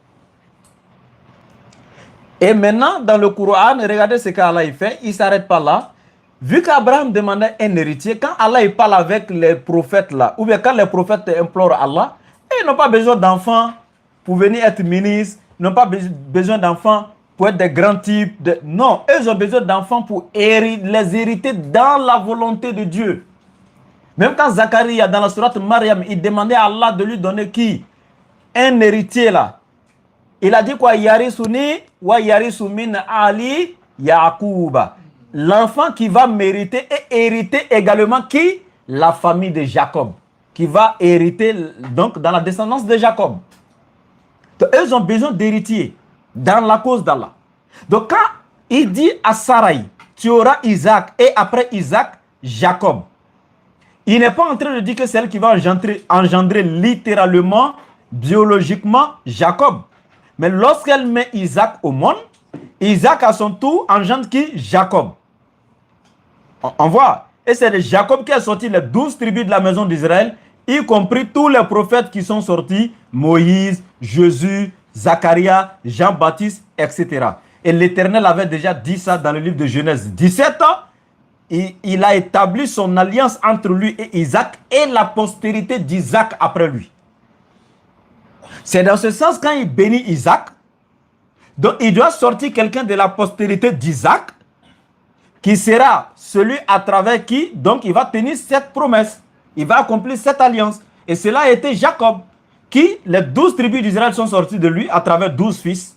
Et maintenant, dans le Coran, regardez ce qu'Allah il fait, il ne s'arrête pas là. Vu qu'Abraham demandait un héritier, quand Allah il parle avec les prophètes là, ou bien quand les prophètes implorent Allah, ils n'ont pas besoin d'enfants pour venir être ministres, ils n'ont pas besoin d'enfants pour être des grands types. Non, ils ont besoin d'enfants pour les hériter dans la volonté de Dieu. Même quand Zacharie, dans la sourate Mariam, il demandait à Allah de lui donner qui? Un héritier là. Il a dit quoi? Yarisuni wa yarisumin ali Yaquba. L'enfant qui va mériter et hériter également qui? La famille de Jacob. Qui va hériter donc dans la descendance de Jacob. Donc, eux ont besoin d'héritiers dans la cause d'Allah. Donc quand il dit à Sarai, tu auras Isaac et après Isaac, Jacob. Il n'est pas en train de dire que c'est elle qui va engendrer littéralement, biologiquement, Jacob. Mais lorsqu'elle met Isaac au monde, Isaac à son tour engendre qui? Jacob. On voit. Et c'est de Jacob qui a sorti les 12 tribus de la maison d'Israël, y compris tous les prophètes qui sont sortis, Moïse, Jésus, Zacharia, Jean-Baptiste, etc. Et l'Éternel avait déjà dit ça dans le livre de Genèse 17 ans. Il a établi son alliance entre lui et Isaac et la postérité d'Isaac après lui. C'est dans ce sens quand il bénit Isaac, donc il doit sortir quelqu'un de la postérité d'Isaac qui sera celui à travers qui, donc il va tenir cette promesse, il va accomplir cette alliance. Et cela a été Jacob, qui, les 12 tribus d'Israël sont sorties de lui à travers 12 fils.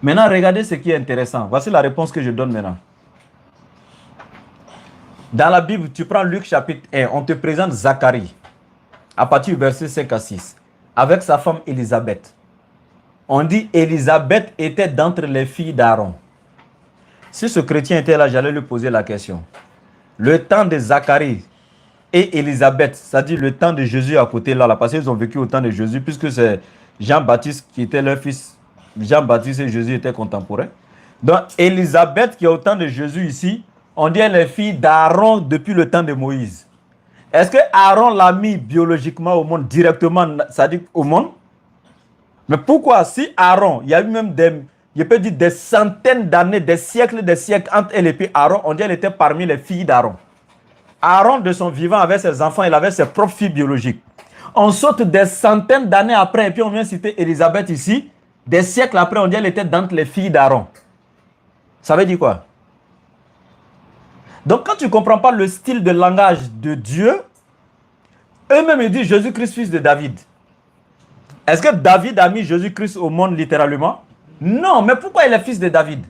Maintenant, regardez ce qui est intéressant. Voici la réponse que je donne maintenant. Dans la Bible, tu prends Luc chapitre 1, on te présente Zacharie, à partir du verset 5 à 6, avec sa femme Élisabeth. On dit Élisabeth était d'entre les filles d'Aaron. Si ce chrétien était là, j'allais lui poser la question. Le temps de Zacharie et Élisabeth, c'est-à-dire le temps de Jésus à côté là, parce qu'ils ont vécu au temps de Jésus, puisque c'est Jean-Baptiste qui était leur fils. Jean-Baptiste et Jésus étaient contemporains. Donc Élisabeth qui est au temps de Jésus ici, on dit les filles d'Aaron depuis le temps de Moïse. Est-ce que Aaron l'a mis biologiquement au monde, directement, c'est-à-dire au monde? Mais pourquoi? Si Aaron, il y a eu même des centaines d'années, des siècles entre elle et puis Aaron, on dit qu'elle était parmi les filles d'Aaron. Aaron, de son vivant, avait ses enfants, il avait ses propres filles biologiques. On saute des centaines d'années après, et puis on vient citer Élisabeth ici. Des siècles après, on dit qu'elle était d'entre les filles d'Aaron. Ça veut dire quoi? Donc quand tu ne comprends pas le style de langage de Dieu, eux-mêmes ils disent Jésus-Christ, fils de David. Est-ce que David a mis Jésus-Christ au monde littéralement? Non, mais pourquoi il est fils de David?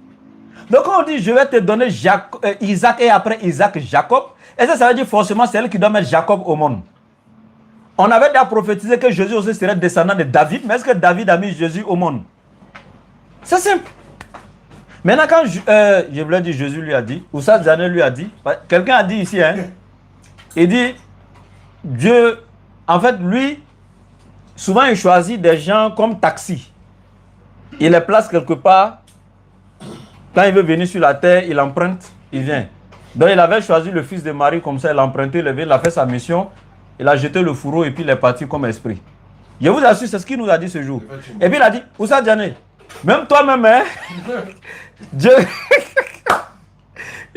Donc quand on dit je vais te donner Isaac et après Isaac, Jacob, est-ce que ça veut dire forcément c'est elle qui doit mettre Jacob au monde? On avait déjà prophétisé que Jésus aussi serait descendant de David, mais est-ce que David a mis Jésus au monde? C'est simple. Maintenant, quand je voulais dire, Jésus lui a dit, ou ça, Zané lui a dit, quelqu'un a dit ici, hein, il dit, Dieu, en fait, lui, souvent il choisit des gens comme taxi. Il les place quelque part. Quand il veut venir sur la terre, il emprunte, il vient. Donc il avait choisi le fils de Marie, comme ça il a emprunté le vélo, il a fait sa mission, il a jeté le fourreau et puis il est parti comme esprit. Je vous assure, c'est ce qu'il nous a dit ce jour. Et puis il a dit, Oussa Diané, même toi-même, hein, Dieu...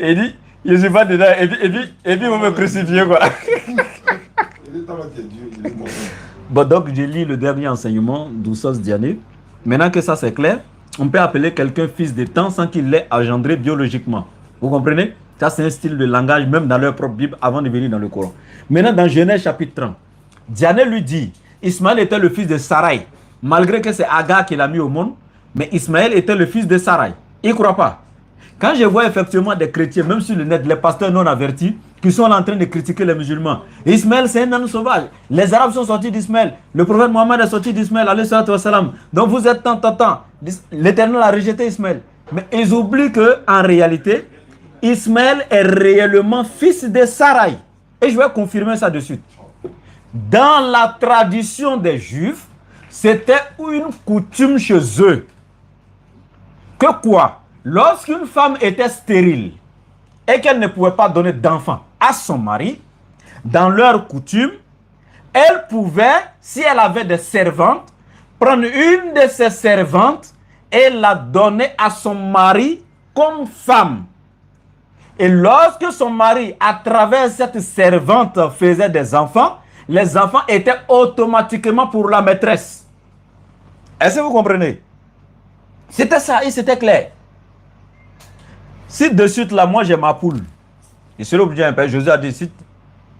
Il dit, je ne suis pas dedans, et puis vous me crucifiez, quoi. Bon, donc je lis le dernier enseignement d'Oussa Diané. Maintenant que ça c'est clair, on peut appeler quelqu'un fils de temps sans qu'il l'ait engendré biologiquement. Vous comprenez? Ça c'est un style de langage même dans leur propre Bible avant de venir dans le Coran. Maintenant dans Genèse chapitre 30, Diané lui dit, Ismaël était le fils de Sarai. Malgré que c'est Agar qui l'a mis au monde, mais Ismaël était le fils de Sarai. Il ne croit pas. Quand je vois effectivement des chrétiens, même sur le net, les pasteurs non avertis, qui sont en train de critiquer les musulmans. Ismaël, c'est un homme sauvage. Les Arabes sont sortis d'Ismaël. Le prophète Mohammed est sorti d'Ismaël. Donc vous êtes tant. L'Éternel a rejeté Ismaël. Mais ils oublient qu'en réalité, Ismaël est réellement fils de Sarai. Et je vais confirmer ça de suite. Dans la tradition des Juifs, c'était une coutume chez eux. Que quoi? Lorsqu'une femme était stérile et qu'elle ne pouvait pas donner d'enfant à son mari, dans leur coutume, elle pouvait, si elle avait des servantes, prendre une de ses servantes et la donner à son mari comme femme. Et lorsque son mari, à travers cette servante, faisait des enfants, les enfants étaient automatiquement pour la maîtresse. Est-ce que vous comprenez? C'était ça et c'était clair. Si de suite là, moi j'ai ma poule, et c'est l'objet un peu, Jésus a dit, si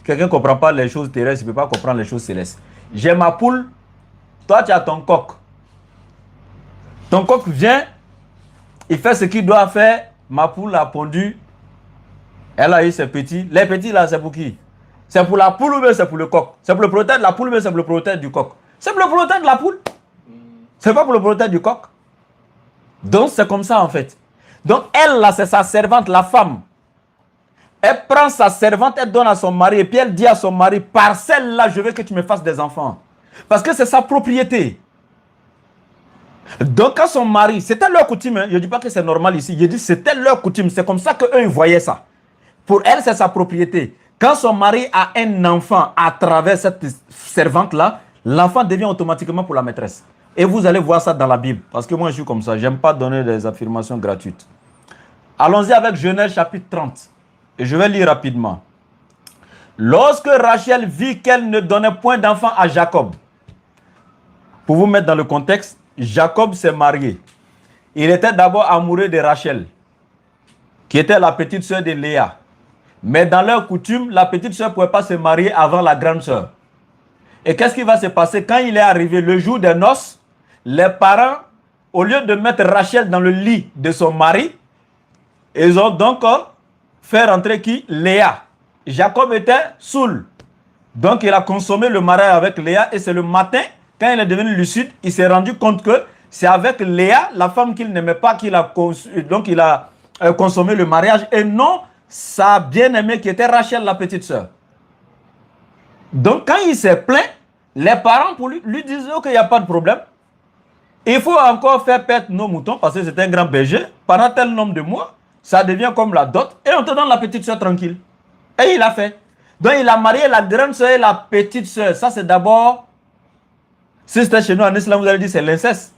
quelqu'un ne comprend pas les choses terrestres, il ne peut pas comprendre les choses célestes. J'ai ma poule, toi tu as ton coq. Ton coq vient, il fait ce qu'il doit faire, ma poule a pondu, elle a eu ses petits. Les petits là, c'est pour qui? C'est pour la poule ou bien c'est pour le coq? C'est pour le protéger de la poule ou bien c'est pour le protéger du coq? C'est pour le protéger de la poule. C'est pas pour le protéger du coq. Donc c'est comme ça en fait. Donc elle là, c'est sa servante, la femme. Elle prend sa servante, elle donne à son mari et puis elle dit à son mari, par celle-là, je veux que tu me fasses des enfants. Parce que c'est sa propriété. Donc quand son mari, c'était leur coutume, hein, je ne dis pas que c'est normal ici, je dis c'était leur coutume, c'est comme ça qu'eux ils voyaient ça. Pour elle, c'est sa propriété. Quand son mari a un enfant à travers cette servante-là, l'enfant devient automatiquement pour la maîtresse. Et vous allez voir ça dans la Bible. Parce que moi, je suis comme ça. Je n'aime pas donner des affirmations gratuites. Allons-y avec Genèse chapitre 30. Et je vais lire rapidement. Lorsque Rachel vit qu'elle ne donnait point d'enfant à Jacob. Pour vous mettre dans le contexte, Jacob s'est marié. Il était d'abord amoureux de Rachel, qui était la petite sœur de Léa. Mais dans leur coutume, la petite sœur ne pouvait pas se marier avant la grande sœur. Et qu'est-ce qui va se passer quand il est arrivé le jour des noces? Les parents, au lieu de mettre Rachel dans le lit de son mari, ils ont donc fait rentrer qui? Léa. Jacob était saoul. Donc il a consommé le mariage avec Léa et c'est le matin, quand il est devenu lucide, il s'est rendu compte que c'est avec Léa, la femme qu'il n'aimait pas, qu'il a consommé le mariage et non sa bien-aimée qui était Rachel, la petite sœur. Donc quand il s'est plaint, les parents pour lui disaient qu'il n'y a pas de problème. Il faut encore faire perdre nos moutons parce que c'est un grand berger. Pendant tel nombre de mois, ça devient comme la dot et on te donne la petite soeur tranquille. Et il a fait. Donc il a marié la grande soeur et la petite soeur. Ça c'est d'abord, si c'était chez nous en islam, vous allez dire c'est l'inceste.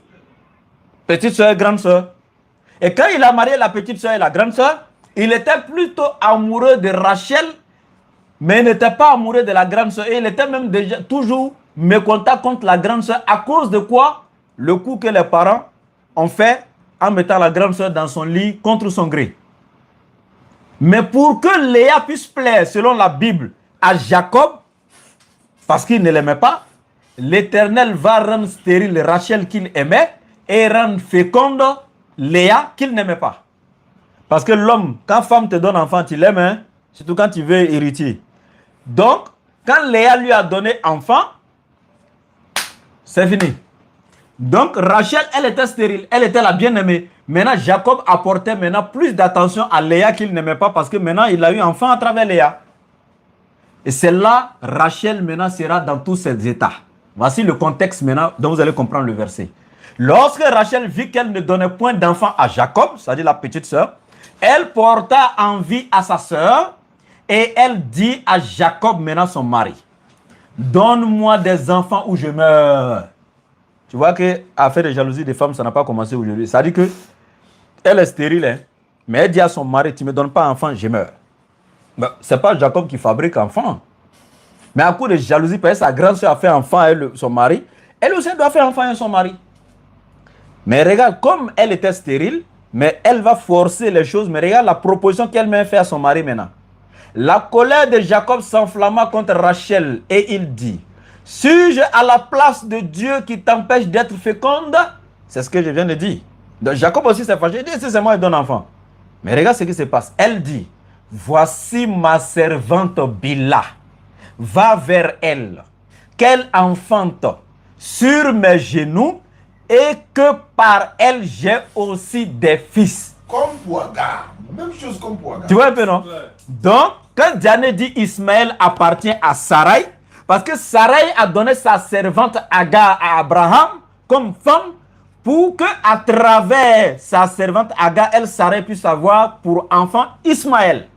Petite soeur, grande soeur. Et quand il a marié la petite soeur et la grande soeur, il était plutôt amoureux de Rachel, mais il n'était pas amoureux de la grande soeur. Et il était même déjà toujours mécontent contre la grande soeur. À cause de quoi? Le coup que les parents ont fait en mettant la grande soeur dans son lit contre son gré. Mais pour que Léa puisse plaire, selon la Bible, à Jacob, parce qu'il ne l'aimait pas, l'Éternel va rendre stérile Rachel qu'il aimait et rendre féconde Léa qu'il n'aimait pas. Parce que l'homme, quand femme te donne enfant, tu l'aimes, hein? Surtout quand tu veux héritier. Donc, quand Léa lui a donné enfant, c'est fini. Donc, Rachel, elle était stérile, elle était la bien-aimée. Maintenant, Jacob apportait maintenant plus d'attention à Léa qu'il n'aimait pas parce que maintenant, il a eu enfant à travers Léa. Et c'est là, Rachel maintenant sera dans tous ses états. Voici le contexte maintenant dont vous allez comprendre le verset. Lorsque Rachel vit qu'elle ne donnait point d'enfant à Jacob, c'est-à-dire la petite sœur, Elle porta envie à sa sœur et elle dit à Jacob, maintenant son mari, donne-moi des enfants ou je meurs. Tu vois que affaire de jalousie des femmes, ça n'a pas commencé aujourd'hui. Ça dit que elle est stérile, hein, mais elle dit à son mari, tu ne me donnes pas enfant, je meurs. Ben, ce n'est pas Jacob qui fabrique enfant. Mais à cause de jalousie, parce que sa grande soeur a fait enfant à elle, son mari, elle aussi doit faire enfant à son mari. Mais regarde, comme elle était stérile, mais elle va forcer les choses. Mais regarde la proposition qu'elle m'a fait à son mari maintenant. La colère de Jacob s'enflamma contre Rachel et il dit, suis-je à la place de Dieu qui t'empêche d'être féconde? C'est ce que je viens de dire. Donc Jacob aussi s'est fâché. Il dit, c'est moi qui donne enfant. Mais regarde ce qui se passe. Elle dit, voici ma servante Bila. Va vers elle, qu'elle enfante sur mes genoux et que par elle j'ai aussi des fils. Comme pour Agar. Même chose comme pour Agar. Tu vois un peu, non? Donc, quand Diane dit Ismaël appartient à Sarai, parce que Sarai a donné sa servante Agar à Abraham comme femme pour que à travers sa servante Agar, elle, Sarai, puisse avoir pour enfant Ismaël.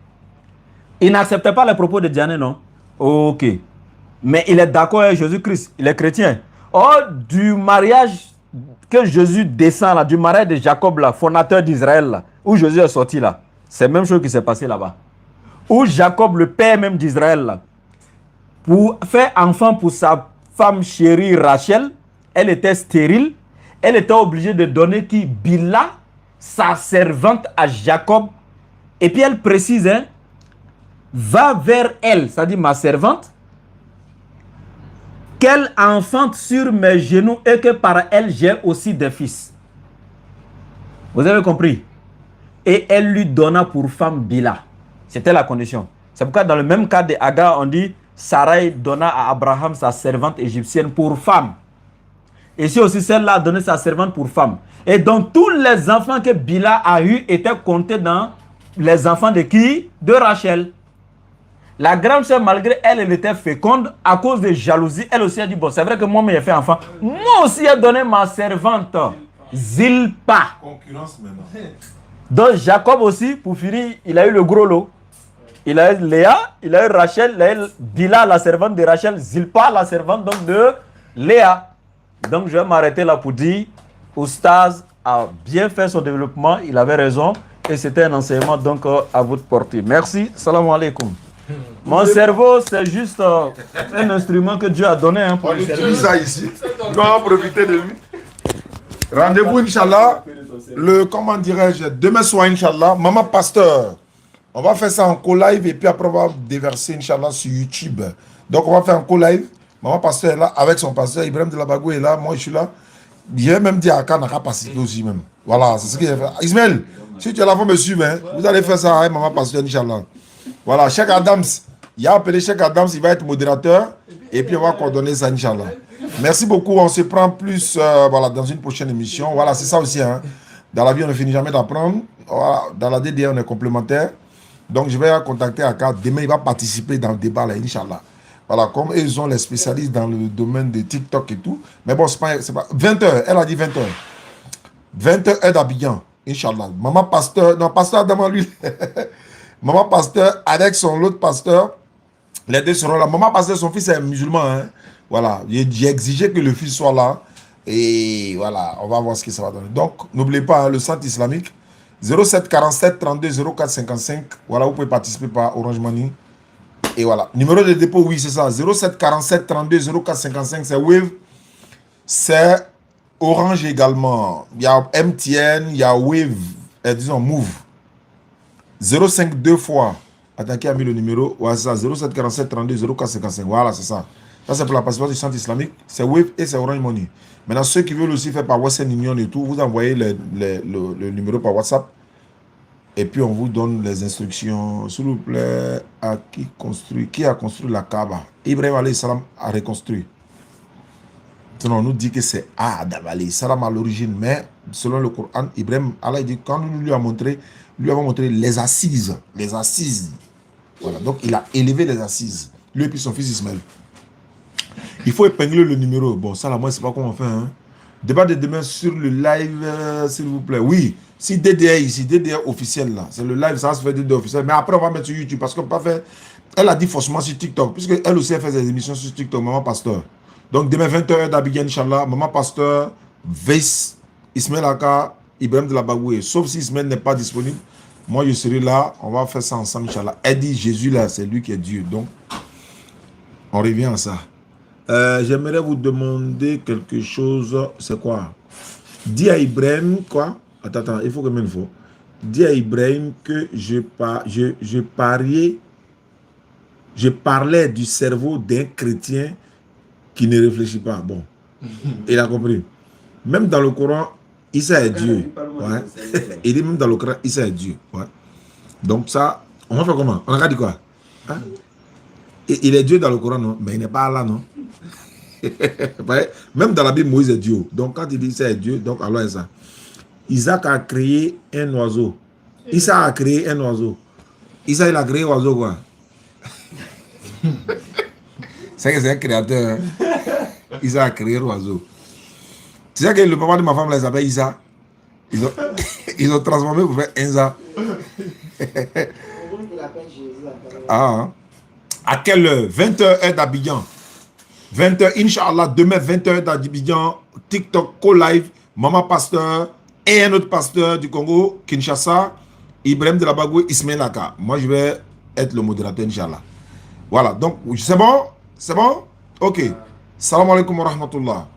Il n'acceptait pas les propos de Diane, non? Ok. Mais il est d'accord avec Jésus-Christ. Il est chrétien. Or, du mariage que Jésus descend là, du mariage de Jacob là, fondateur d'Israël là, où Jésus est sorti là, c'est la même chose qui s'est passé là-bas. Où Jacob, le père même d'Israël là, pour faire enfant pour sa femme chérie Rachel, elle était stérile. Elle était obligée de donner qui? Bila, sa servante à Jacob. Et puis elle précise, hein, va vers elle, c'est-à-dire ma servante, qu'elle enfante sur mes genoux et que par elle j'ai aussi des fils. Vous avez compris? Et elle lui donna pour femme Bila. C'était la condition. C'est pourquoi dans le même cas de Agar, on dit Sarai donna à Abraham sa servante égyptienne pour femme. Et ici aussi, celle-là a donné sa servante pour femme. Et donc tous les enfants que Bila a eus étaient comptés dans les enfants de qui? De Rachel. La grande sœur, malgré elle, elle était féconde à cause de jalousie. Elle aussi a dit, bon, c'est vrai que moi, j'ai fait enfant. Moi aussi, j'ai donné ma servante, Zilpa. Concurrence maintenant. Donc, Jacob aussi, pour finir, il a eu le gros lot. Il a eu Léa, il a eu Rachel, il a eu Bila, la servante de Rachel, Zilpa, la servante donc de Léa. Donc, je vais m'arrêter là pour dire, Oustaz a bien fait son développement, il avait raison, et c'était un enseignement donc à votre portée. Merci, salam alaikum. Mon cerveau, c'est juste un instrument que Dieu a donné. Hein, pour on utilise ça ici. On va profiter de lui. Rendez-vous, Inch'Allah, comment dirais-je, demain soir, Inch'Allah, Maman Pasteur. On va faire ça en co-live et puis après, on va déverser, Inch'Allah, sur YouTube. Donc, on va faire un co-live. Maman Pasteur est là, avec son pasteur. Ibrahim de la Bagou est là, moi, je suis là. J'ai même dit à Aka n'a pas participer aussi, même. Voilà, c'est ce qu'il a fait. Ismaël, si tu es là, vous me suivre. Hein. Vous allez faire ça avec Maman Pasteur, Inch'Allah. Voilà, Cheikh Adams, il a appelé Cheikh Adams, il va être modérateur et puis on va coordonner ça, Inch'Allah. Merci beaucoup, on se prend plus voilà, dans une prochaine émission. Voilà, c'est ça aussi. Hein. Dans la vie, on ne finit jamais d'apprendre. Voilà, dans la DDR, on est complémentaire. Donc, je vais contacter Aka. Demain, il va participer dans le débat, là, Inch'Allah. Voilà, comme ils sont les spécialistes dans le domaine de TikTok et tout. Mais bon, c'est pas 20h, elle a dit 20h. 20h, aide Abidjan, Inch'Allah. Maman Pasteur, non, Pasteur Adam, lui. Maman Pasteur avec son autre pasteur, les deux seront là. Maman Pasteur, son fils est musulman. Hein. Voilà, j'ai exigé que le fils soit là. Et voilà, on va voir ce que ça va donner. Donc, n'oubliez pas, hein, le centre islamique, 07 47 32 04 55. Voilà, vous pouvez participer par Orange Money. Et voilà, numéro de dépôt, oui, c'est ça. 07 47 32 04 55, c'est Wave. C'est Orange également. Il y a MTN, il y a Wave, disons Move. 05 deux fois. Attends, qui a mis le numéro? Ouais, c'est ça. 07 47 32 04 55. Voilà, c'est ça. Ça, c'est pour la participation du centre islamique. C'est Wave et c'est Orange Money. Maintenant, ceux qui veulent aussi faire par Western Union et tout, vous envoyez le numéro par WhatsApp. Et puis, on vous donne les instructions. S'il vous plaît, à qui construit? Qui a construit la Kaaba? Ibrahim alayhi salam a reconstruit. Sinon, on nous dit que c'est Adam alayhi salam à l'origine. Mais, selon le Coran, Ibrahim, Allah dit, quand nous lui avons montré les assises. Les assises. Voilà. Donc, il a élevé les assises. Lui et puis son fils Ismaël. Il faut épingler le numéro. Bon, ça, là, moi, je ne sais pas comment on fait. Hein. Débat de demain sur le live, s'il vous plaît. Oui, Si DDR ici, DDR officiel là, c'est le live, ça va se faire DDR officiel. Mais après, on va mettre sur YouTube parce qu'on peut pas faire. Elle a dit forcément sur TikTok, puisque elle aussi elle fait des émissions sur TikTok, Maman Pasteur. Donc demain 20h d'Abidjan, Inch'Allah, Maman Pasteur, Veis, Ismaël Aka, Ibrahim de la Bagoué. Sauf si Ismaël n'est pas disponible, moi je serai là, on va faire ça ensemble, Inch'Allah. Elle dit Jésus là, c'est lui qui est Dieu. Donc, on revient à ça. J'aimerais vous demander quelque chose. C'est quoi? Dis à Ibrahim, quoi? Attends, il faut que il faut. Dis à Ibrahim que je parlais du cerveau d'un chrétien qui ne réfléchit pas. Bon, il a compris. Même dans le Coran, Issa est Dieu. Ouais. Il dit même dans le Coran, Issa est Dieu. Ouais. Donc ça, on va faire comment? On a dit quoi? Hein? Il est Dieu dans le Coran, non? Mais il n'est pas là, non? Même dans la Bible, Moïse est Dieu. Donc quand il dit Issa est Dieu, donc alors c'est ça. Isaac a créé un oiseau. Issa a créé un oiseau. Issa, il a créé un oiseau, quoi. C'est que c'est un créateur. Hein? Issa a créé un oiseau. Tu sais que le papa de ma femme, là, il s'appelle Issa. Ils ont transformé pour faire Enza. Ah, à quelle heure? 20h heure d'Abidjan. 20h, Inch'Allah, demain 20h d'Abidjan, TikTok, co-live, Maman Pasteur et un autre pasteur du Congo, Kinshasa, Ibrahim de la Bagoué, Ismaël Aka. Moi, je vais être le modérateur, Inch'Allah. Voilà, donc, c'est bon? C'est bon? Ok. Salam alaikum wa rahmatullah.